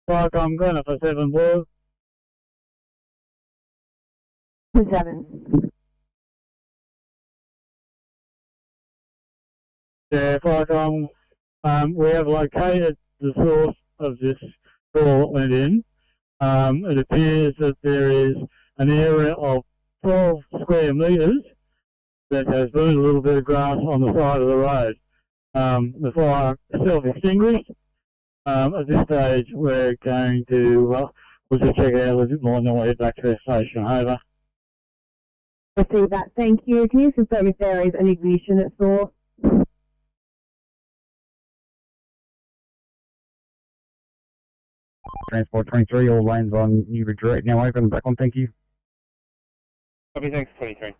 Park, I'm going up for 7 Blue. 7. Yeah, Park, we have located the source of this call that went in. It appears that there is an area of 12 square metres that has burned a little bit of grass on the side of the road. The fire self-extinguished. At this stage, we're going to, we'll just check it out a little bit more and then we'll head back to the station. Over. Receive that, thank you. Can you confirm if there is an ignition at source? Transport 23, all lanes on New Ridge Road now open. Back on, thank you. Copy, thanks, 23.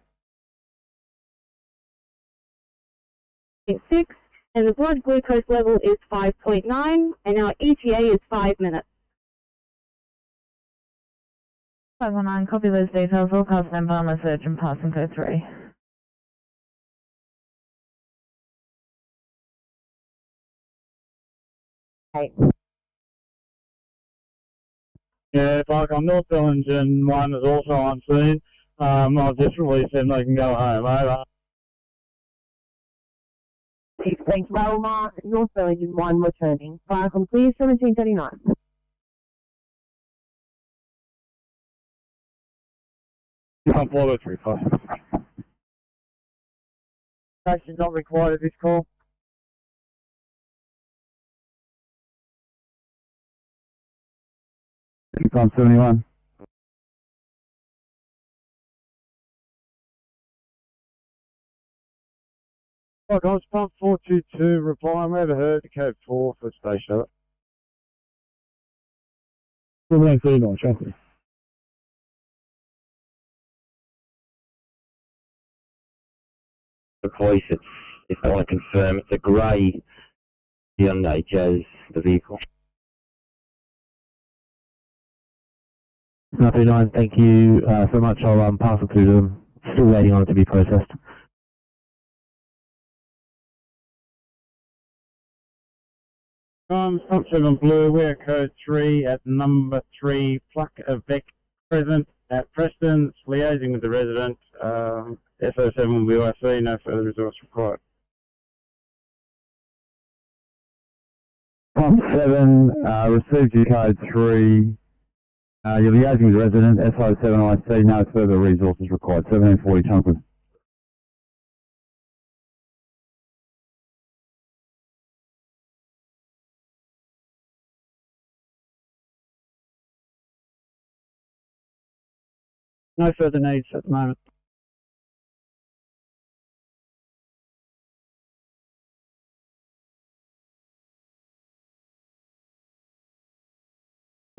It's 6, and the blood glucose level is 5.9, and our ETA is 5 minutes. 519, copy those details. All cars stand by on the search and passing code 3. Okay. Yeah, Park, on North Bellingen 1 is also on scene. I've just released them, they can go home. Over. Thanks, Roma, North Bellingen 1 returning. Fire from clear 1739. Pump 435. Station not required at this call. Time 71. Look, I was pump 422, reply, I'm overheard, code 4 for station. 1739, traffic. The police, if they want to confirm, it's a grey Hyundai Jazz, the vehicle. 939, thank you so much. I'll pass it through to them. Still waiting on it to be processed. Pump 7 Blue, we're code 3 at number 3, Pluck Beck present at Preston, liaising with the resident. SO7 will be OIC, no further resource required. Pump 7, received your code 3. You're liaising with the resident, SO7 IC, no further resources required. 1740 Chelmsford. No further needs at the moment.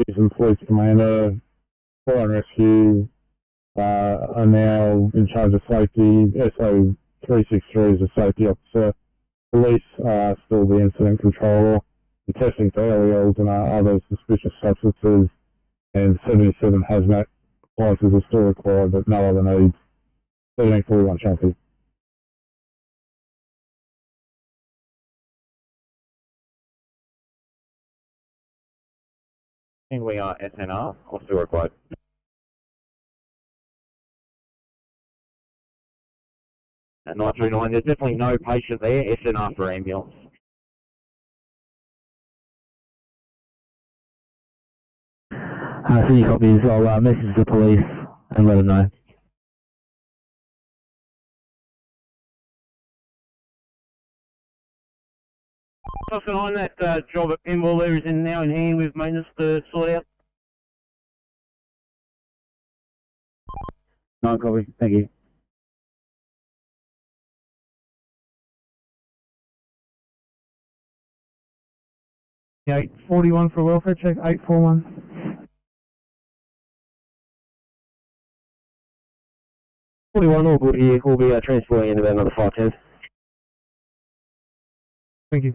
Houston Police Commander, Fire and Rescue are now in charge of safety. SO 363 is a safety officer. Police are still the incident controller. The testing for LELs and other suspicious substances, and 77 hazmat licenses are still required, but no other needs. 1341 Chelsea. And we are SNR, also required. At 939, there's definitely no patient there, SNR for ambulance. Senior copies, I'll message the police and let them know. Officer on that job at Pinball there is now in hand with maintenance to sort out. No copy, thank you. Yeah, 841 for welfare check, 841. 41, all good here. We'll be transporting in about another 510. Thank you.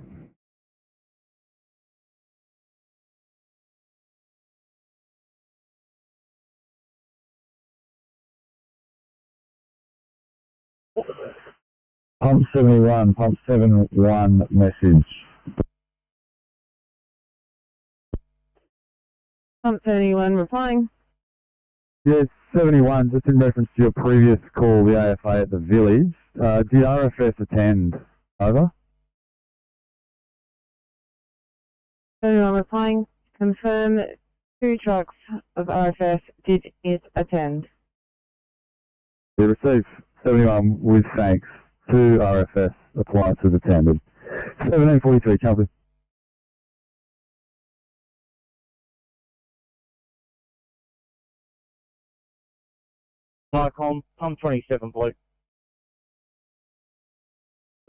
Pump 71, Pump 71 message. Pump 31 replying. Yes, 71, just in reference to your previous call, the AFA at the village. Did RFS attend? Over? 31 replying. Confirm 2 trucks of RFS did it attend. We received 71 with thanks. 2 RFS appliances attended. 1743, Chelsea. Icon, pump 27, blue.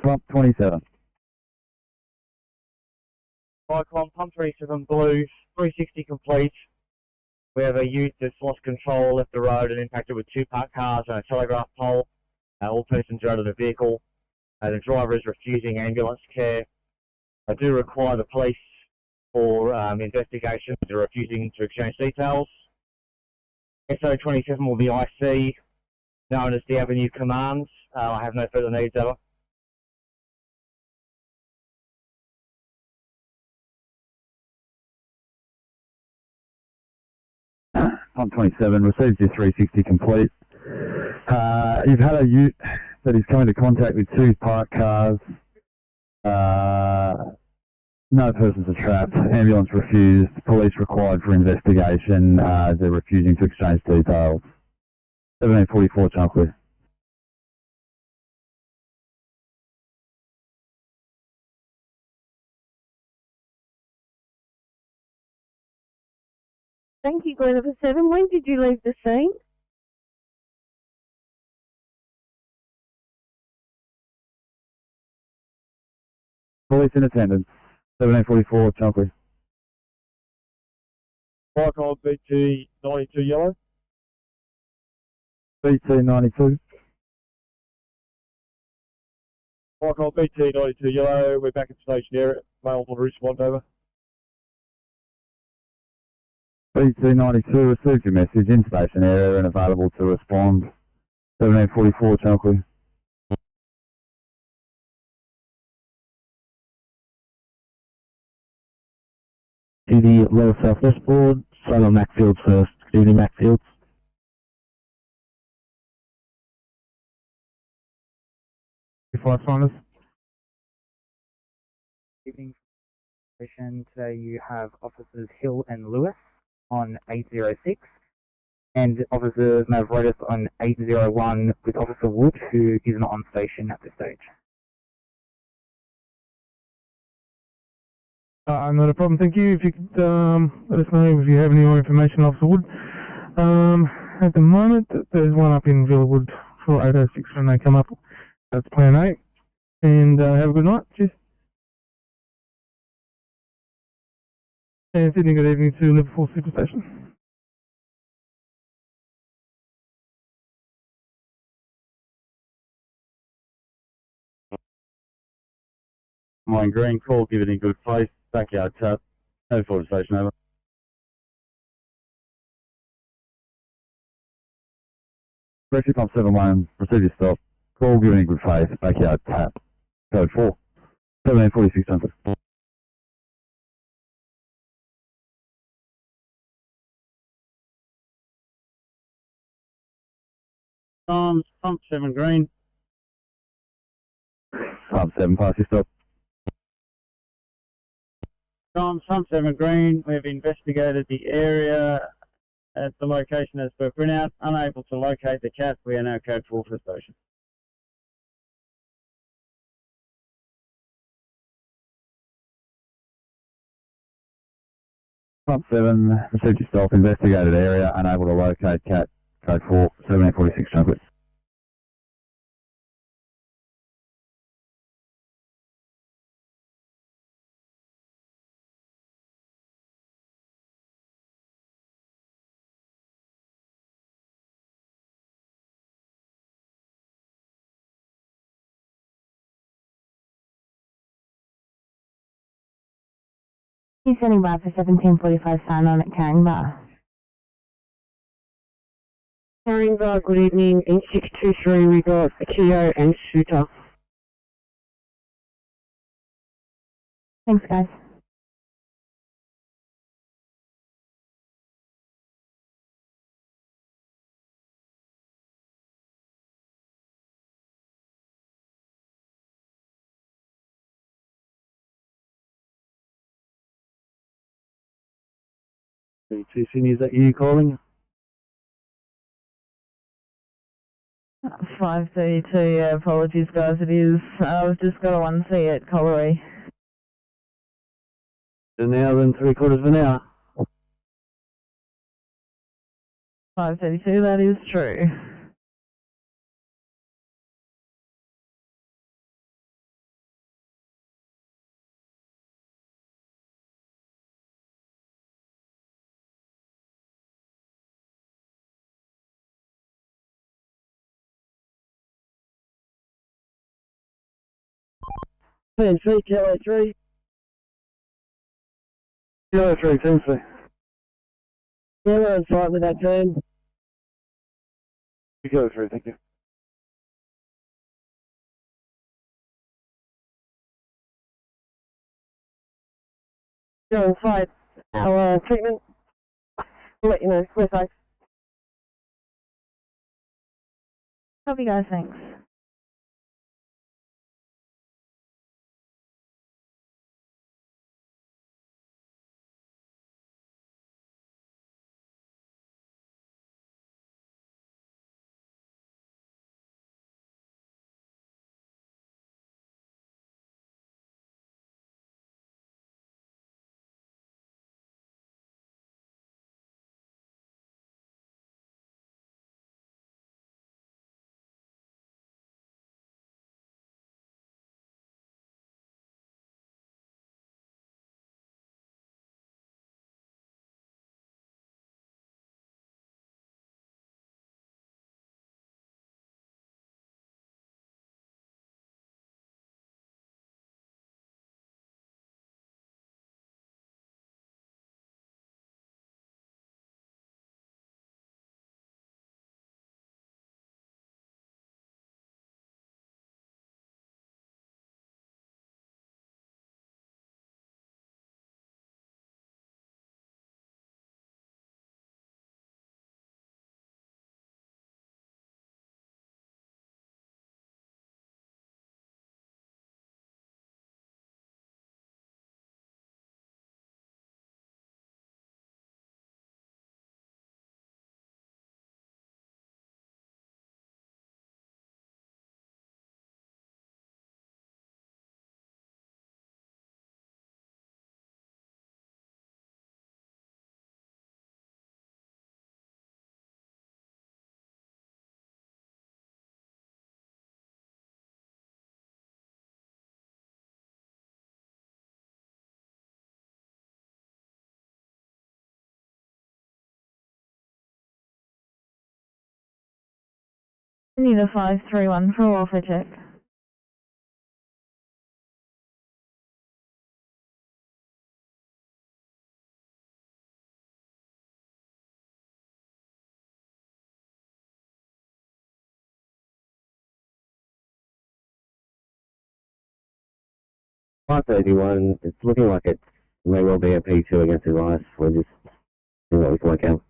Pump 27. Icon, pump 27, blue, 360 complete. We have a youth that's lost control, left the road and impacted with 2 parked cars and a telegraph pole. All persons are out of the vehicle. The driver is refusing ambulance care. I do require the police for investigation. They're refusing to exchange details. SO27 will be IC, known as the Avenue Commands. I have no further needs, over. Pump 27, received your 360 complete. You've had a ute that is coming into contact with 2 parked cars. No persons are trapped. Ambulance refused. Police required for investigation. They're refusing to exchange details. 1744 Chunkley. Thank you, Glenn for 7. When did you leave the scene? Police in attendance. 1744 Chunkley. Icon BT 92 yellow. BT 92. Icon BT 92 yellow. We're back at station area. Male to respond, over. BT 92 received your message in station area and available to respond. 1744 Chunkley. To the lower southwest board, Solar Macfield first. Duty Macfield. Before I sign this. Evening station. Today you have officers Hill and Lewis on 806 and Officer Mavrodis on 801 with Officer Wood, who is not on station at this stage. Not a problem, thank you. If you could let us know if you have any more information, Officer Wood. at the moment. There's one up in Villawood for 806 when they come up. That's plan A. And have a good night. Cheers. And Sydney, good evening to Liverpool Superstation. Mine green call, give it in good place. Backyard tap. No forward station over. Rescue pump 71, proceed to stop. Call, give it in good face. Backyard tap. Code 4. 1746 Junction. Pump 7 green. Pump 7, pass your stop. Pump 7 green. We've investigated the area at the location as per printout. Unable to locate the cat. We are now code 4 for station. Pump 7, proceed to stop. Investigated area, unable to locate cat. Code 4, 1746 Junction. He's standing by for 1745 sign on at Caringbah. Caringbah, good evening. In 623 we got Akio and Suta. Thanks, guys. Sydney, is that you calling? 532, yeah, apologies guys, it is. I've just got a 1C at Collery. An hour and 3/4 of an hour. 532, that is true. Plan 3, Kilo 3. Kilo 3, Tennessee. Yeah, we're on site with that turn. Kilo 3, thank you. Go on site. Our treatment. We'll let you know. We're safe. Copy guys, thanks. Need a 531 for welfare check. R31, it's looking like it may well be a P2 against his eyes. We're just seeing what we can work out.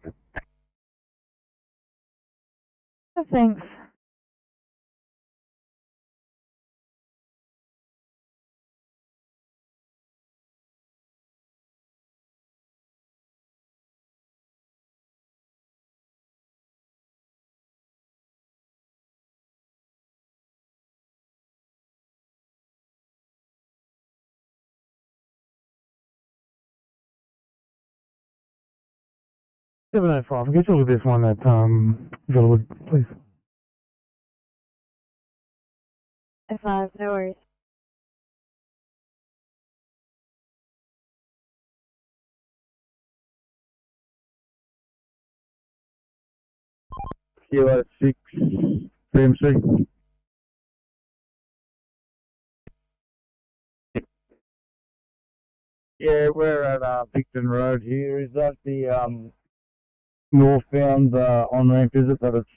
Oh, thanks. Seven 705, can you look at this one at Villawood, please? F5, no worries. Kilo 6 PMC. Yeah, we're at Picton Road here. Is that the northbound on-ramp, is it, that it's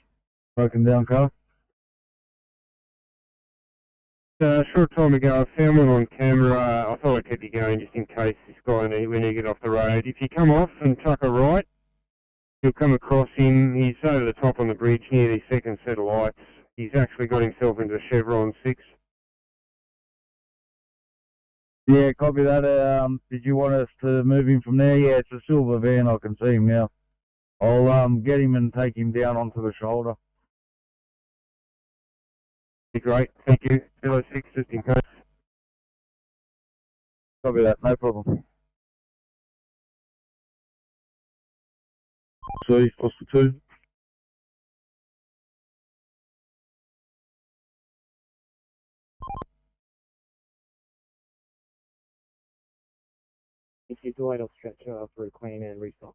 broken down car? A short time ago, I found one on camera. I thought I'd keep you going just in case this guy, when you get off the road. If you come off and tuck a right, you'll come across him. He's over the top on the bridge near the second set of lights. He's actually got himself into Chevron 6. Yeah, copy that. Did you want us to move him from there? Yeah, it's a silver van. I can see him now. I'll get him and take him down onto the shoulder. Great, thank you. Kilo 6, just in case. Copy that, no problem. C, Oscar 2. If you do, I'll stretch for a clean and restock.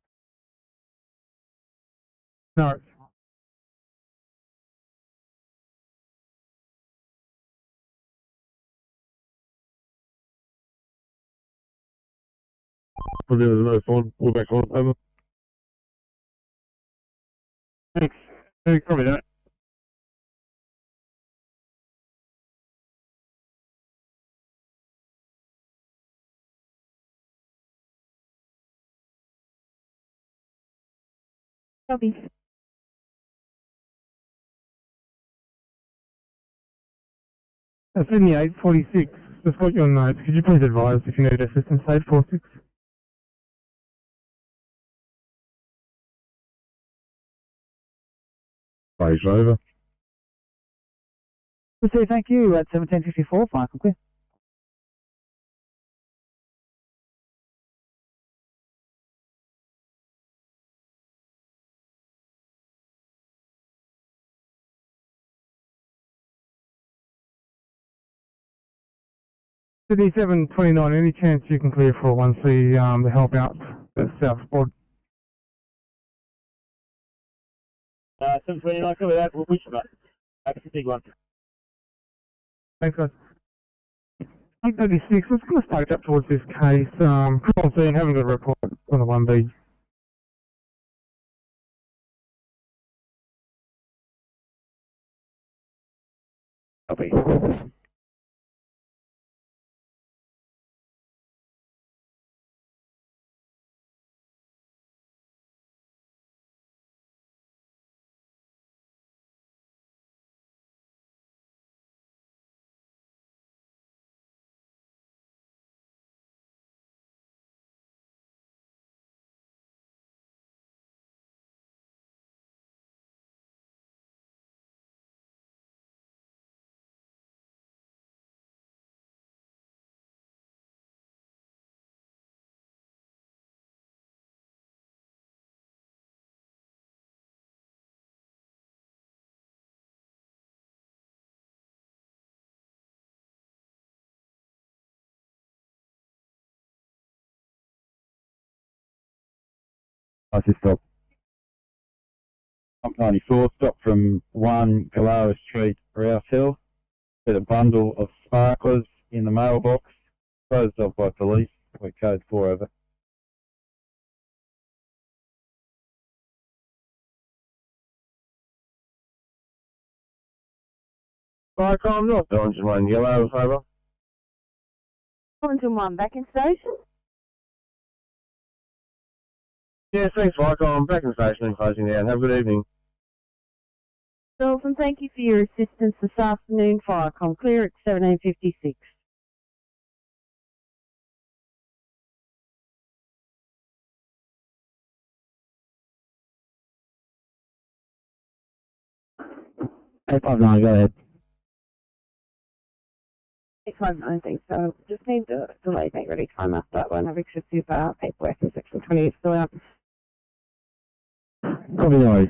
No. Put it in the phone, pull back on, over. Thanks. Hey, copy that. Copy. Sydney 846, just got your notes. Could you please advise if you need assistance? 846. Phase over. We'll say thank you at 1754, Michael Clear. Sydney 729, any chance you can clear for 1C to help out the South Sport? 729, cover that. We'll push that. That's a big one. Thanks, guys. 836, let's kind of start up towards this case. Come on, scene, haven't got a report on the 1B. Copy. I just stop. Up 94, stop from 1 Gallara Street, Rouse Hill. With a bundle of sparklers in the mailbox. Closed off by police. We're code 4 over. Viacom North, Darlington 1, yellow, over. Darlington 1, back in station. Yes, thanks, Viacom. Back in station and closing down. Have a good evening. Girls, and thank you for your assistance this afternoon. Firecom clear at 17:56. No, go ahead. 859, thanks. So just need to delay make ready time after that one. Have excessive paperwork in section 20 is still out. Probably no worries.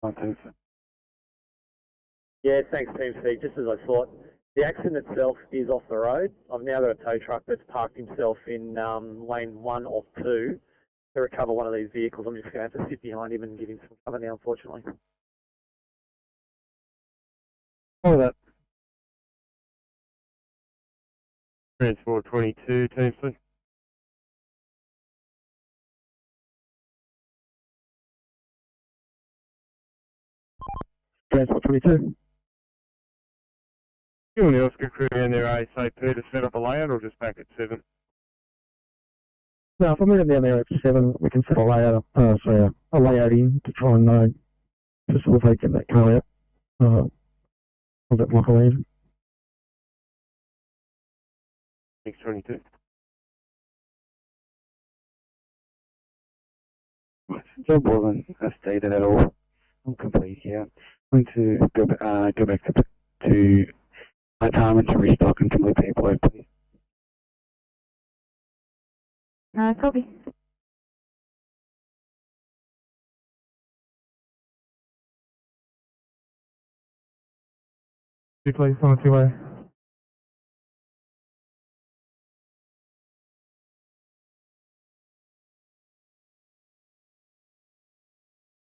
I think so. Yeah, thanks, Team C. Just as I thought, the accident itself is off the road. I've now got a tow truck that's parked himself in lane 1 of 2 to recover one of these vehicles. I'm just going to have to sit behind him and give him some cover now, unfortunately. Oh, that. Transport 22, Team C. Transport 22. You and the Oscar crew and their ASAP to set up a layout or just back at 7? No, if I meet them down there at 7, we can set a layout, a layout in to try and facilitate getting that car out. Or that block of land. Thanks, 22. Job wasn't stated at all. I'm complete here. I'm going to go back to my time and to restock and complete paperwork, please. Copy. Please, on the two-way.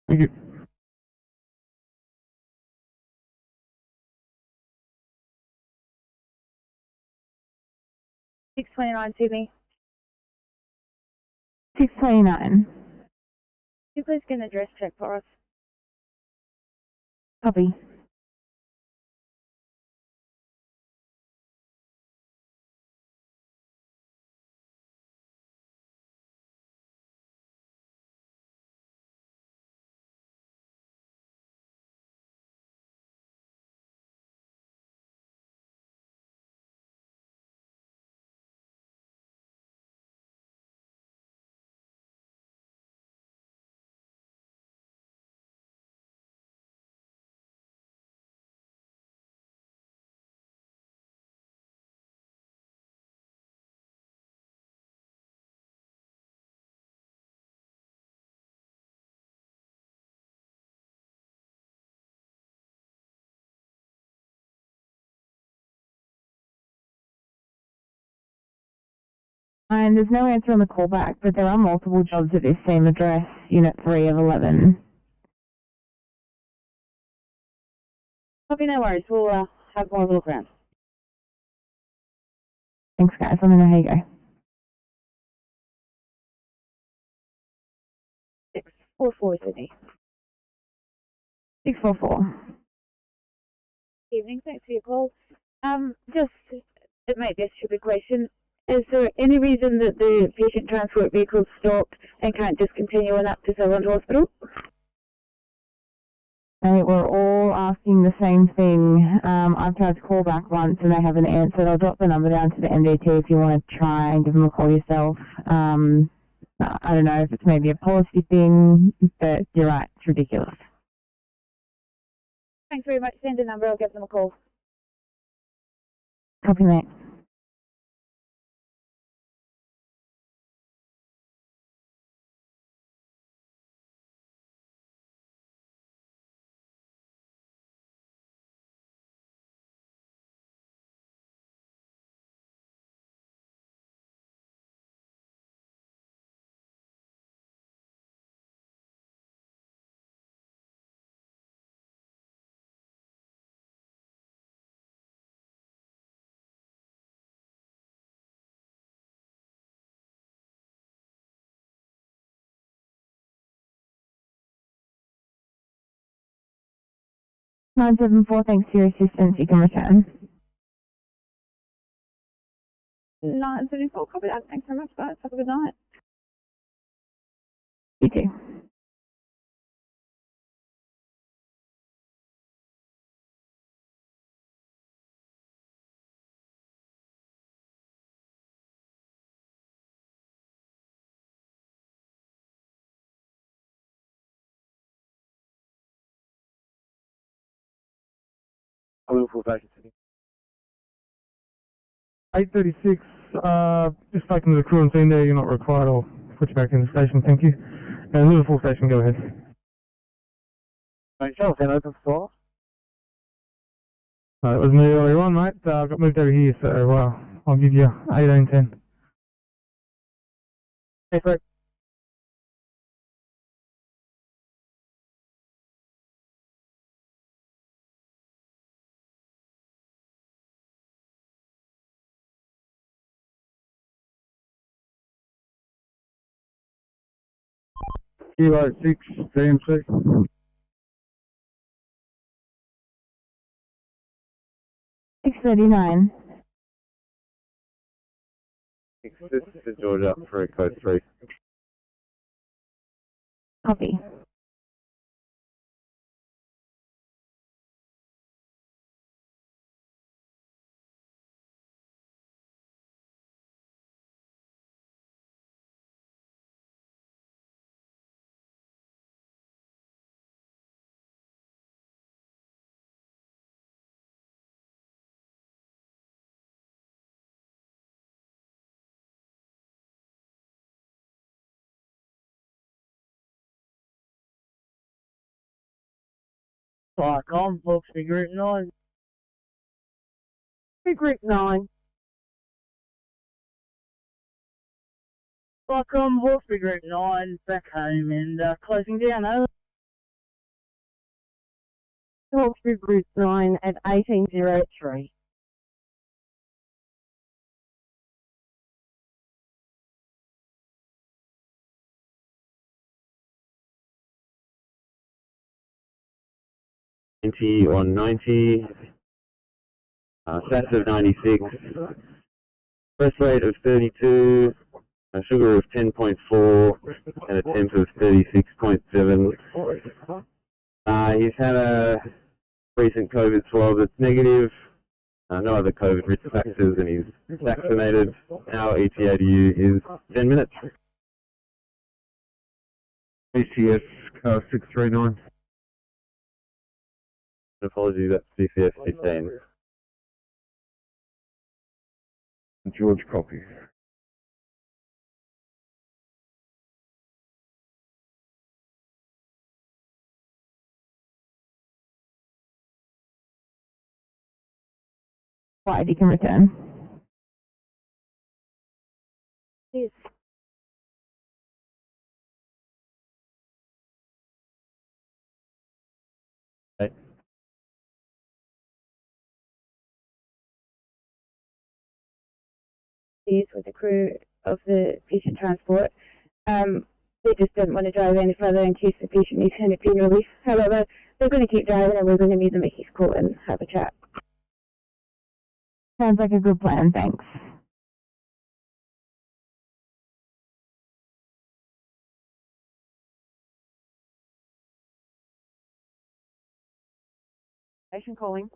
Thank you. Sydney. 629. You please get an address check for us. Copy. And there's no answer on the callback, but there are multiple jobs at this same address, Unit 3 of 11. Copy, no worries. We'll have more of a look around. Thanks, guys. Let me know how you go. 644, Sydney. 644. Evening, thanks for your call. Just, it may be a stupid question. Is there any reason that the patient transport vehicle stopped and can't just continue on up to Sutherland Hospital? Hey, we're all asking the same thing. I've tried to call back once and they haven't answered. I'll drop the number down to the MDT if you want to try and give them a call yourself. I don't know if it's maybe a policy thing, but you're right, it's ridiculous. Thanks very much. Send a number, I'll give them a call. Copy, mate. 974, thanks for your assistance. You can return. 974, copy that. Thanks very much, guys. Have a good night. You too. Liverpool vacancy. 836, just taking the crew and scene there, you're not required, I'll put you back in the station, thank you. And Liverpool station, go ahead. Mate, shall I send open for It was me earlier on, mate, I got moved over here, so I'll give you 1810. Hey, Fred. Kilo 6, DMC. 639. This is Georgia, Ferry Code 3. Copy. Park-on, folks, figure it 9. Figure it 9. Park-on, folks, figure it 9. Back home and closing down, over. Talks with Group 9 at 1803. On 90, stats of 96, press rate of 32, a sugar of 10.4, and a temp of 36.7. He's had a recent COVID swab that's negative, no other COVID risk factors, and he's vaccinated. Our ETA to you is 10 minutes. ECS car 639. Apologies, that's CCS 15. George copy. Right, you can return. Yes. Okay. With the crew of the patient transport. They just didn't want to drive any further in case the patient needs kind of pain relief. However, they're going to keep driving and we're going to meet them at Heathcote and have a chat. Sounds like a good plan, thanks. Station calling.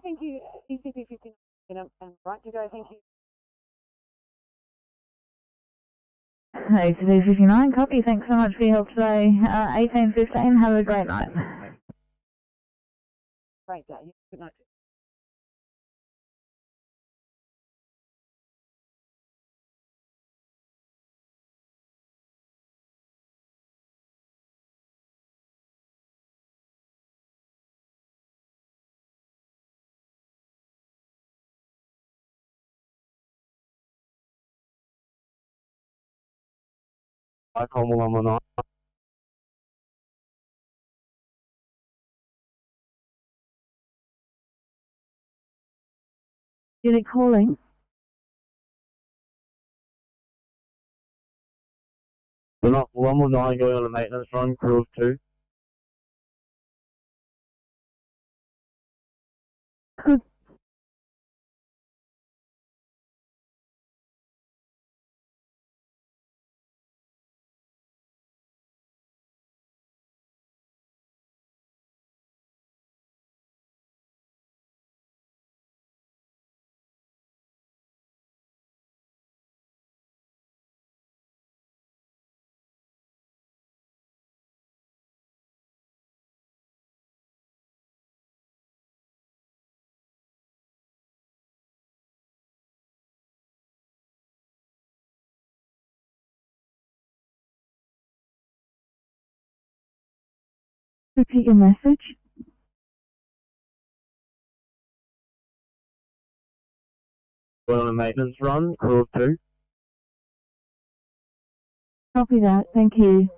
Thank you, ECP 15, and right to go, thank you. ECP 59, copy. Thanks so much for your help today. 1815, have a great night. Great day. Good night. I call number 9. Unit calling. We're not 119 going on a maintenance run, crew of 2. Repeat your message. Going on a maintenance run, crew of 2. Copy that. Thank you.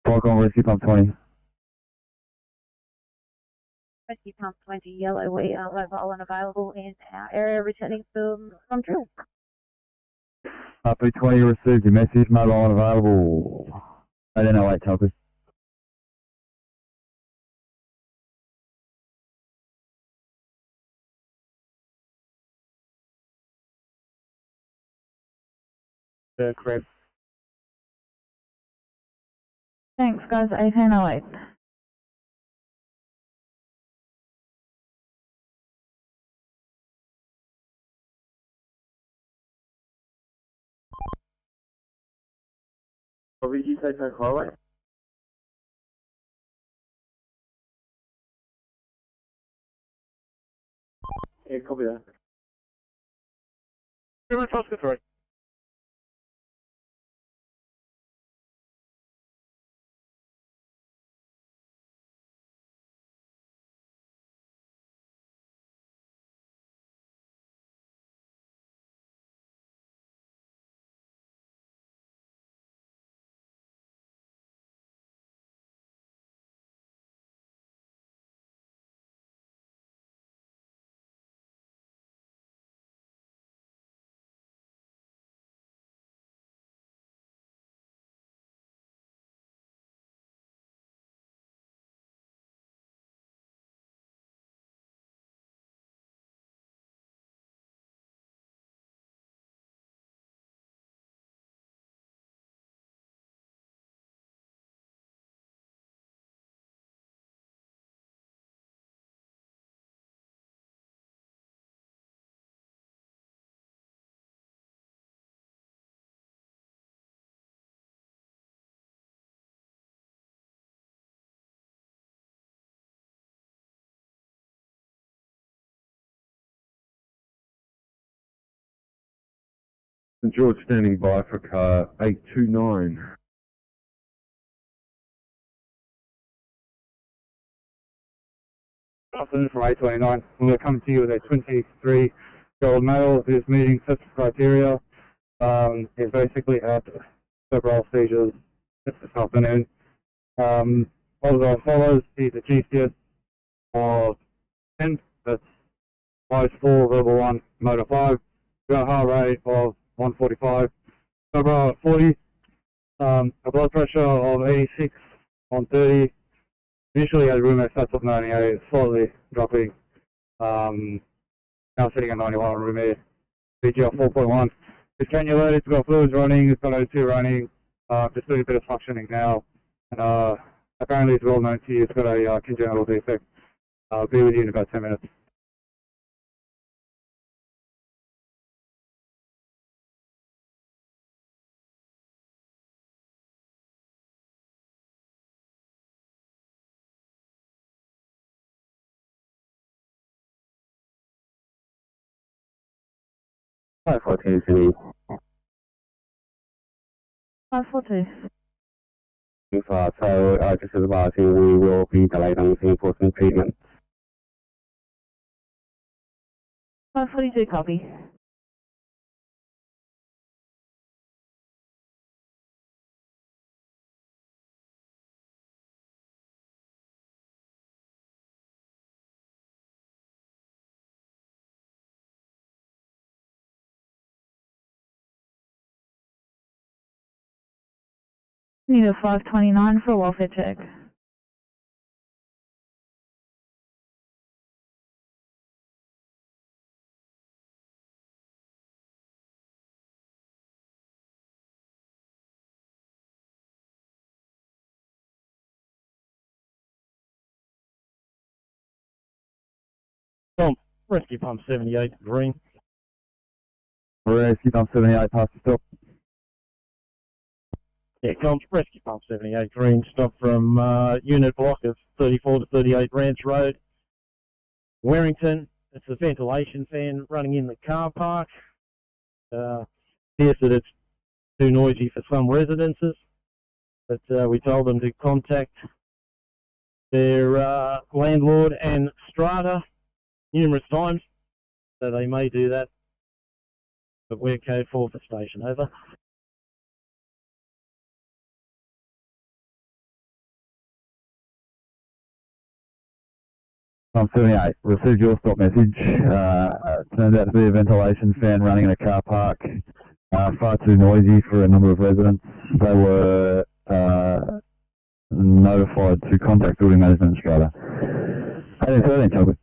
Park on rescue pump 20. Rescue Pump 20 Yellow, we are mobile and available in our area returning from drill. B20 received your message, mobile and available. 1808 Tuckers. Correct. Thanks, guys. 1808. What did you say, Coke Highway? Yeah, copy that. Very much, Oscar 3. St George standing by for car 829. Afternoon from 829. We're coming to you with a 23-year-old male who's meeting certain criteria. He's basically had several seizures this afternoon. All as follows: he's a GCS of 10, that's Mode 4, Verbal 1, Motor 5. Got a heart rate of 145, over 40, a blood pressure of 86 on 30. Initially had room stats of 98, slightly dropping. Now sitting at 91 room air. BGR 4.1. It's cannulated, it's got fluids running, it's got O2 running, just doing a bit of functioning now. And apparently it's well known to you, it's got a congenital defect. I'll be with you in about 10 minutes. 542 Sydney. 542. So, just advising, we will be delayed on the enforcement treatment. 542, copy. Need a 529 for a welfare check. Rescue Pump 78, green. Rescue Pump 78, pass the stop. Yeah, Rescue Pump 78, green. Stop from unit block of 34 to 38 Ranch Road, Warrington. It's a ventilation fan running in the car park. Appears that it's too noisy for some residences, but we told them to contact their landlord and strata numerous times, so they may do that. But we're code 4 for station, over. Pump 78, received your stop message. Turned out to be a ventilation fan running in a car park. Far too noisy for a number of residents. They were notified to contact building management and strata. 1813, Chocolate.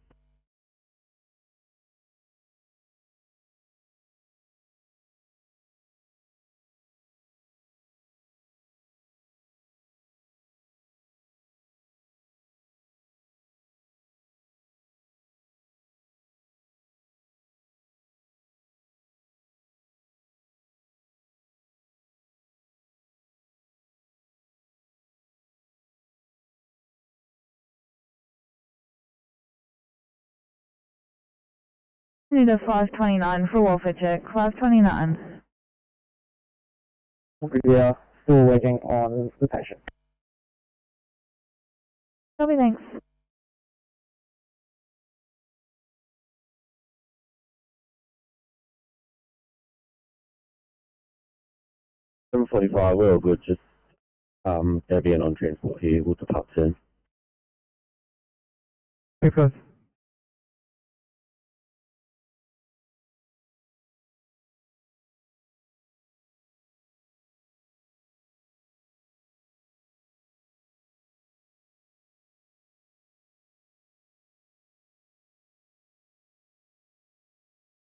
Need a 529 for a welfare check. 529. Yeah, still waiting on the patient. Copy, thanks. Number 45, we're all good, just there'll be an on-transport here, we'll depart soon. Thanks, guys.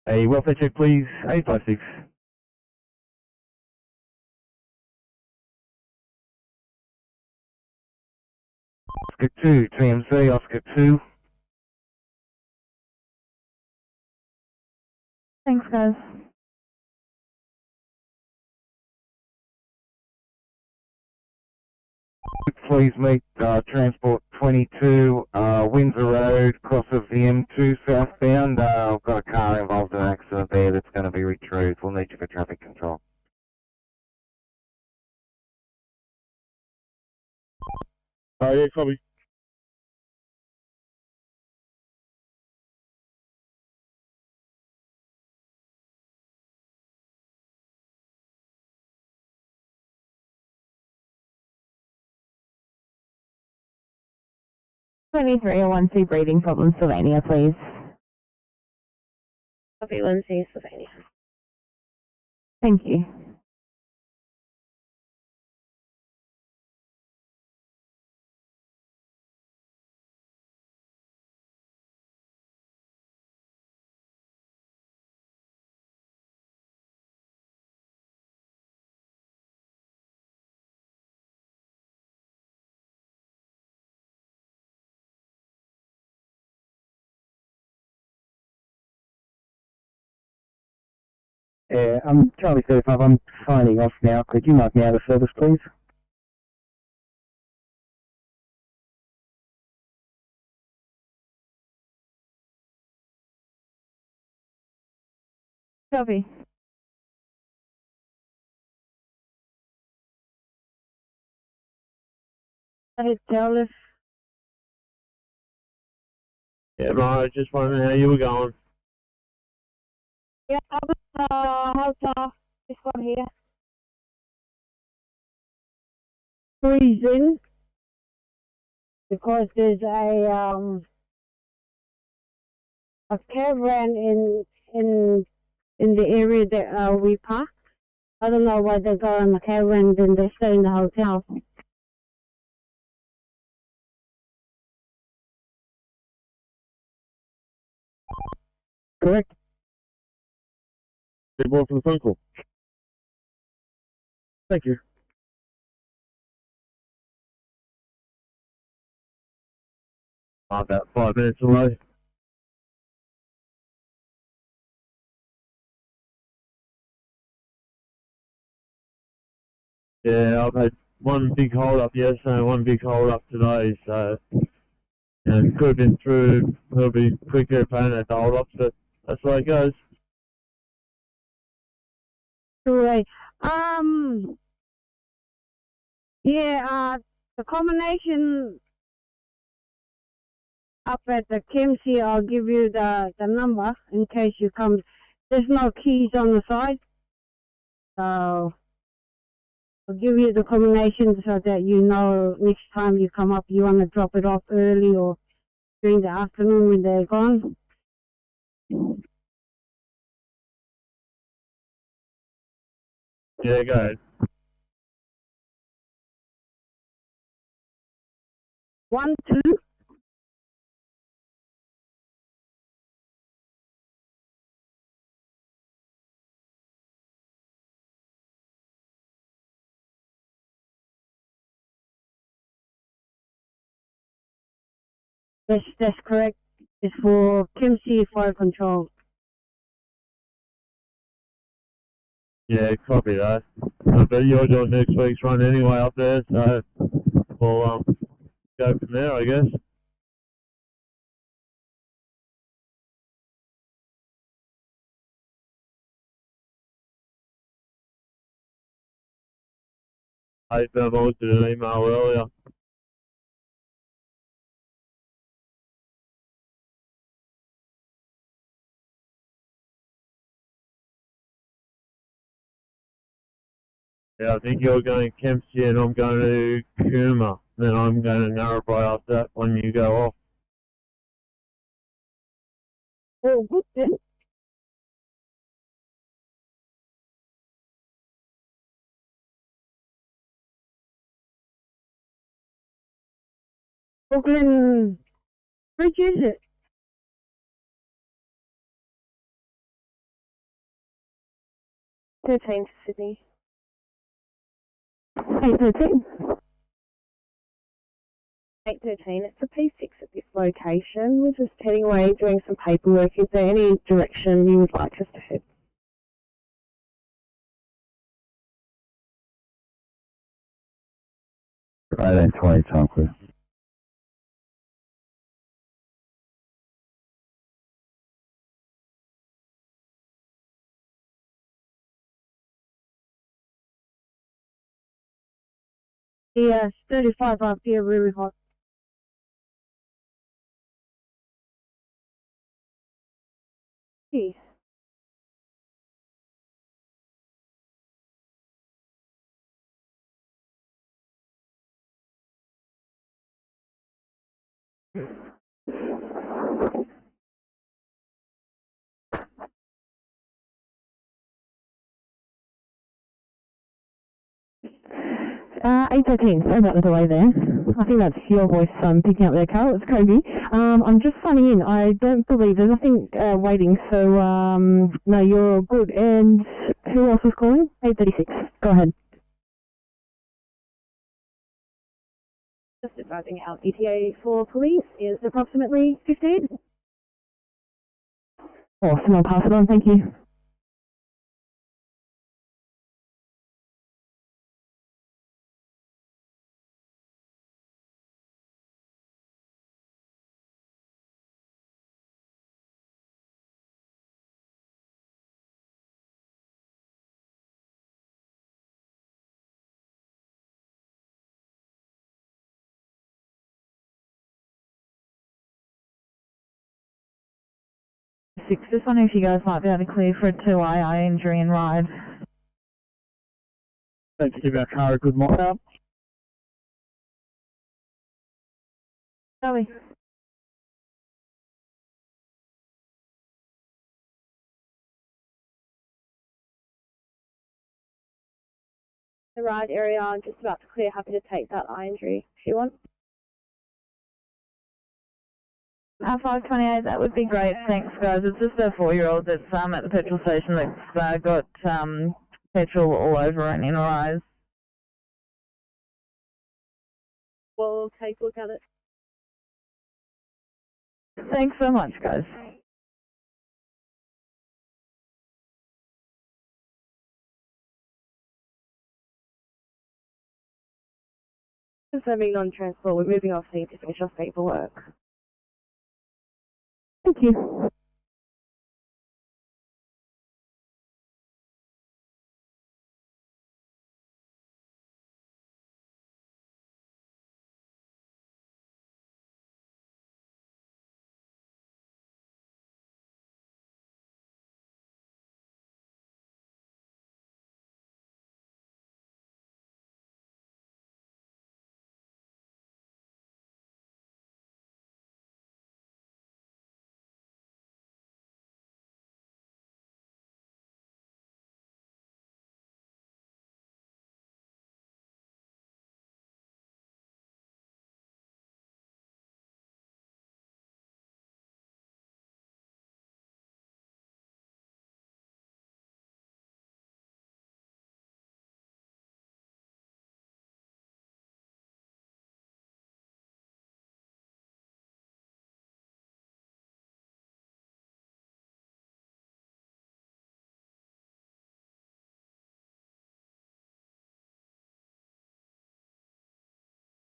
A welfare check, please. 856. Oscar 2, TMC, Oscar 2. Thanks, guys. Please meet Transport 22, Windsor Road, cross of the M2 southbound. I've got a car involved in an accident there that's going to be retrieved. We'll need you for traffic control. Oh, yeah, copy. I need 301C breathing problem, Sylvania, please. Copy 1C, Sylvania. Thank you. Yeah, I'm Charlie 35, I'm signing off now. Could you mark me out of service, please? Copy. Hey, Taylor. Yeah, right, just wondering how you were going. Yeah, how's this one here? Freezing because there's a caravan in the area that we park. I don't know why they go on the caravan and they stay in the hotel. Correct. Take more for the phone call. Thank you. About 5 minutes away. Yeah, I've had one big hold up yesterday, one big hold up today, so it could have been through, it'll be quicker if I hadn't had the hold ups, but that's the way it goes. Right. Yeah, the combination up at the KMC, I'll give you the number in case you come. There's no keys on the side, so I'll give you the combination so that you know next time you come up you want to drop it off early or during the afternoon when they're gone. Yeah, go ahead. 1, 2. Yes, that's correct. It's for KMC Fire Control. Yeah, copy that. I bet you're doing next week's run anyway up there, so we'll go from there, I guess. I looked at an email earlier. Yeah, I think you're going to Kempsey and I'm going to Cooma. Then I'm going to Narrabri after that when you go off. Oh, good then. Brooklyn Bridge, is it? Thirteen to Sydney. 813. 813. It's a P6 at this location. We're just heading away doing some paperwork. Is there any direction you would like us to head? Right, 820 time clear. Yeah, it's 35 up here, really hot. Geez. Eight 13, sorry about the delay there. I think that's your voice picking up there, Carl. It's Kobe. I'm just signing in. I don't believe there's nothing waiting, so no, you're good. And who else was calling? 836. Go ahead. Just advising our ETA for police is approximately 15. Awesome, I'll pass it on. Thank you. 846. Just wondering if you guys might be able to clear for a 2 eye injury and ride. Thanks for giving our car a good mock up. Zoe. The ride area, I'm just about to clear. Happy to take that eye injury if you want. 528, that would be great. Thanks, guys. It's just a 4-year-old that's at the petrol station that's got petrol all over and in her eyes. We'll take a look at it. Thanks so much, guys. Confirming non-transport, we're moving off scene to finish off paperwork. Thank you.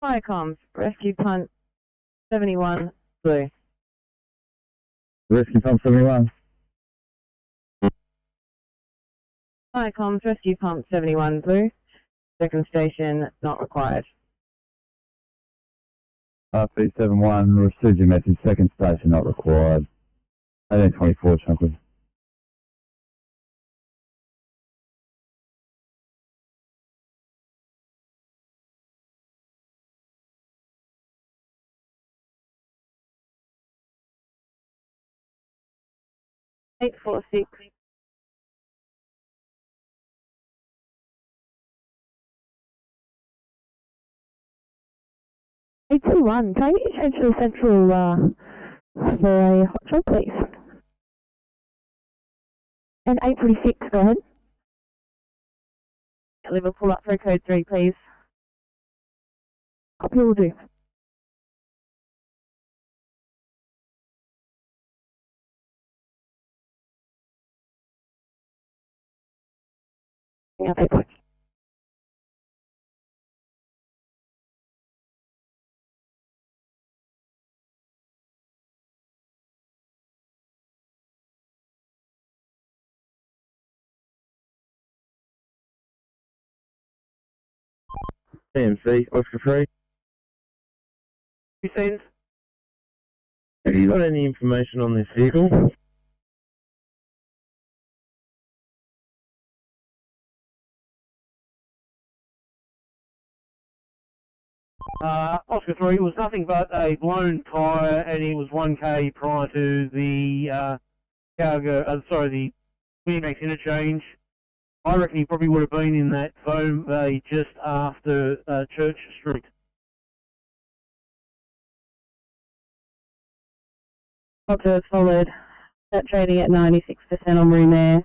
Fire comms, rescue punt 71 blue. Rescue pump 71. Fire comms, rescue pump 71 blue. Second station not required. RP71, received your message, second station not required. 1824 Chunkley. Eight four six. Eight two one. Can you change to the central for a hot shot, please? And 846. Go ahead. Liverpool up for code 3, please. Copy will do. Yeah, paper. TMC, Oscar 3. You seen? Have you got any information on this vehicle? Oscar 3 was nothing but a blown tyre, and he was 1k prior to the the BMX interchange. I reckon he probably would have been in that foam bay just after Church Street. Doctor followed. That trading at 96% on room air.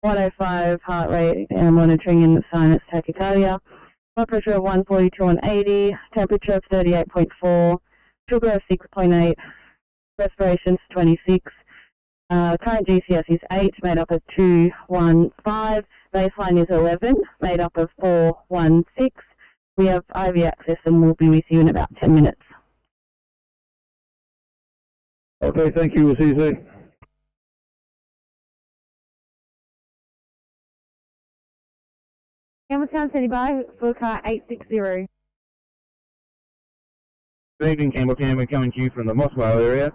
105 heart rate and monitoring in the sinus tachycardia. Blood pressure of 142 on 80. Temperature of 38.4. Sugar of 6.8. Respirations 26. Current GCS is 8, made up of 215. Baseline is 11, made up of 416. We have IV access and we'll be with you in about 10 minutes. Okay, thank you. We'll see you soon. Campbelltown City by for car 860. Good evening, Campbelltown. We're coming to you from the Mosswell area.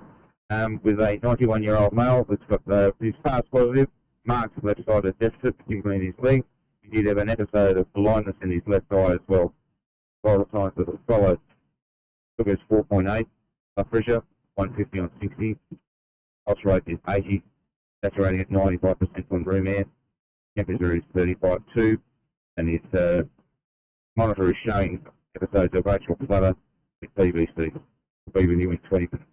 with a 91-year-old male that's got his pass positive, marks left side of deficit, particularly in his leg. He did have an episode of blindness in his left eye as well. Vital signs that were followed. Sugar's 4.8, blood pressure 150 on 60, pulse rate is 80, saturating at 95% on room air, temperature is 35.2, and his monitor is showing episodes of atrial flutter with PVC. We'll be with you in 20 minutes.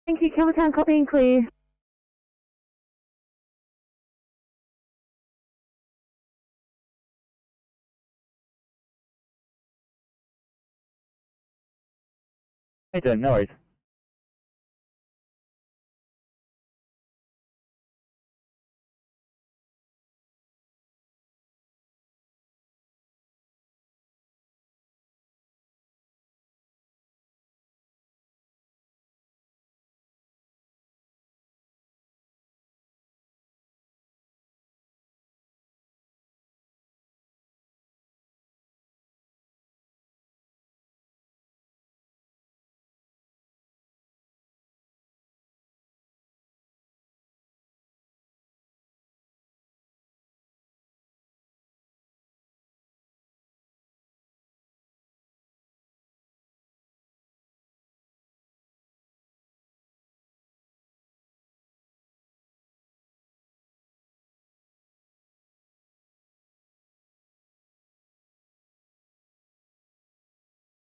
Thank you. Capitan, copy and clear. Hey, Dan, no worries.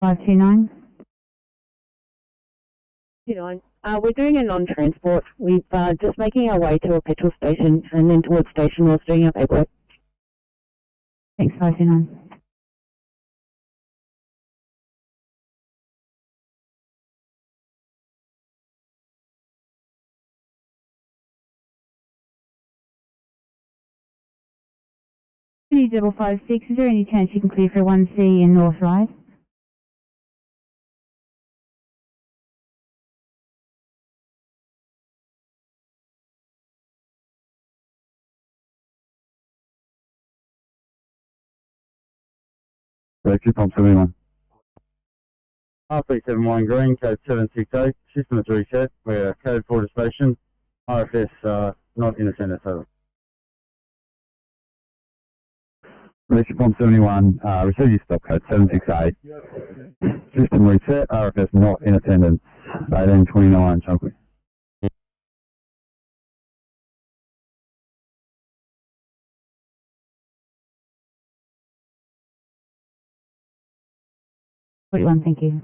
Five two nine. We're doing a non-transport. We've just making our way to a petrol station and then towards station whilst doing our paperwork. Thanks, 529. Double 56, is there any chance you can clear for 1C in North Ride? Corrective Pump 71. R371 green, code 768, system is reset, we're code 4 to station, RFS not in attendance, over. Corrective Pump 71, receive your stop code 768. System reset, RFS not in attendance, 1829 Chunkley. One, thank you.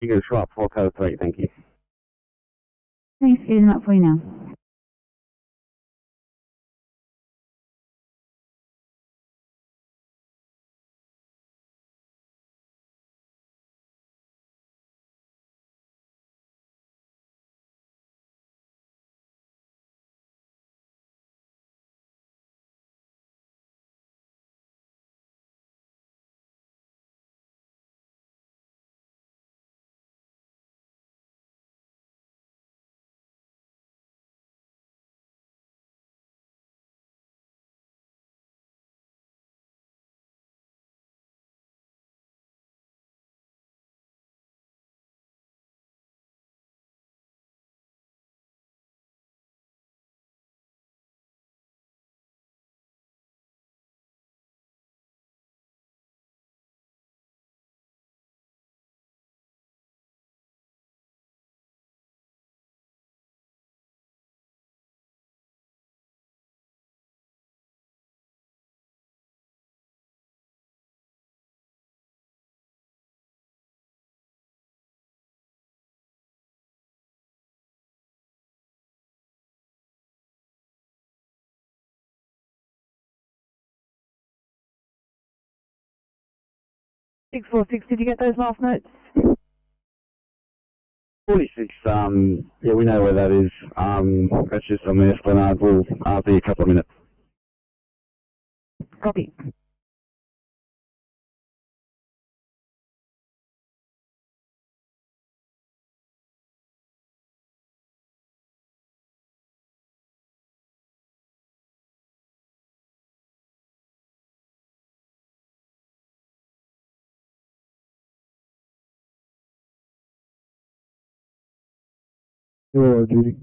You go sharp 4 code 3, thank you. Thanks, getting them up for you now. 646, did you get those last notes? 46, yeah, we know where that is. That's just on the Esplanade. We'll be a couple of minutes. Copy. Hello, Judy.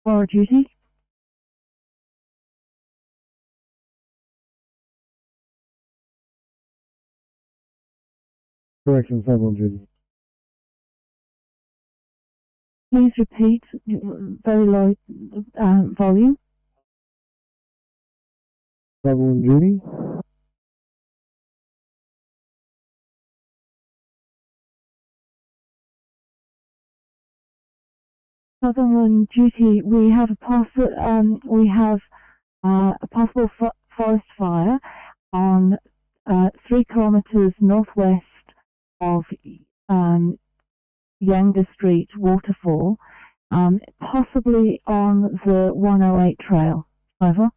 For duty? Correction, 7 on duty. Please repeat, very low volume. 7 on duty. Other than duty, we have a possible forest fire on 3 kilometres northwest of Younger Street waterfall, possibly on the 108 trail. Over.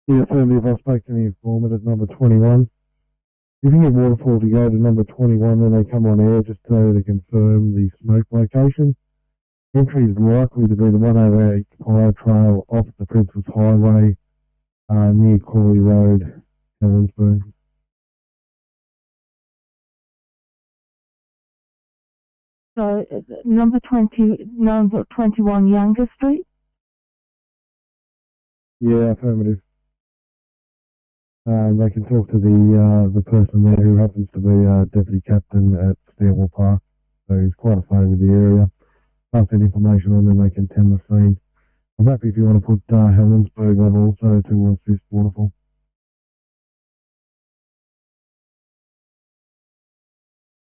Yeah, affirmative. I spoke to the informant at number 21. If you get waterfall to go to number 21, then they come on air just to confirm the smoke location. Entry is likely to be the 108 fire trail off the Princess Highway near Corley Road, Helensburgh. So number 21 Younger Street? Yeah, affirmative. They can talk to the person there who happens to be deputy captain at Stanwell Park. So he's quite a favourite of the area. Pass that information on, then they can tend the scene. I'm happy if you want to put Helensburgh on also to assist waterfall.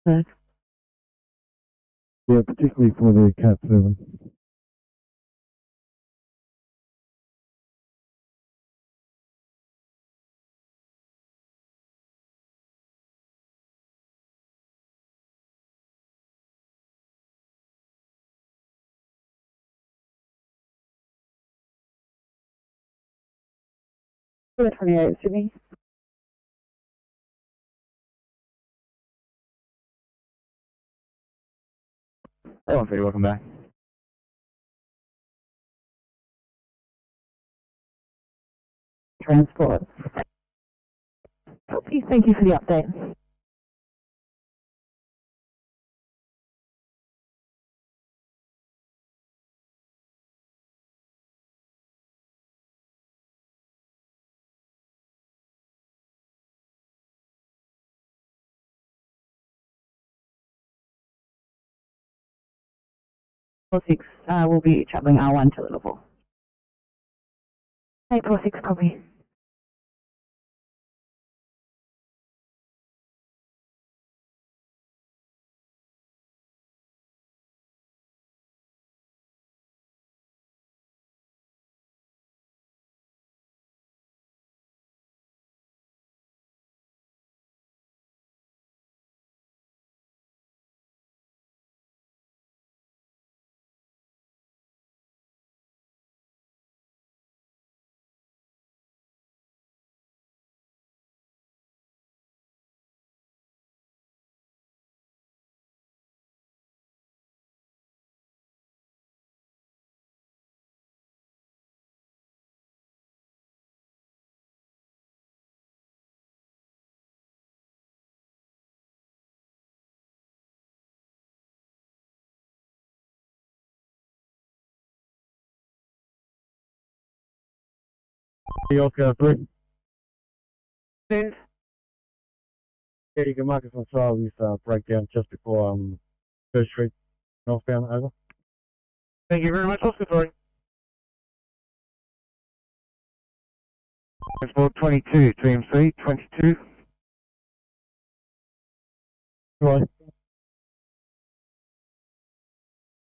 Good. Yeah, particularly for the Cat 7. For the 28, Sydney. Hello, Ferry, welcome back. Transport. Copy. Thank you for the update. Six will be travelling R1 to Liverpool. 846, copy. Oscar 3. Send. Yeah, you can mark us on trial with breakdown just before First Street northbound, over. Thank you very much, Oscar 3. Transport 22, TMC 22. Right.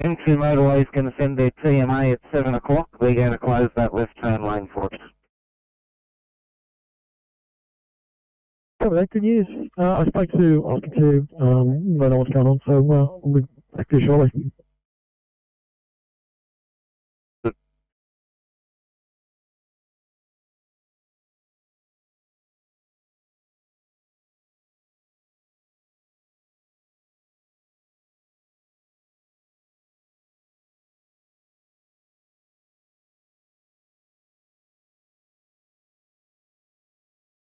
M2 motorway is going to send their TMA at 7 o'clock. They're going to close that left turn lane for us. Hello, good news. I spoke to they know what's going on, so we'll be back to you shortly.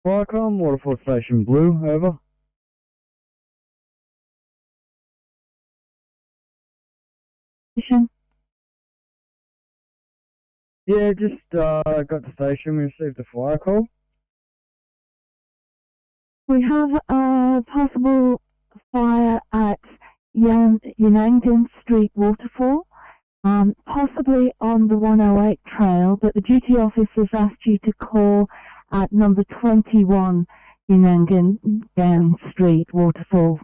Viacom, Waterford Station Blue, over. Yeah, just got the station, we received a fire call. We have a possible fire at Yanangan Street Waterfall, possibly on the 108 trail, but the duty officers asked you to call at number 21 Yanangan Street Waterfall.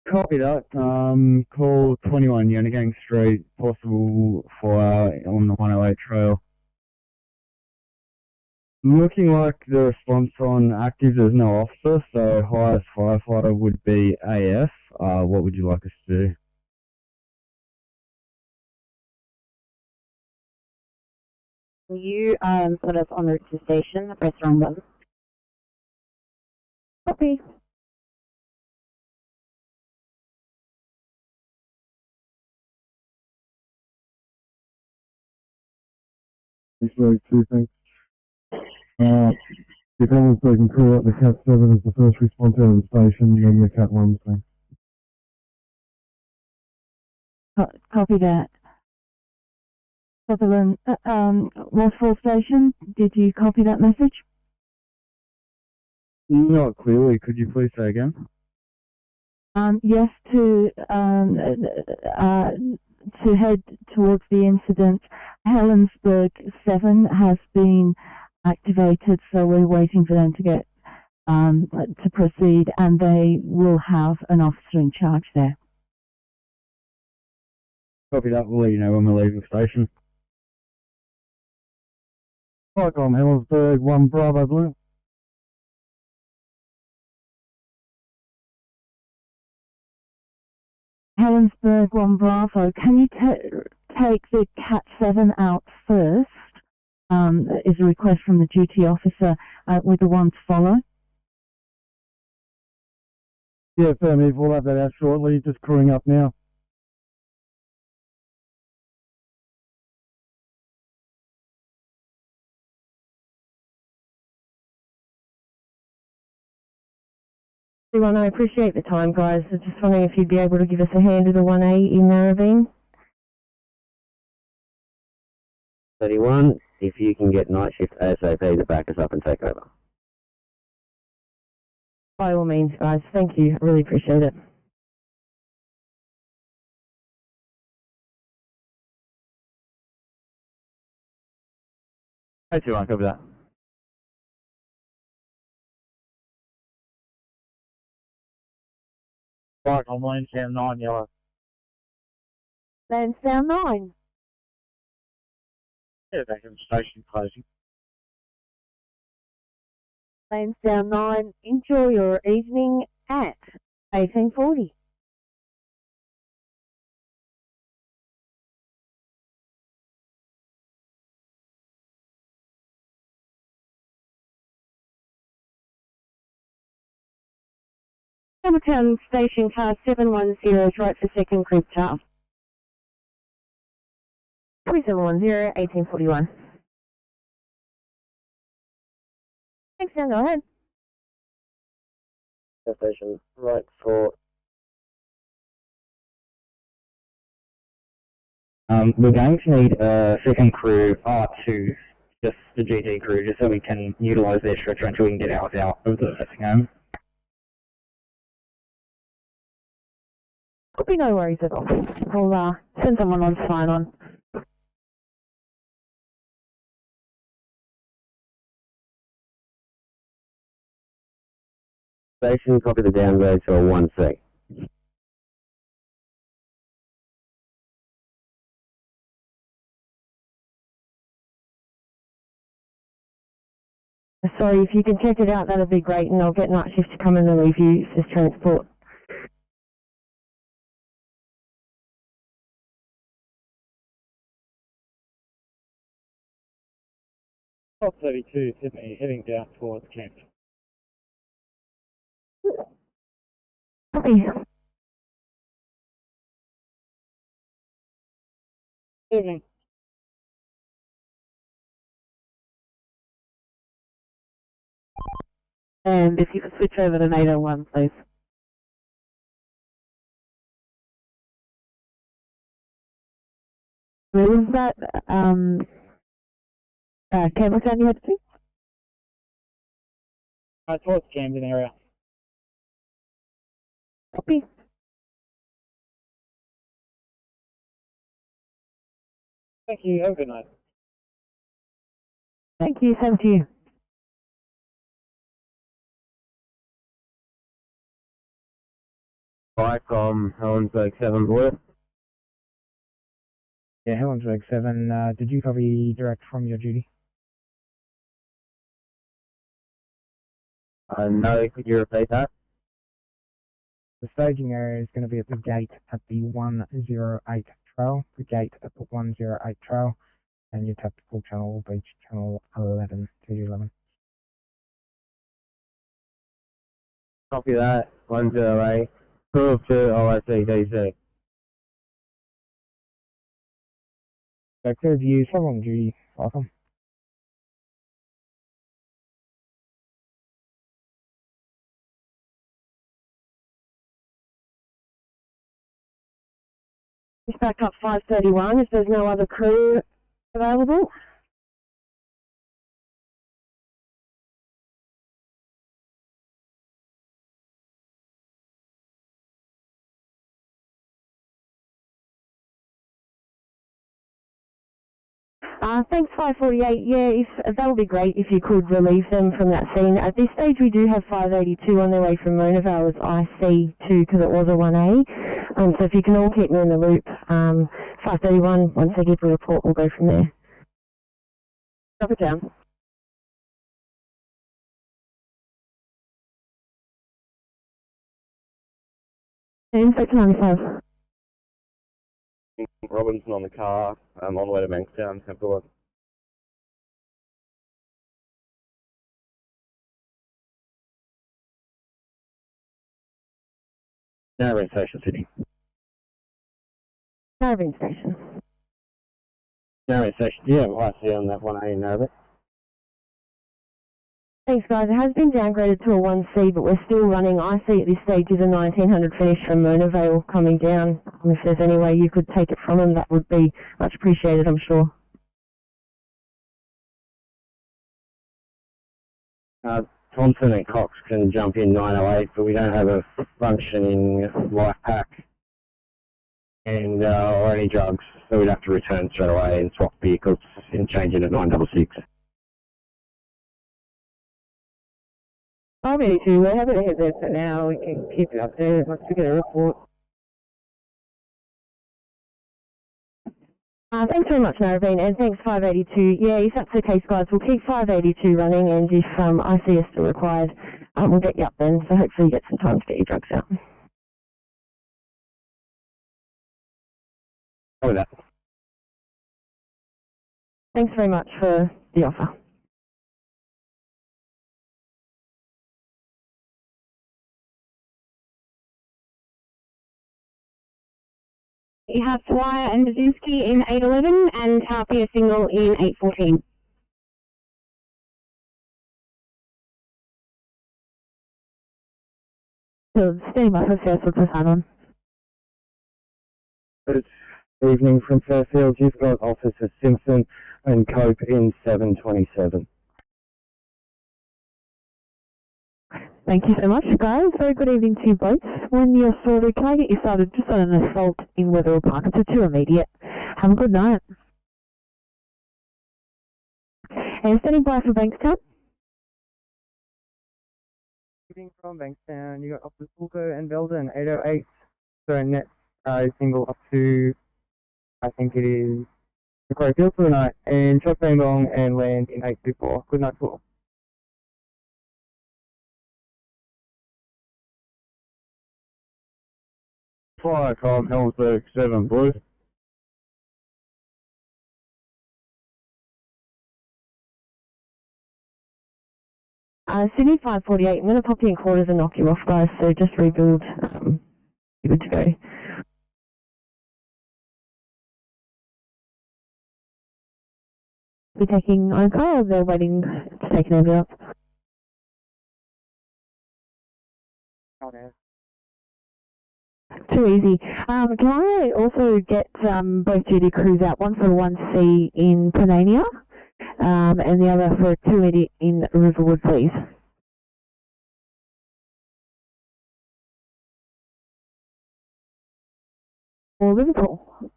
Copy that. Call 21 Yanagang Street, possible fire on the 108 trail. Looking like the response on active, there's no officer, so highest firefighter would be AF. What would you like us to do? Will you put us en route to station, press wrong button? Copy. Two things. If anyone's taking crew up the Cat 7 as the first response out of the station, then the Cat 1 thing. Copy that. Sutherland, Waterfall Station, did you copy that message? Not clearly, could you please say again? Yes, to head towards the incident. Helensburgh 7 has been activated, so we're waiting for them to get to proceed, and they will have an officer in charge there. Copy that, we'll let you know when we're leaving the station. Viacom, Helensburgh 1 Bravo Blue. Helensburgh 1 Bravo, can you take the Cat 7 out first? Is a request from the duty officer with the one to follow. Yeah, affirmative, we'll have that out shortly, just crewing up now. I appreciate the time, guys. I was just wondering if you'd be able to give us a hand to the 1A in Narrabeen. 31, if you can get night shift ASAP to back us up and take over. By all means, guys. Thank you. I really appreciate it. Hey, 21, copy that. Right, I'm Lansdowne 9 yellow. Lansdowne 9. Yeah, back in the station closing. Lansdowne 9, enjoy your evening at 1840. Hamilton Station car 710 is right for second group task. 3710, 1841. Thanks, now go ahead. Station right for. We're going to need a second crew R2, just the GT crew, just so we can utilise their stretcher until we can get ours out of the nursing home. Could be no worries at all. We'll send someone on sign on. Station, copy the downgrade to a 1C. Sorry, if you can check it out, that'd be great, and I'll get night shift to come in and relieve you for transport. Top 32, Sydney, heading down towards camp. Copy. Evening. And if you could switch over to 801, please. Where was that Campbelltown you had to? Towards Camden area. Copy. Thank you, have a good night. Thank you, same to you. Hi, from Helensburg 7 Blue. Yeah, Helensburg 7, did you copy direct from your duty? No, could you repeat that? The staging area is going to be at the gate at the 108 trail, the gate at the 108 trail, and your tactical channel will be channel 11 to 11. Copy that, 108. Prove to OICDC. So clear view, travel on duty, welcome. It's back up 531 if there's no other crew available. Thanks 548, yeah, that would be great if you could relieve them from that scene. At this stage we do have 582 on their way from Monavale as IC2 because it was a 1A. So if you can all keep me in the loop, 531, once they give a report we'll go from there. Drop it down. Inspector 95. Robinson on the car, on the way to Bankstown, Temple One. Narrowing Station, Sydney. Narrowing Station. Narrowing Station, yeah, well, I see on that 1A in Narrowing. Thanks guys, it has been downgraded to a 1C but we're still running. I see at this stage is a 1900 finish from Monavale coming down. If there's any way you could take it from them that would be much appreciated, I'm sure. Thompson and Cox can jump in 908 but we don't have a functioning life pack and or any drugs, so we'd have to return straight away and swap vehicles and change it at 966. 582, we're happy to hit there for now. We can keep it up there once we get a report. Thanks very much, Narrabeen, and thanks 582. Yeah, if that's the case, guys, we'll keep 582 running, and if IC is still required, we'll get you up then, so hopefully you get some time to get your drugs out. Over that. Thanks very much for the offer. You have Dwyer and Bazinski in 811 and Harpy Single in 814. So, stay by for Fairfield to sign on. Good evening from Fairfield. You've got Officer Simpson and Cope in 727. Thank you so much, guys. Very good evening to you both. When you're sorted, can I get you started just on an assault in Weatherall Park? It's a 2 immediate. Have a good night. And standing by for Bankstown. Evening from Bankstown, you got Officer Fulco and Belden 808. So net single up to, I think it is, the Corrective for the night, and shot bang long and land in 824. Good night, all. Firecom, Helmsburg 7 Blue. Sydney 548, I'm going to pop you in quarters and knock you off, guys, so just rebuild. You're good to go. We're taking own car, or they're waiting to take an ambulance? Too easy. Can I also get both duty crews out, one for 1C in Panania, and the other for 280 in Riverwood, please? Or Liverpool?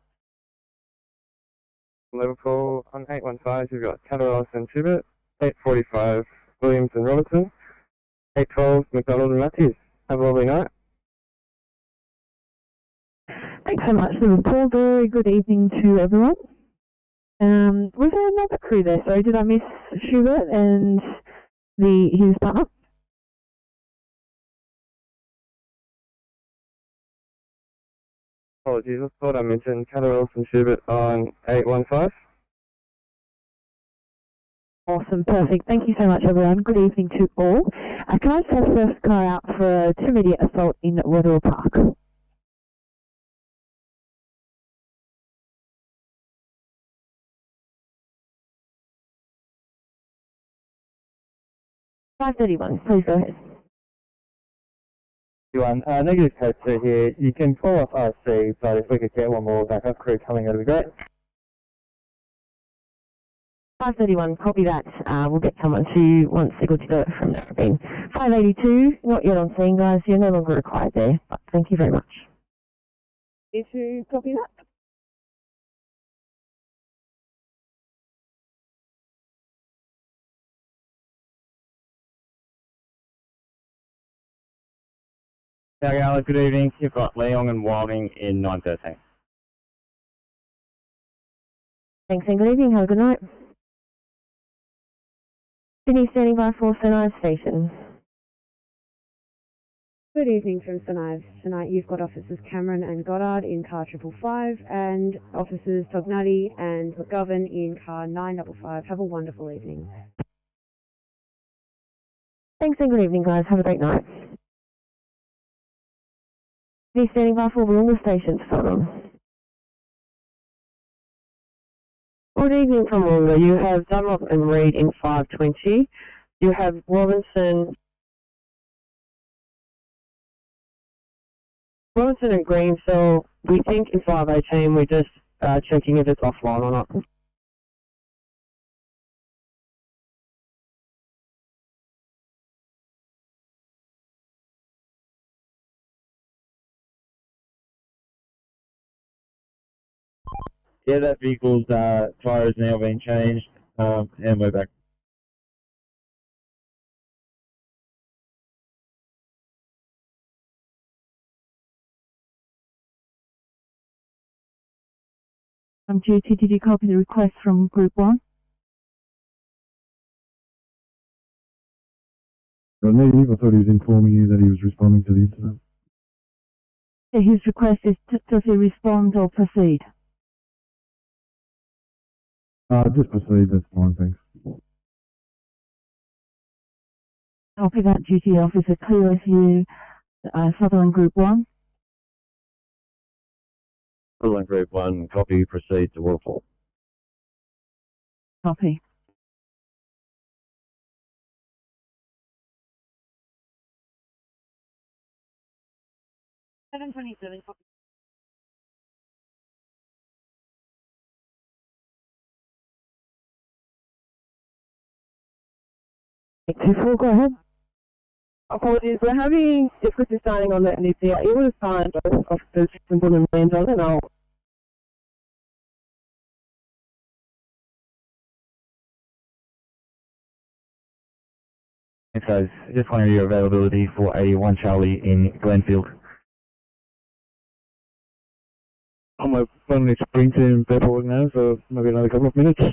Liverpool on 815, you've got Catterall and Schubert, 845 Williams and Robertson, 812 McDonald and Matthews. Have a lovely night. Thanks so much, Liverpool. Very good evening to everyone. Was there another crew there? Sorry, did I miss Schubert and his partner? Apologies, I thought I mentioned Catterall and Schubert on 815. Awesome, perfect. Thank you so much, everyone. Good evening to all. Can I have the first car out for a 2 immediate assault in Waterloo Park? $531, please go ahead. Negative code 2 here. You can call off RC, but if we could get one more backup crew coming, that'd be great. 531, copy that. We'll get someone to once they're good to go from there. 582, not yet on scene, guys. You're no longer required there, but thank you very much. Need to copy that? Alex, good evening. You've got Leong and Wilding in 913. Thanks and good evening. Have a good night. Sydney standing by for St Ives Station. Good evening from St Ives. Tonight you've got Officers Cameron and Goddard in car 555 and Officers Tognati and McGovern in car 955. Have a wonderful evening. Thanks and good evening, guys. Have a great night. Sydney standing by for Wollonga Station. Good evening from Wollonga. You have Dunlop and Reed in 520. You have Robinson and Greensill. We think in 518. We're just checking if it's offline or not. Yeah, that vehicle's tyre has now been changed, and we're back. Duty, did you copy the request from Group 1? Negative. I thought he was informing you that he was responding to the incident. His request is, does he respond or proceed? Just proceed, that's fine, thanks. Copy that, Duty Officer. Clear with you, Sutherland Group 1. Sutherland Group 1, copy, proceed to Waterfall. Copy. $727, copy. Go ahead. Apologies, we're having difficulty signing on the NDC. Are you able to sign both officers, Simple and Landon, and I'll... Thanks, guys. Just wondering your availability for a 1 Charlie in Glenfield. I'm running a sprint in paperwork now, so maybe another couple of minutes.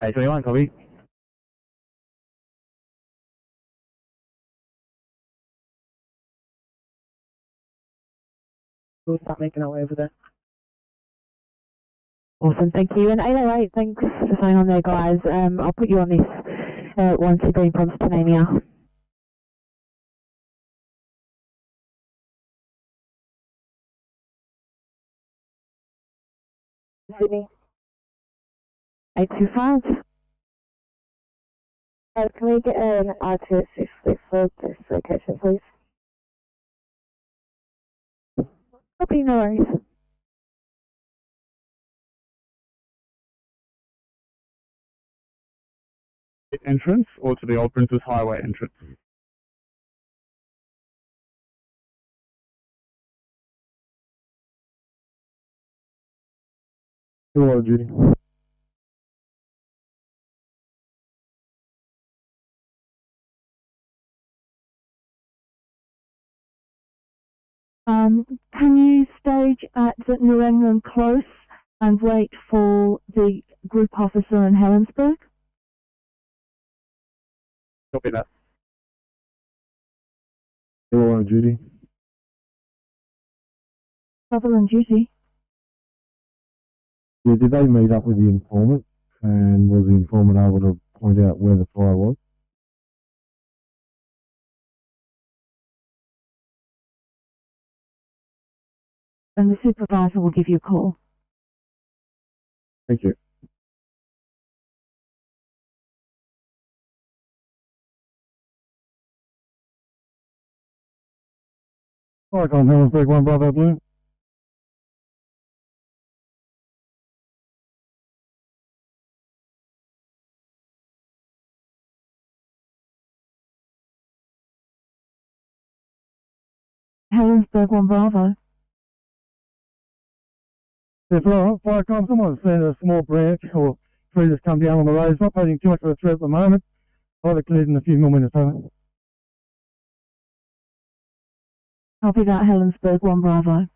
Hey, 21, copy. we'll start making our way over there. Awesome, thank you. And 808, thanks for staying on there, guys. I'll put you on this once you've been promised to name you. Sydney. 825. Can we get an ITSRR for this location, please? Copy, no worries. Entrance or to the Old Princess Highway entrance? Still on duty. Can you stage at the New England Close and wait for the group officer in Helensburgh? Copy that. Still on duty. Double on duty. Yeah, did they meet up with the informant? And was the informant able to point out where the fire was? And the supervisor will give you a call. Thank you. Icon Helensburgh 1 Bravo Blue. Helensburgh 1 Bravo. If Firecom, someone's seen a small branch or tree that's come down on the road. It's not posing too much of a threat at the moment. I'll have it cleared in a few more minutes, over. Copy that, Helensburgh 1 Bravo.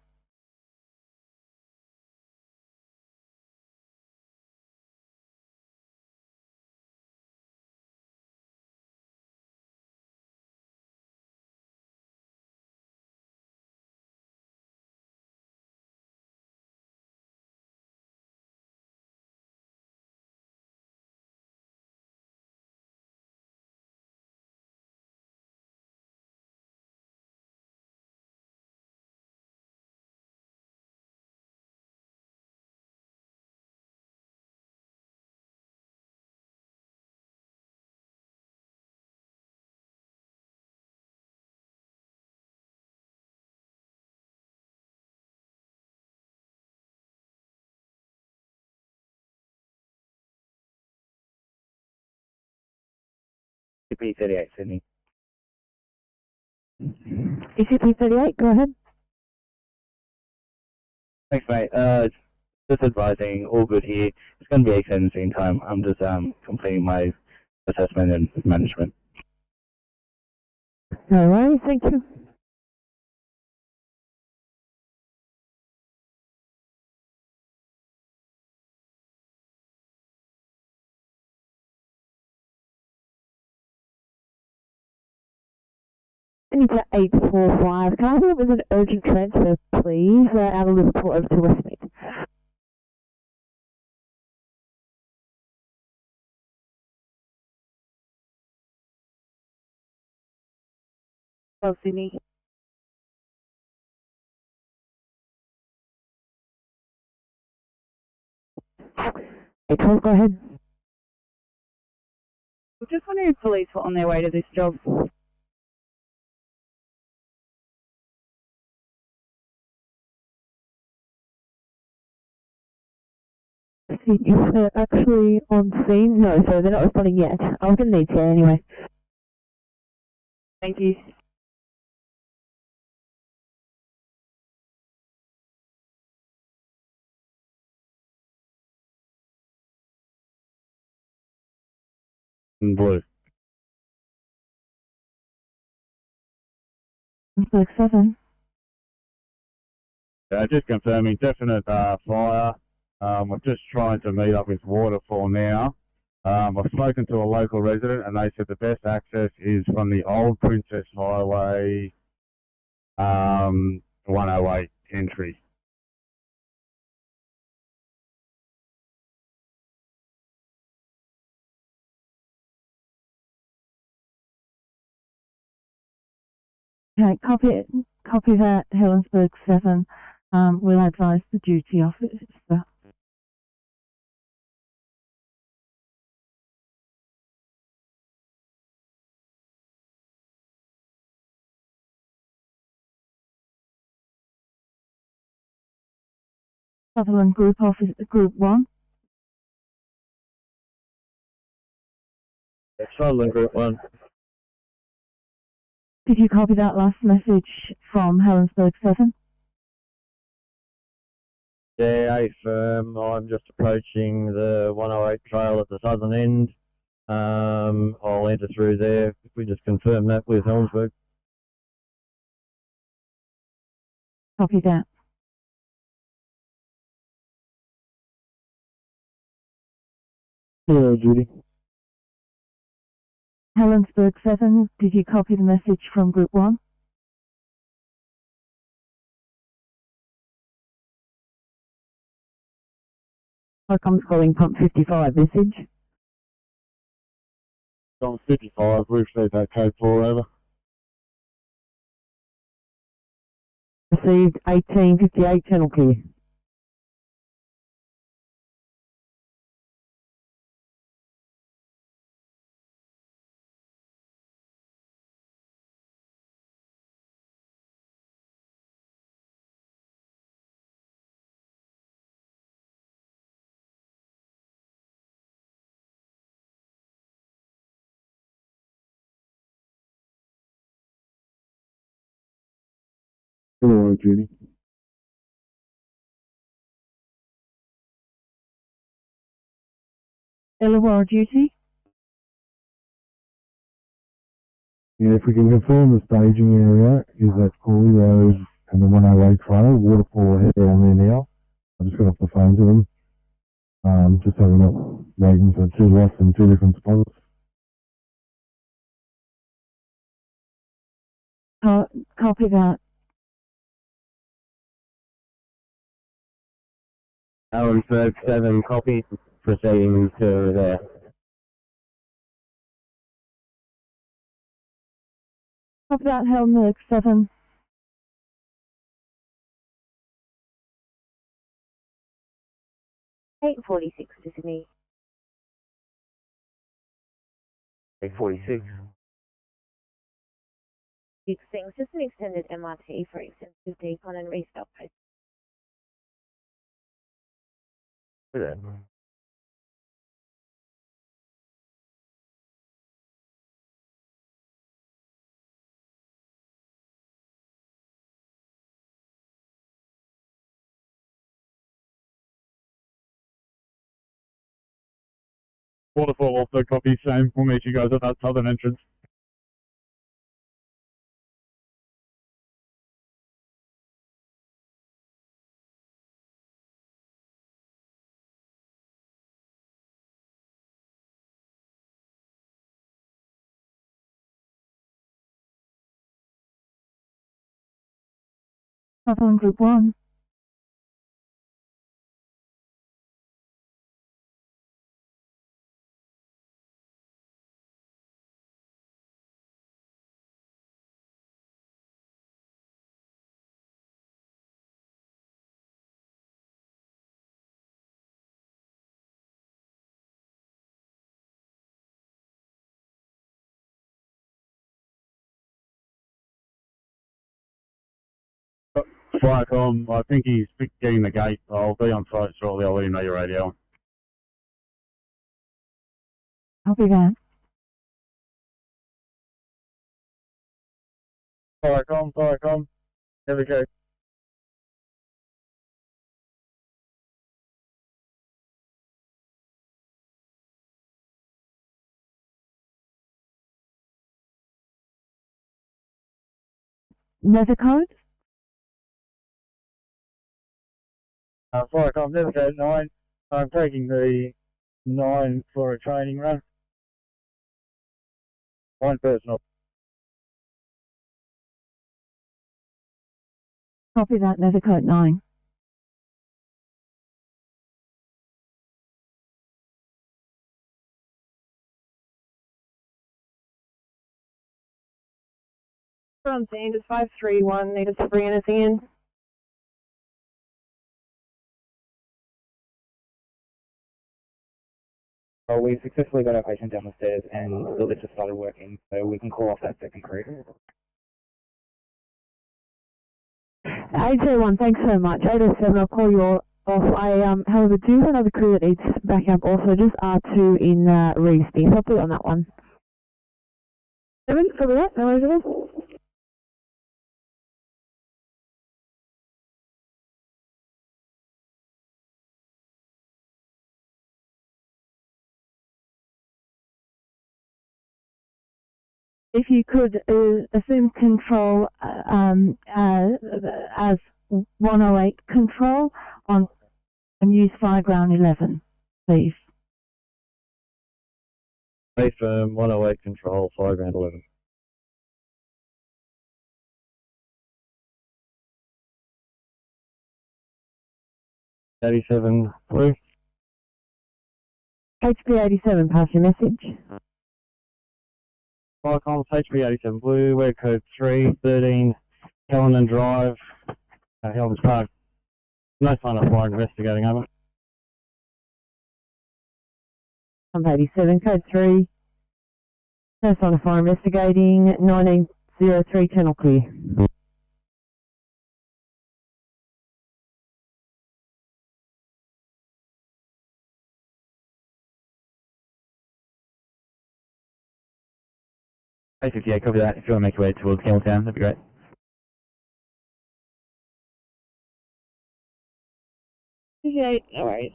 CP38, Sydney. ECP38, go ahead. Thanks, mate. Just advising, all good here. It's going to be extended scene time. I'm just completing my assessment and management. No worries, thank you. It's at 845. Can I have it with an urgent transfer, please, out of Liverpool over to Westmead? Oh, Sydney. Hey, Tom, go ahead. I'm just wondering if police were on their way to this job. If they're actually on scene, no, so they're not responding yet. I'm going to need to anyway. Thank you. Blue. Like 7. Just confirming, definite fire. I'm just trying to meet up with Waterfall now. I've spoken to a local resident and they said the best access is from the Old Princess Highway 108 entry. Okay, copy that, Helensburgh 7. We'll advise the duty officer. Sutherland Group Office, Group 1. Sutherland Group 1. Did you copy that last message from Helensburgh 7? Yeah, I'm just approaching the 108 trail at the southern end. I'll enter through there. If we just confirm that with Helensburgh. Copy that. Hello, Judy. Helensburgh 7, did you copy the message from Group 1? Welcome's calling pump 55 message. On 55, we've received that code 4 over. Received 1858 channel clear. Hello, Judy. Illawarra duty? Yeah, if we can confirm the staging area is at Corley Road and the 108 trail, waterfall ahead on there now. I just got off the phone to them. Just having up waiting for 2 lots in 2 different spots. Copy that. Helensburgh 7, copy. Proceeding to there. Copy that, Helensburgh 7. $8.46 to Sydney. 846. Fixing just an extended MRT for extensive decon and restart post. Waterfall also copy, same. We'll meet you guys at that southern entrance. Sutherland Group 1. Firecom, I think he's getting the gate. I'll be on site shortly. I'll let him know your radio. Copy that. Firecom. There we go. Leather code? Firecom, there we go, 9. I'm taking the 9 for a training run. 1 person off. Copy that, Nethercote 9. From Sanders 531, need us to bring anything in? Well, we successfully got our patient down the stairs and the lift has started working, so we can call off that second crew. 801, thanks so much. 807, I'll call you all off. However, do have another crew that needs backup also, just R2 in Reesby. So I'll put it on that one. 7, copy that, no worries at all. If you could assume control as 108 control on and use fire ground 11, please. Base firm 108 control, fire ground 11. '87 blue. HP 87, pass your message. Fire comms HP 87 blue, wear code 313, Helen Drive, Helens Park. No sign of fire investigating, over. I'm 87, code 3. No sign of fire investigating, 1903, channel clear. A58, copy that. If you want to make your way towards Campbelltown, that'd be great. Okay, no worries.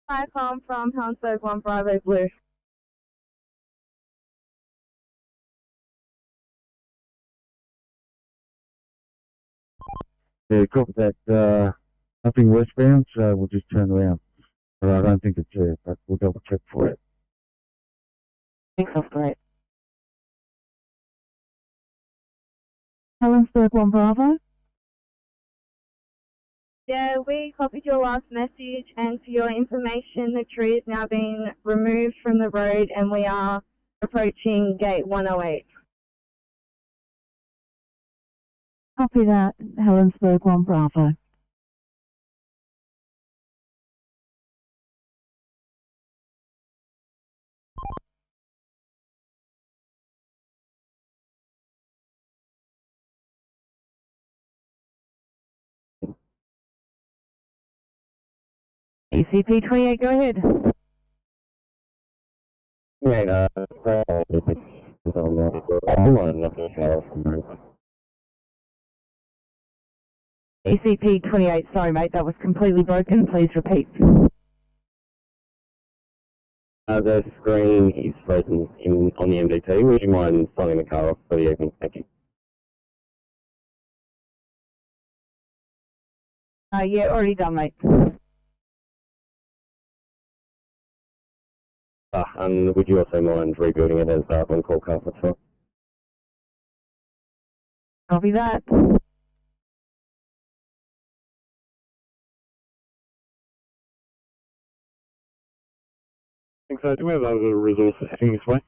Hi, calm from Helensburgh 1 Bravo Blue. Yeah, copy that. Nothing westbound, so we'll just turn around. But I don't think it's there, but we'll double check for it. Thanks, that's great. Helensburgh 1 Bravo. Yeah, we copied your last message, and for your information, the tree is now being removed from the road and we are approaching gate 108. Copy that, Helensburgh 1 Bravo. ECP 28, go ahead. Right, ECP 28, sorry mate, that was completely broken, please repeat. The screen is frozen on the MDT. Would you mind signing the car off for the evening? Thank you. Yeah, already done mate. And would you also mind rebuilding it as on-call car as well? Copy that. So do we have other resources heading this way?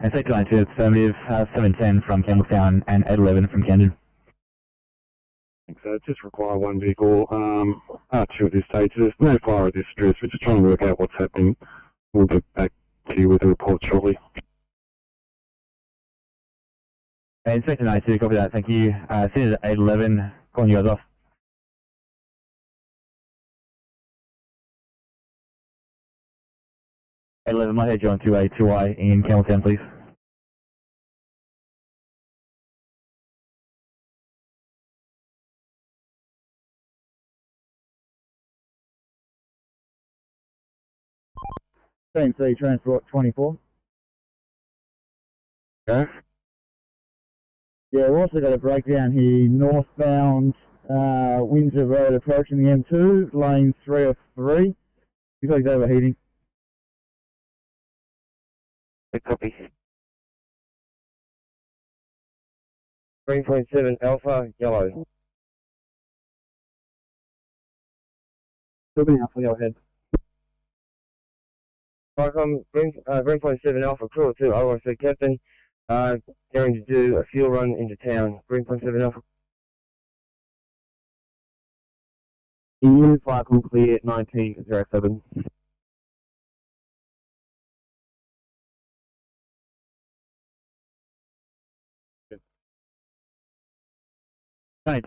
Sector 92, affirmative, 710 from Campbelltown and 811 from Camden. So just require one vehicle, R2 at this stage. There's no fire at this address. We're just trying to work out what's happening. We'll get back to you with a report shortly. And Sector 92, copy that, thank you. Sydney at 811, calling you guys off. 811, might head you on to a 2I in Campbelltown, please. C Transport 24. Okay. Yeah, we've also got a breakdown here, northbound Windsor Road approaching the M2, lane 3 of 3. Looks like it's overheating. Good copy. Green point 7 Alpha, yellow. Green Alpha, go ahead. Green point 7 Alpha, crew 2, ORC Captain, going to do a fuel run into town. Green point 7 Alpha. Unit 5 will clear 1907.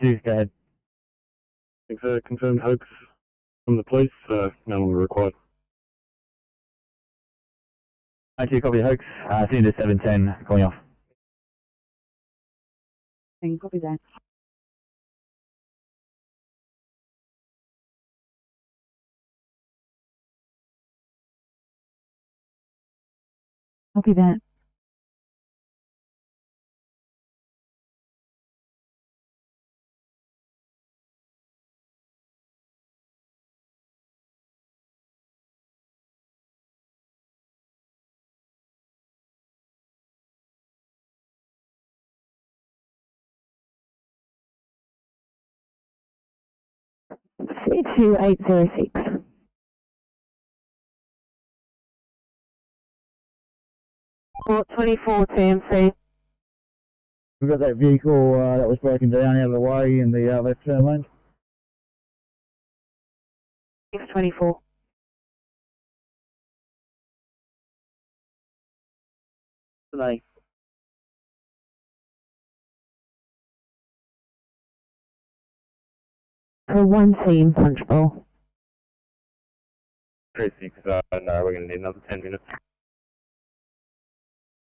Two, go ahead. Confirmed hoax from the police, no longer required. 92, copy the hoax. Sydney 710, calling off. Can you copy that? Copy that. C2806. Port 24 TMC. We've got that vehicle that was broken down out of the way in the left turn lane. 624. Today. For one team, punch bowl. 36, no, we're going to need another 10 minutes.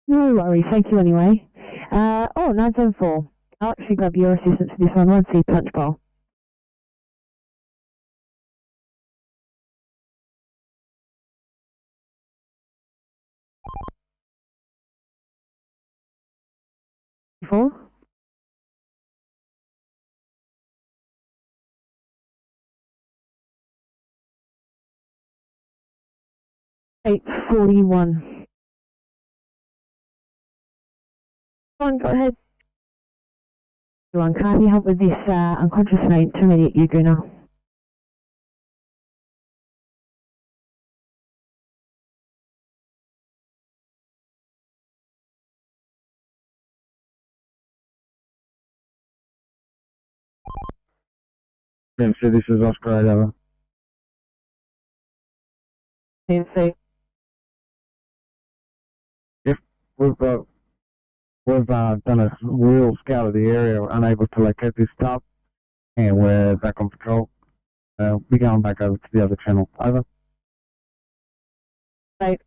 No worries, thank you anyway. 974. I'll actually grab your assistance for this one. 1C punch bowl. Four. $841. Go ahead. Can you help with this unconscious mate intermediate Uguna? So this is Oscar 8 over. TMC. Yep, we've done a real scout of the area, we're unable to locate this stop, and we're back on patrol. We're going back over to the other channel. Over. Right.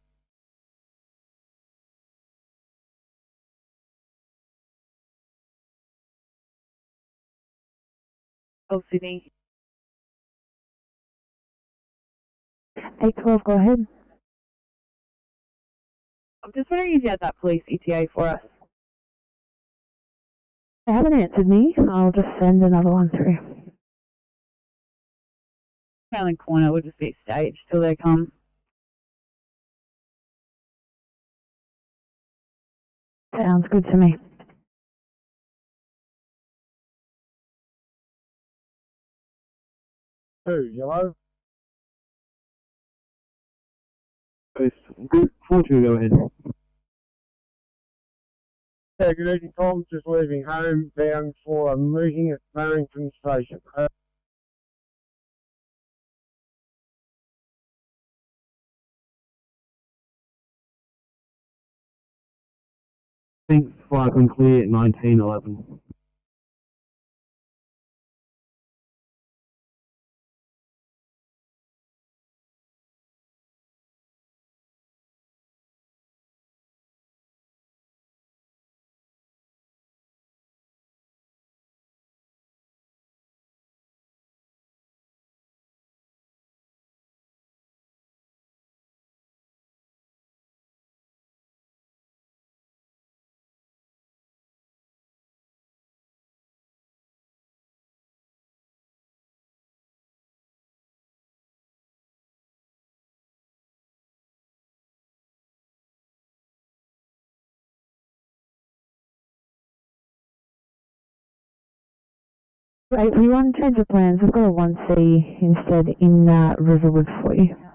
Oh, Sydney. 812, go ahead. I'm just wondering if you had that police ETA for us. They haven't answered me. I'll just send another one through. Around the corner, we'll just be staged till they come. Sounds good to me. Two, yellow. Good. 42, go ahead. Yeah, good evening, Tom. Just leaving home, bound for a meeting at Barrington Station. Think 5 and clear at 1911. 831, change of plans. I've got a 1C instead in Riverwood for you.